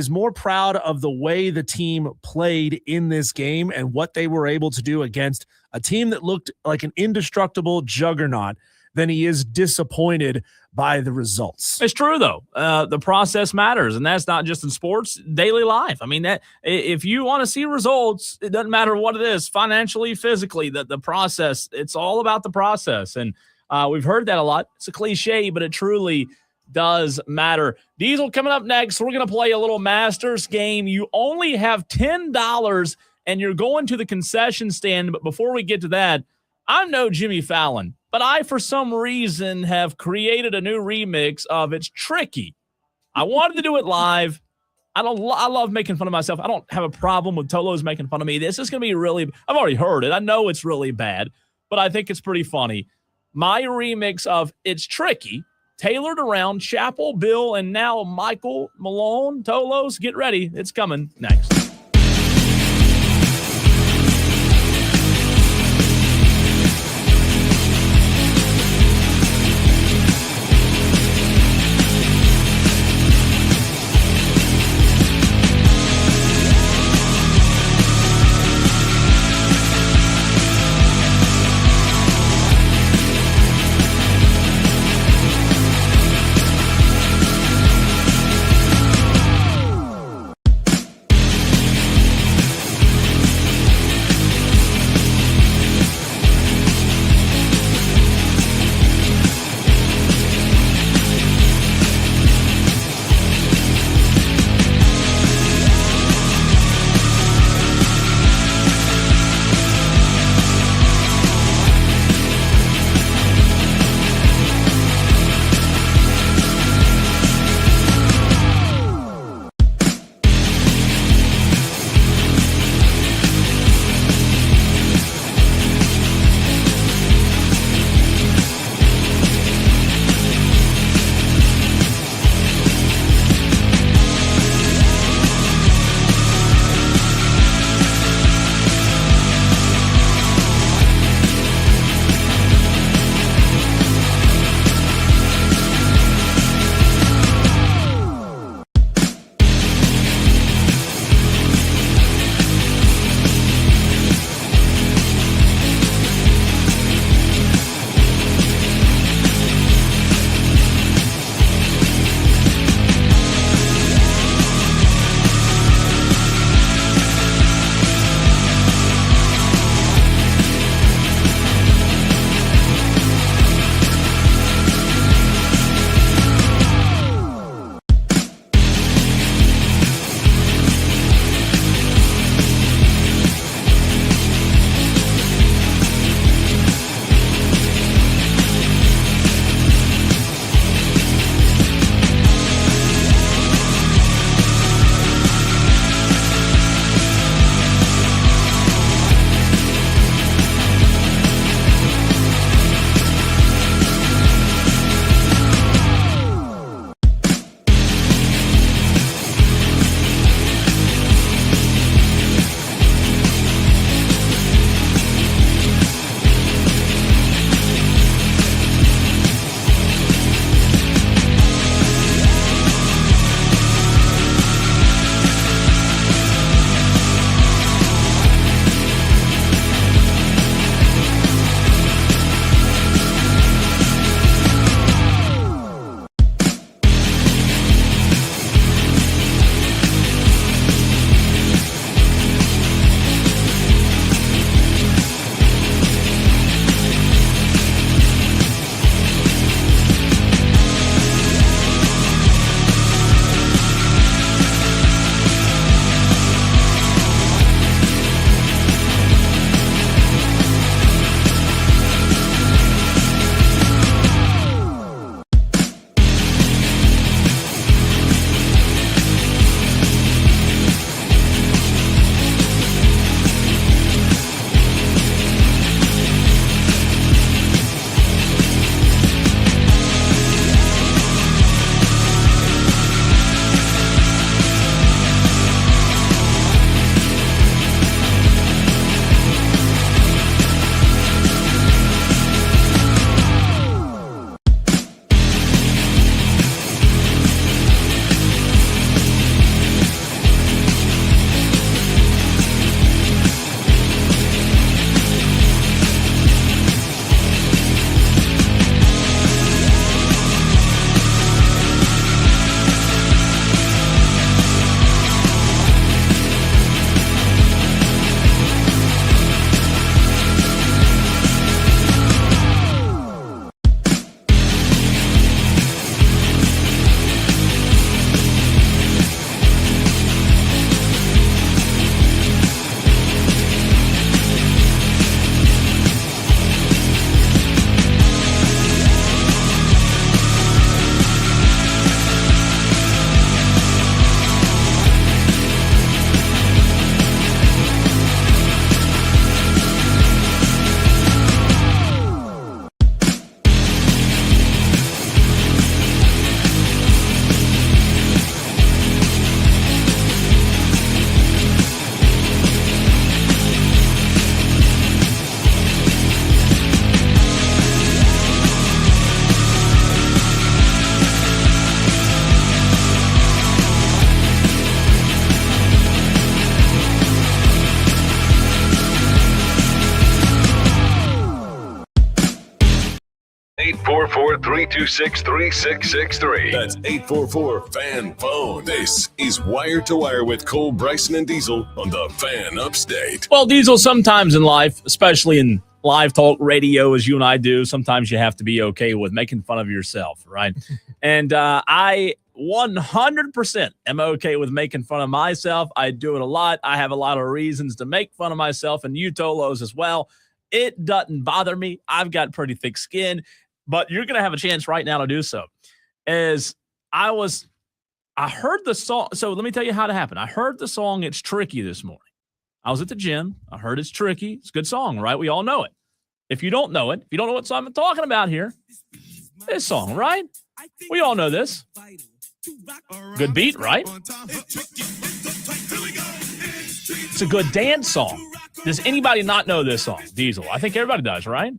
A: more proud of the way the team played in this game and what they were able to do against a team that looked like an indestructible juggernaut than he is disappointed by the results.
B: It's true, though. The process matters, and that's not just in sports, daily life. I mean, that if you want to see results, it doesn't matter what it is, financially, physically, the process, it's all about the process. And we've heard that a lot. It's a cliche, but it truly does matter. Diesel, coming up next, we're going to play a little Masters game. You only have $10, and you're going to the concession stand. But before we get to that, I'm no Jimmy Fallon, but I, for some reason, have created a new remix of It's Tricky. I wanted to do it live. I love making fun of myself. I don't have a problem with Tolo's making fun of me. This is going to be really, I've already heard it. I know it's really bad, but I think it's pretty funny. My remix of It's Tricky tailored around Chapel, Bill, and now Michael Malone. Tolos, get ready. It's coming next.
C: 844-326-3663. That's 844-FAN-PHONE. This is Wire to Wire with Cole, Bryson, and Diesel on the Fan Upstate.
B: Well, Diesel, sometimes in life, especially in live talk radio as you and I do, sometimes you have to be okay with making fun of yourself, right? And I 100% am okay with making fun of myself. I do it a lot. I have a lot of reasons to make fun of myself, and you Tolos as well. It doesn't bother me. I've got pretty thick skin, but you're going to have a chance right now to do so. As I heard the song. So let me tell you how it happened. I heard the song It's Tricky this morning. I was at the gym. I heard It's Tricky. It's a good song, right? We all know it. If you don't know it, if you don't know what song I'm talking about here, this song, right? We all know this. Good beat, right? It's a good dance song. Does anybody not know this song, Diesel? I think everybody does, right?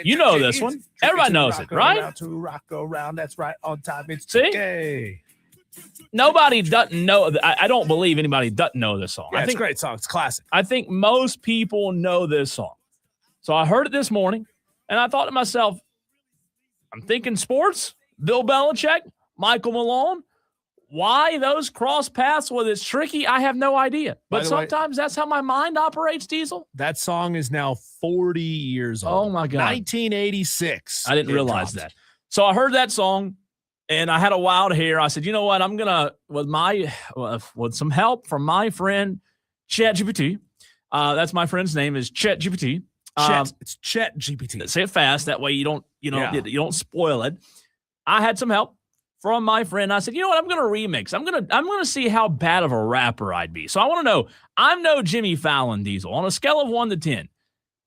B: You know this one. Everybody knows it, right?
A: To rock around, that's right, on time. It's
B: See?
A: tricky.
B: Nobody doesn't know. I don't believe anybody doesn't know this song.
A: Yeah,
B: I think
A: it's a great song. It's classic.
B: I think most people know this song. So I heard it this morning, and I thought to myself, I'm thinking sports, Bill Belichick, Michael Malone. Why those cross paths with It's Tricky, I have no idea. But sometimes that's how my mind operates, Diesel.
A: That song is now 40 years old.
B: Oh, my God.
A: 1986.
B: I didn't realize that. So I heard that song, and I had a wild hair. I said, you know what? I'm going to, with some help from my friend, ChatGPT. That's my friend's name is ChatGPT.
A: It's ChatGPT.
B: Say it fast. That way you don't spoil it. I had some help from my friend. I said, you know what? I'm going to remix. I'm going to see how bad of a rapper I'd be. So I want to know, I'm no Jimmy Fallon, Diesel. On a scale of 1 to 10,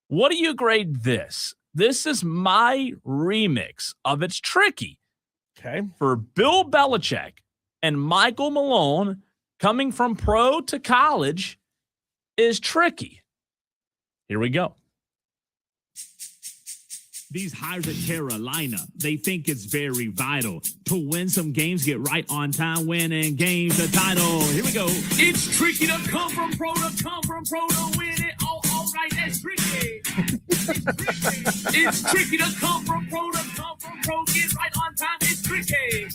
B: what do you grade this? This is my remix of It's Tricky.
A: Okay.
B: For Bill Belichick and Michael Malone, coming from pro to college is tricky. Here we go.
M: These hires at Carolina, they think it's very vital to win some games, get right on time, winning games, the title. Here we go. It's tricky to come from pro to win it. All right, that's tricky. It's tricky to come from pro, get right on time. It's tricky.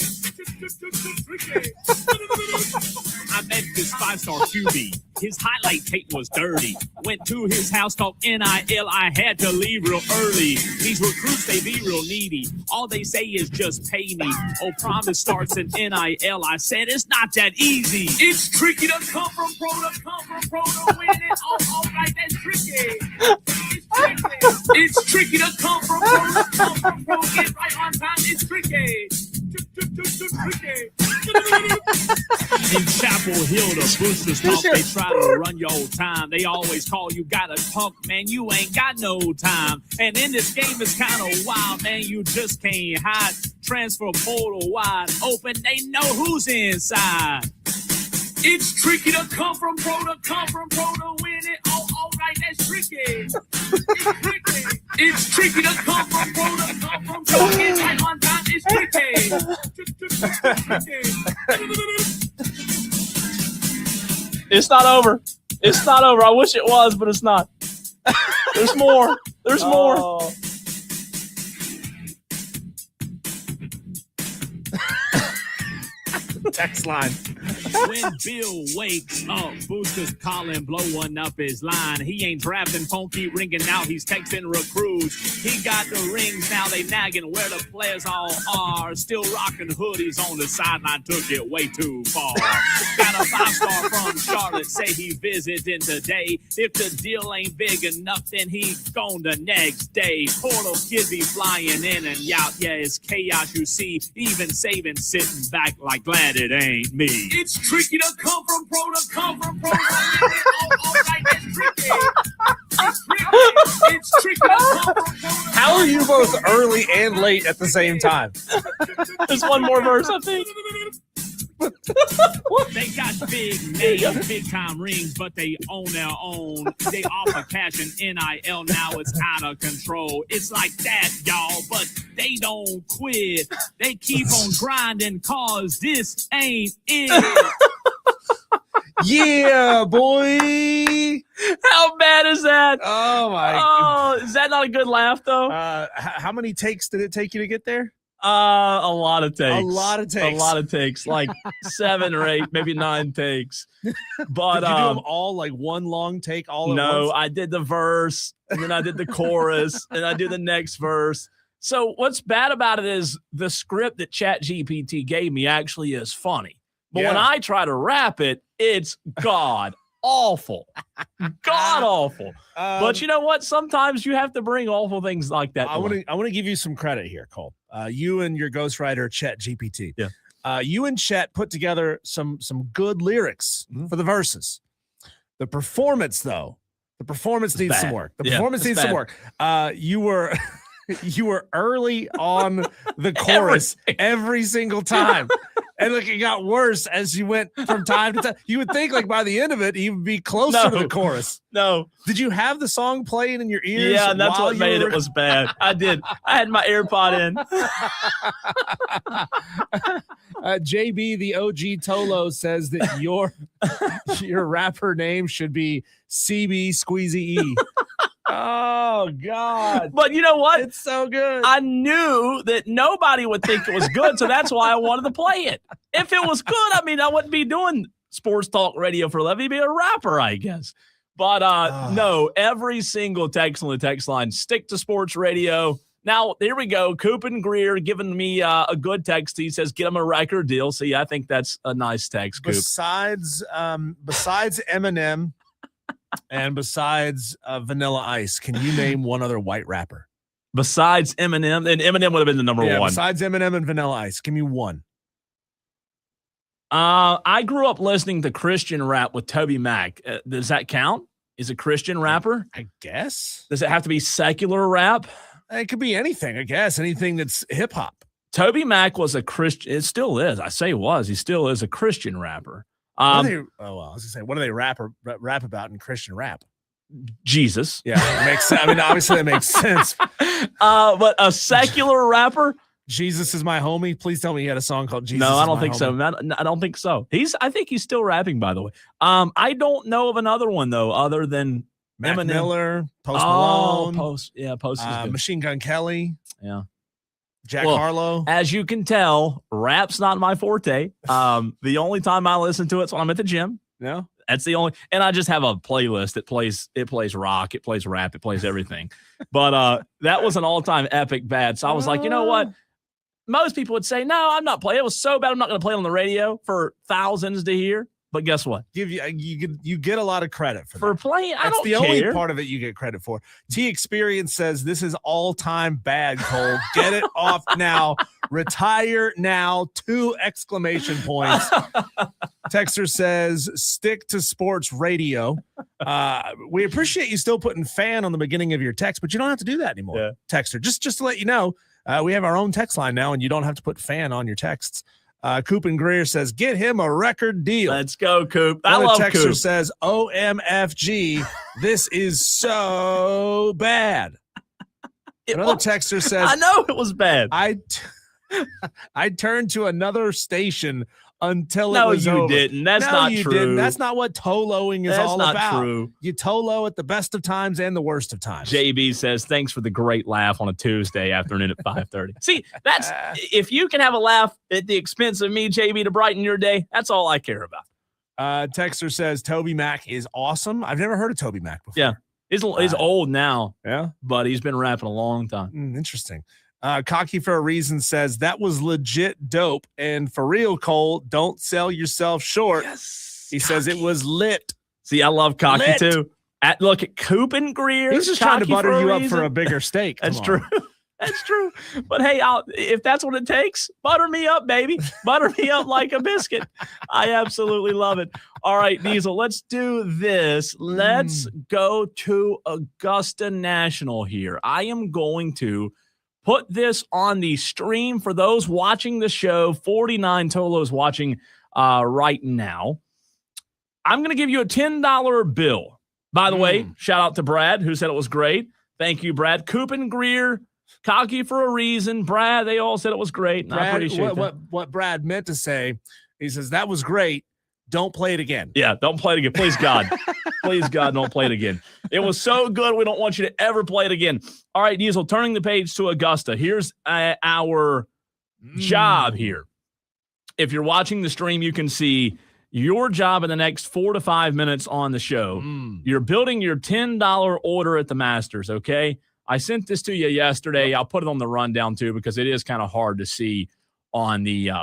M: I met this 5-star QB. His highlight tape was dirty. Went to his house, talked NIL. I had to leave real early. These recruits, they be real needy. All they say is just pay me. Oh, promise starts in NIL. I said it's not that easy. It's tricky to come from pro to win it. All right, that's tricky. It's tricky to come from pro, get right on time. It's tricky. In Chapel Hill, the boosters talk, they try to run your time. They always call you got a punk, man, you ain't got no time. And in this game, it's kind of wild, man, you just can't hide. Transfer portal wide open, they know who's inside. It's tricky to come from pro to win it. All right, that's tricky. It's tricky to come from pro to get right on time. It's tricky.
B: It's not over. It's not over. I wish it was, but it's not. There's more. There's more.
A: Text line.
M: When Bill wakes up, boosters calling, blow one up his line. He ain't drafting, phone keep ringing out. He's texting recruits. He got the rings, now they nagging where the players all are. Still rocking hoodies on the sideline, took it way too far. Got a 5-star from Charlotte, say he visiting today. If the deal ain't big enough, then he gone the next day. Portal kids be flying in and out. Yeah, it's chaos, you see. Even Saban sitting back like glad it ain't me. It's tricky to come from pro to win it. All right, that's tricky. It's tricky to come from pro to
A: How are you both early and late at the same time?
B: There's one more verse, I think.
M: They got big names, big time rings, but they own their own. They offer cash and NIL, now it's out of control. It's like that, y'all, but they don't quit. They keep on grinding cause this ain't it.
A: Yeah, boy.
B: How bad is that?
A: Oh, my.
B: Oh, is that not a good laugh, though?
A: How many takes did it take you to get there?
B: A lot of takes.
A: A lot of takes.
B: A lot of takes. Like 7 or 8, maybe 9 takes. But
A: did you do them all like one long take all at once?
B: No, I did the verse, and then I did the chorus, and I do the next verse. So what's bad about it is the script that ChatGPT gave me actually is funny. But when I try to rap it, it's god awful. God awful. But you know what? Sometimes you have to bring awful things like that.
A: I want to give you some credit here, Cole. You and your ghostwriter ChatGPT.
B: Yeah.
A: You and Chat put together some good lyrics for the verses. The performance, though, needs some work. The performance needs some work. You were early on the chorus every single time. And look, it got worse as you went from time to time. You would think like by the end of it, he would be closer to the chorus.
B: No.
A: Did you have the song playing in your ears?
B: Yeah, and that's what made it was bad. I did. I had my AirPod in.
A: JB, the OG Tolo, says that your rapper name should be CB Squeezy E. Oh, God.
B: But you know what?
A: It's so good.
B: I knew that nobody would think it was good, so that's why I wanted to play it. If it was good, I mean, I wouldn't be doing sports talk radio for a living. I'd be a rapper, I guess. But no, every single text on the text line, stick to sports radio. Now, here we go. Coop and Greer giving me a good text. He says, get him a record deal. See, I think that's a nice text, Coop.
A: Besides Eminem and besides Vanilla Ice, can you name one other white rapper?
B: Besides Eminem, and Eminem would have been the number one.
A: Besides Eminem and Vanilla Ice, give me one.
B: I grew up listening to Christian rap with Toby Mac. Does that count? Is a Christian rapper?
A: I guess.
B: Does it have to be secular rap?
A: It could be anything, I guess. Anything that's hip hop.
B: Toby Mac was a Christian. It still is. I say was. He still is a Christian rapper.
A: I was gonna say, what do they rap about in Christian rap?
B: Jesus.
A: Yeah, it makes sense. I mean, obviously that makes sense.
B: But a secular rapper.
A: Jesus is my homie. Please tell me he had a song called Jesus.
B: No, I don't
A: is
B: think
A: my
B: so.
A: homie.
B: I don't think so. I think he's still rapping, by the way. I don't know of another one though, other than
A: Mac
B: Eminem.
A: Miller, Post Malone,
B: Post is good.
A: Machine Gun Kelly.
B: Yeah.
A: Jack Harlow.
B: As you can tell, rap's not my forte. The only time I listen to it's when I'm at the gym.
A: Yeah.
B: That's the only, and I just have a playlist that plays rock, it plays rap, it plays everything. But that was an all-time epic bad. So I was like, you know what? Most people would say, no, I'm not playing. It was so bad, I'm not going to play it on the radio for thousands to hear. But guess what?
A: You get a lot of credit for that.
B: Playing. I don't
A: care. That's the only part of it you get credit for. T Experience says this is all-time bad, Cole. Get it off now. Retire now. 2 exclamation points. Texter says stick to sports radio. We appreciate you still putting fan on the beginning of your text, but you don't have to do that anymore.
B: Yeah.
A: Texter, just to let you know, we have our own text line now, and you don't have to put fan on your texts. Coop and Greer says, get him a record deal.
B: Let's go, Coop. I love
A: Texter
B: Coop.
A: says, OMFG, this is so bad. Another texter says,
B: I know it was bad.
A: I turned to another station until
B: no,
A: it was
B: you
A: over.
B: didn't. That's
A: no,
B: not
A: you
B: true.
A: Didn't. That's not what Toloing is all about.
B: That's not true.
A: You Tolo at the best of times and the worst of times.
B: JB says, thanks for the great laugh on a Tuesday afternoon at 5:30. See, that's if you can have a laugh at the expense of me, JB, to brighten your day, that's all I care about.
A: Texter says, Toby Mac is awesome. I've never heard of Toby Mac before.
B: Yeah. He's old now.
A: Yeah.
B: But he's been rapping a long time.
A: Interesting. Cocky for a Reason says that was legit dope. And for real, Cole, don't sell yourself short.
B: Yes.
A: He says it was lit.
B: See, I love Cocky
A: lit.
B: too. Look at Coop and Greer.
A: He's just trying to butter you up for a bigger steak.
B: That's true. That's true. But hey, if that's what it takes, butter me up, baby. Butter me up like a biscuit. I absolutely love it. All right, Diesel, let's do this. Let's go to Augusta National here. I am going to put this on the stream for those watching the show. 49 Tolos watching right now. I'm going to give you a $10 bill. By the way, shout out to Brad, who said it was great. Thank you, Brad. Coop and Greer, Cocky for a Reason. Brad, they all said it was great. And
A: Brad,
B: I appreciate that.
A: What Brad meant to say, he says, that was great. don't play it again.
B: Yeah, don't play it again. Please, God. Please, God, don't play it again. It was so good. We don't want you to ever play it again. All right, Diesel, turning the page to Augusta. Here's our job here. If you're watching the stream, you can see your job in the next 4 to 5 minutes on the show. You're building your $10 order at the Masters, okay? I sent this to you yesterday. I'll put it on the rundown, too, because it is kind of hard to see on the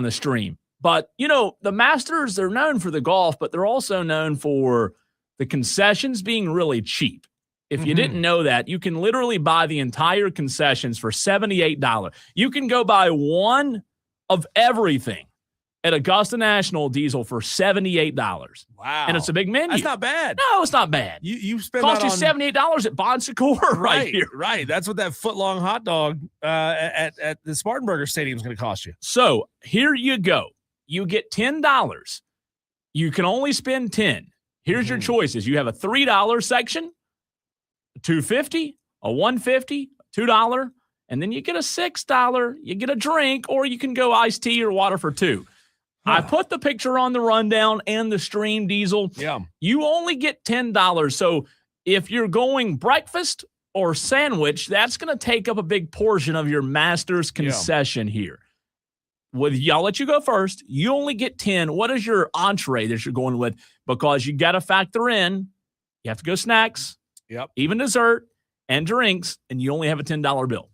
B: stream. But, you know, the Masters, they're known for the golf, but they're also known for the concessions being really cheap. If you didn't know that, you can literally buy the entire concessions for $78. You can go buy one of everything at Augusta National, Diesel, for $78.
A: Wow.
B: And it's a big menu.
A: That's not bad.
B: No, it's not bad.
A: You spend
B: cost
A: that
B: you $78 at Bon Secours right here.
A: Right. That's what that foot-long hot dog at the Spartanburger Stadium is going to cost you.
B: So here you go. You get $10. You can only spend $10. Here's your choices. You have a $3 section, a $2.50, a $1.50, $2, and then you get a $6. You get a drink, or you can go iced tea or water for $2. I put the picture on the rundown and the stream, Diesel.
A: Yeah.
B: You only get $10. So if you're going breakfast or sandwich, that's going to take up a big portion of your Masters concession here. I'll let you go first. You only get 10. What is your entree that you're going with? Because you got to factor in, you have to go snacks, even dessert and drinks, and you only have a $10 bill.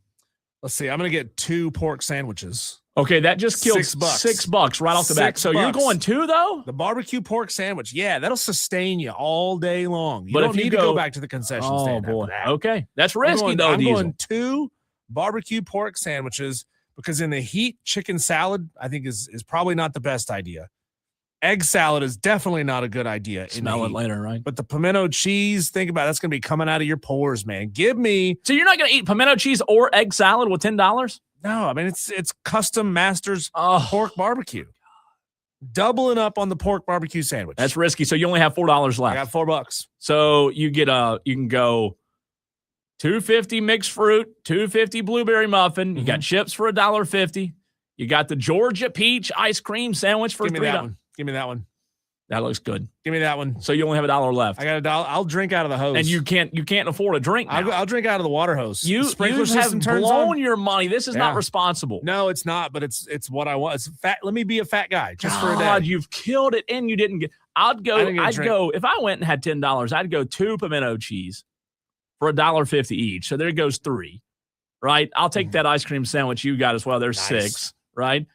A: Let's see. I'm going to get 2 pork sandwiches.
B: Okay, that just killed
A: $6.
B: $6 right off the bat. So you're going 2, though?
A: The barbecue pork sandwich. Yeah, that'll sustain you all day long. You
B: but
A: don't
B: if
A: need
B: you
A: to go back to the concession stand.
B: Oh, boy.
A: That.
B: Okay. That's risky, though,
A: I'm
B: Diesel.
A: going 2 barbecue pork sandwiches because in the heat, chicken salad, I think, is probably not the best idea. Egg salad is definitely not a good idea.
B: Smell it later, right?
A: But the pimento cheese, think about it, that's going to be coming out of your pores, man. Give me.
B: So you're not going to eat pimento cheese or egg salad with $10?
A: No, I mean, it's custom Masters pork barbecue. Doubling up on the pork barbecue sandwich.
B: That's risky. So you only have $4 left.
A: I got $4.
B: So you get you can go $2.50 mixed fruit, $2.50 blueberry muffin. You got chips for $1.50. You got the Georgia peach ice cream sandwich for $3.
A: Give me that one.
B: That looks good.
A: Give me that one.
B: So you only have $1 left.
A: I got $1. I'll drink out of the hose.
B: And you can't afford a drink now.
A: I'll drink out of the water hose.
B: You have blown your money. This is not responsible.
A: No, it's not. But it's what I want. It's fat. Let me be a fat guy just for a day.
B: God, you've killed it, and you didn't get. I'd go. If I went and had $10, I'd go 2 pimento cheese for $1.50 each. So there goes 3. Right. I'll take that ice cream sandwich you got as well. There's 6. Right.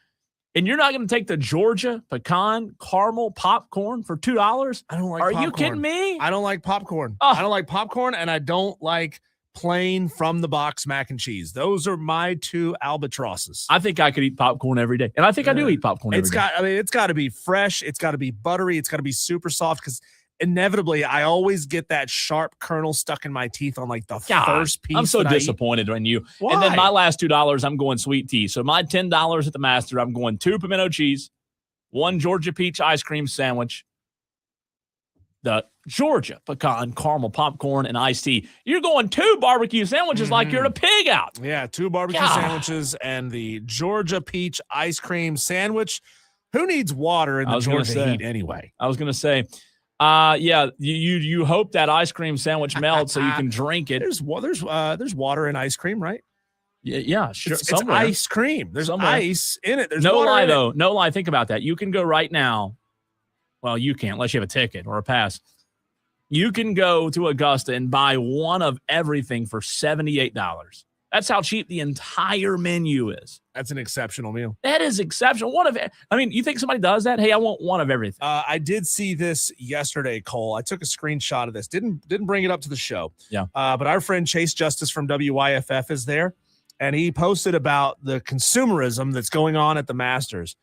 B: And you're not going to take the Georgia pecan caramel popcorn for $2?
A: I don't like
B: popcorn.
A: Are
B: you kidding me?
A: I don't like popcorn.
B: Oh.
A: I don't like popcorn, and I don't like plain from the box mac and cheese. Those are my 2 albatrosses.
B: I think I could eat popcorn every day. And I think I do eat popcorn every day.
A: It's got to be fresh. It's got to be buttery. It's got to be super soft because inevitably I always get that sharp kernel stuck in my teeth on like the first piece.
B: I'm so disappointed in you.
A: Why?
B: And then my last $2, I'm going sweet tea. So my $10 at the Master, I'm going 2 pimento cheese, 1 Georgia peach ice cream sandwich, the Georgia pecan caramel popcorn, and iced tea. You're going 2 barbecue sandwiches like you're a pig out.
A: Yeah, 2 barbecue sandwiches and the Georgia peach ice cream sandwich. Who needs water in the Georgia heat anyway?
B: I was going to say, you hope that ice cream sandwich melts so you can drink it.
A: There's water in ice cream, right?
B: Yeah, sure.
A: It's ice cream. There's ice in it. There's
B: no
A: water
B: lie
A: in
B: though.
A: it.
B: No lie. Think about that. You can go right now. Well, you can't unless you have a ticket or a pass. You can go to Augusta and buy one of everything for $78. That's how cheap the entire menu is.
A: That's an exceptional meal.
B: That is exceptional. You think somebody does that? Hey, I want one of everything.
A: I did see this yesterday, Cole. I took a screenshot of this. Didn't bring it up to the show.
B: Yeah.
A: But our friend Chase Justice from WYFF is there, and he posted about the consumerism that's going on at the Masters.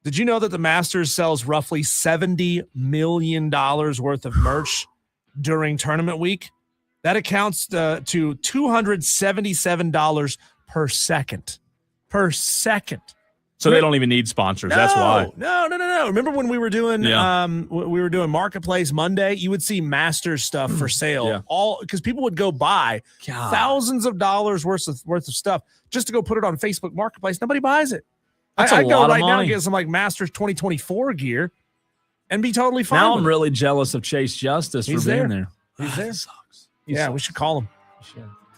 A: Did you know that the Masters sells roughly $70 million worth of merch during tournament week? That accounts to $277 per second. Per second.
B: So they don't even need sponsors. That's why.
A: No. Remember when we were doing Marketplace Monday? You would see Masters stuff for sale, all because people would go buy thousands of dollars worth of stuff just to go put it on Facebook Marketplace. Nobody buys it. I'd go right now and get some like Masters 2024 gear and be totally fine.
B: Now I'm really jealous of Chase Justice for being there.
A: He's there.
B: Sucks.
A: We should call him.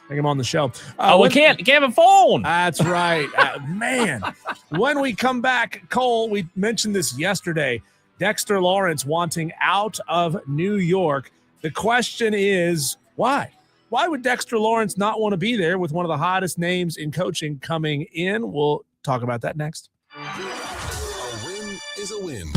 A: Bring him on the show.
B: We can't have a phone.
A: That's right. Man, when we come back, Cole, we mentioned this yesterday. Dexter Lawrence wanting out of New York. The question is, why? Why would Dexter Lawrence not want to be there with one of the hottest names in coaching coming in? We'll talk about that next.
C: A win is a win.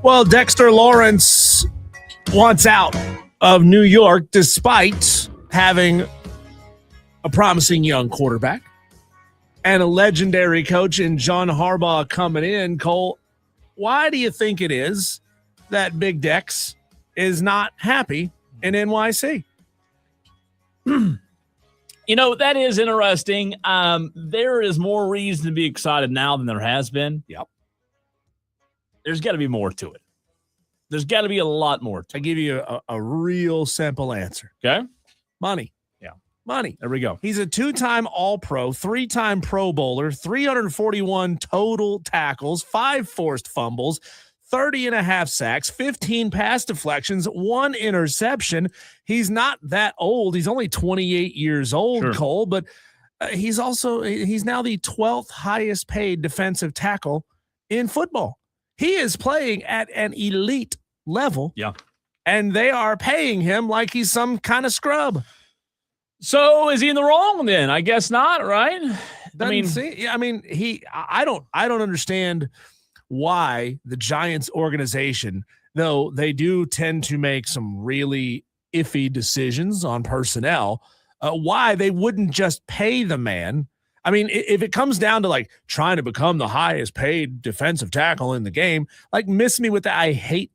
A: Well, Dexter Lawrence wants out of New York despite having a promising young quarterback and a legendary coach in John Harbaugh coming in. Cole, why do you think it is that Big Dex is not happy in NYC?
B: That is interesting. There is more reason to be excited now than there has been.
A: Yep.
B: There's got to be more to it. There's got to be a lot more to it.
A: I give you a real simple answer.
B: Okay?
A: Money.
B: Yeah.
A: Money.
B: There we go.
A: He's a 2-time All-Pro, 3-time Pro Bowler, 341 total tackles, 5 forced fumbles, 30.5 sacks, 15 pass deflections, 1 interception. He's not that old. He's only 28 years old, sure. Cole, but he's now the 12th highest paid defensive tackle in football. He is playing at an elite level.
B: Yeah.
A: And they are paying him like he's some kind of scrub.
B: So is he in the wrong then? I guess not, right?
A: I don't understand why the Giants organization, though they do tend to make some really iffy decisions on personnel, why they wouldn't just pay the man. I mean, if it comes down to like trying to become the highest paid defensive tackle in the game, like miss me with that. I hate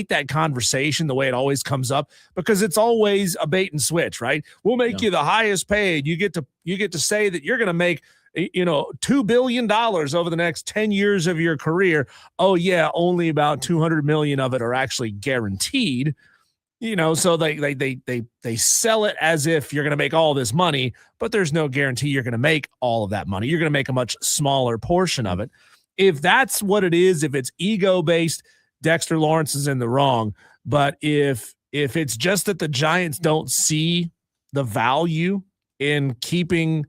A: that conversation, the way it always comes up, because it's always a bait and switch, right? We'll make you the highest paid. You get to say that you're going to make, $2 billion over the next 10 years of your career. Oh yeah. Only about 200 million of it are actually guaranteed. So they sell it as if you're going to make all this money, but there's no guarantee you're going to make all of that money. You're going to make a much smaller portion of it. If that's what it is, if it's ego-based, Dexter Lawrence is in the wrong. But if it's just that the Giants don't see the value in keeping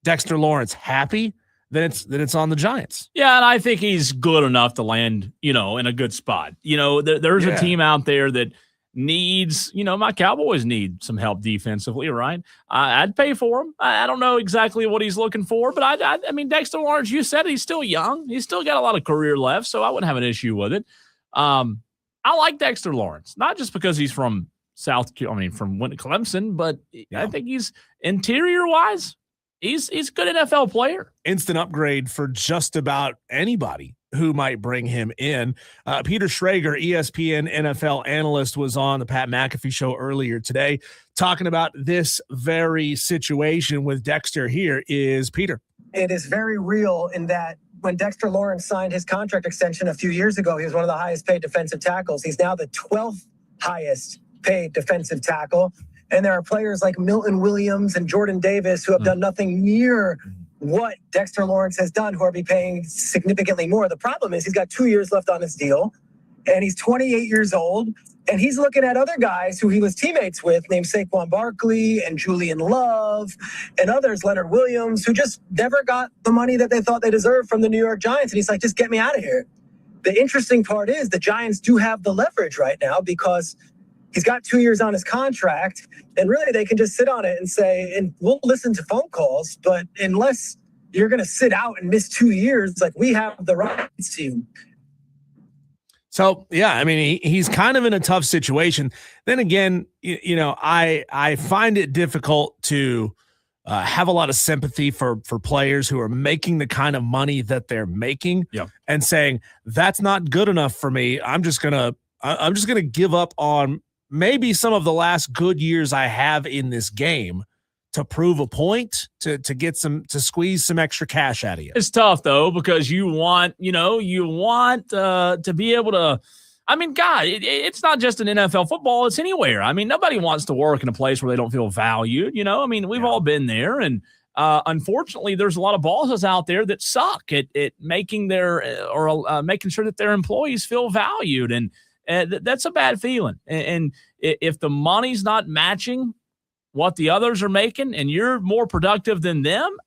A: Dexter Lawrence happy, then it's on the Giants.
B: Yeah, and I think he's good enough to land, in a good spot. There's a team out there that needs, my Cowboys need some help defensively, right? I'd pay for him. I don't know exactly what he's looking for, but I mean, Dexter Lawrence, you said he's still young. He's still got a lot of career left, so I wouldn't have an issue with it. I like Dexter Lawrence, not just because he's from from Clemson, but I think he's interior-wise, he's a good NFL player.
A: Instant upgrade for just about anybody who might bring him in. Peter Schrager, ESPN NFL analyst, was on the Pat McAfee show earlier today talking about this very situation with Dexter. Here is Peter.
N: It is very real in that when Dexter Lawrence signed his contract extension a few years ago, he was one of the highest paid defensive tackles. He's now the 12th highest paid defensive tackle. And there are players like Milton Williams and Jordan Davis who have done nothing near what Dexter Lawrence has done, who are be paying significantly more. The problem is he's got 2 years left on his deal, and he's 28 years old, and he's looking at other guys who he was teammates with, named Saquon Barkley and Julian Love and others, Leonard Williams, who just never got the money that they thought they deserved from the New York Giants. And he's like, just get me out of here. The interesting part is the Giants do have the leverage right now because he's got 2 years on his contract, and really they can just sit on it and say, and we'll listen to phone calls, but unless you're going to sit out and miss 2 years, like we have the rights to.
A: So, yeah, I mean, he's kind of in a tough situation. Then again, I find it difficult to have a lot of sympathy for players who are making the kind of money that they're making and saying, that's not good enough for me. I'm just going to give up on maybe some of the last good years I have in this game to prove a point, to squeeze some extra cash out of you.
B: It's tough though, because you want to be able to, I mean, God, it's not just in NFL football, it's anywhere. I mean, nobody wants to work in a place where they don't feel valued, I mean, we've all been there, and unfortunately there's a lot of bosses out there that suck at making making sure that their employees feel valued, and that's a bad feeling. And if the money's not matching what the others are making and you're more productive than them,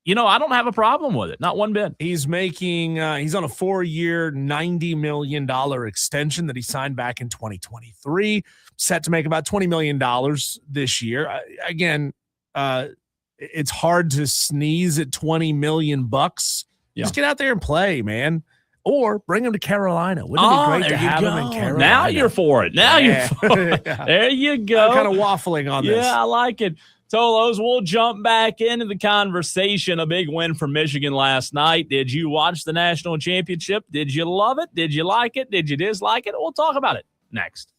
B: I don't have a problem with it. Not one bit.
A: He's making, he's on a 4-year, $90 million extension that he signed back in 2023, set to make about $20 million this year. Again, it's hard to sneeze at $20 million. Just get out there and play, man. or bring him to Carolina. Wouldn't it be great to have him in Carolina?
B: Now you're for it. You're for it. There you go.
A: I'm kind of waffling on this.
B: Yeah, I like it. Tolos, we'll jump back into the conversation. A big win for Michigan last night. Did you watch the national championship? Did you love it? Did you like it? Did you dislike it? We'll talk about it next.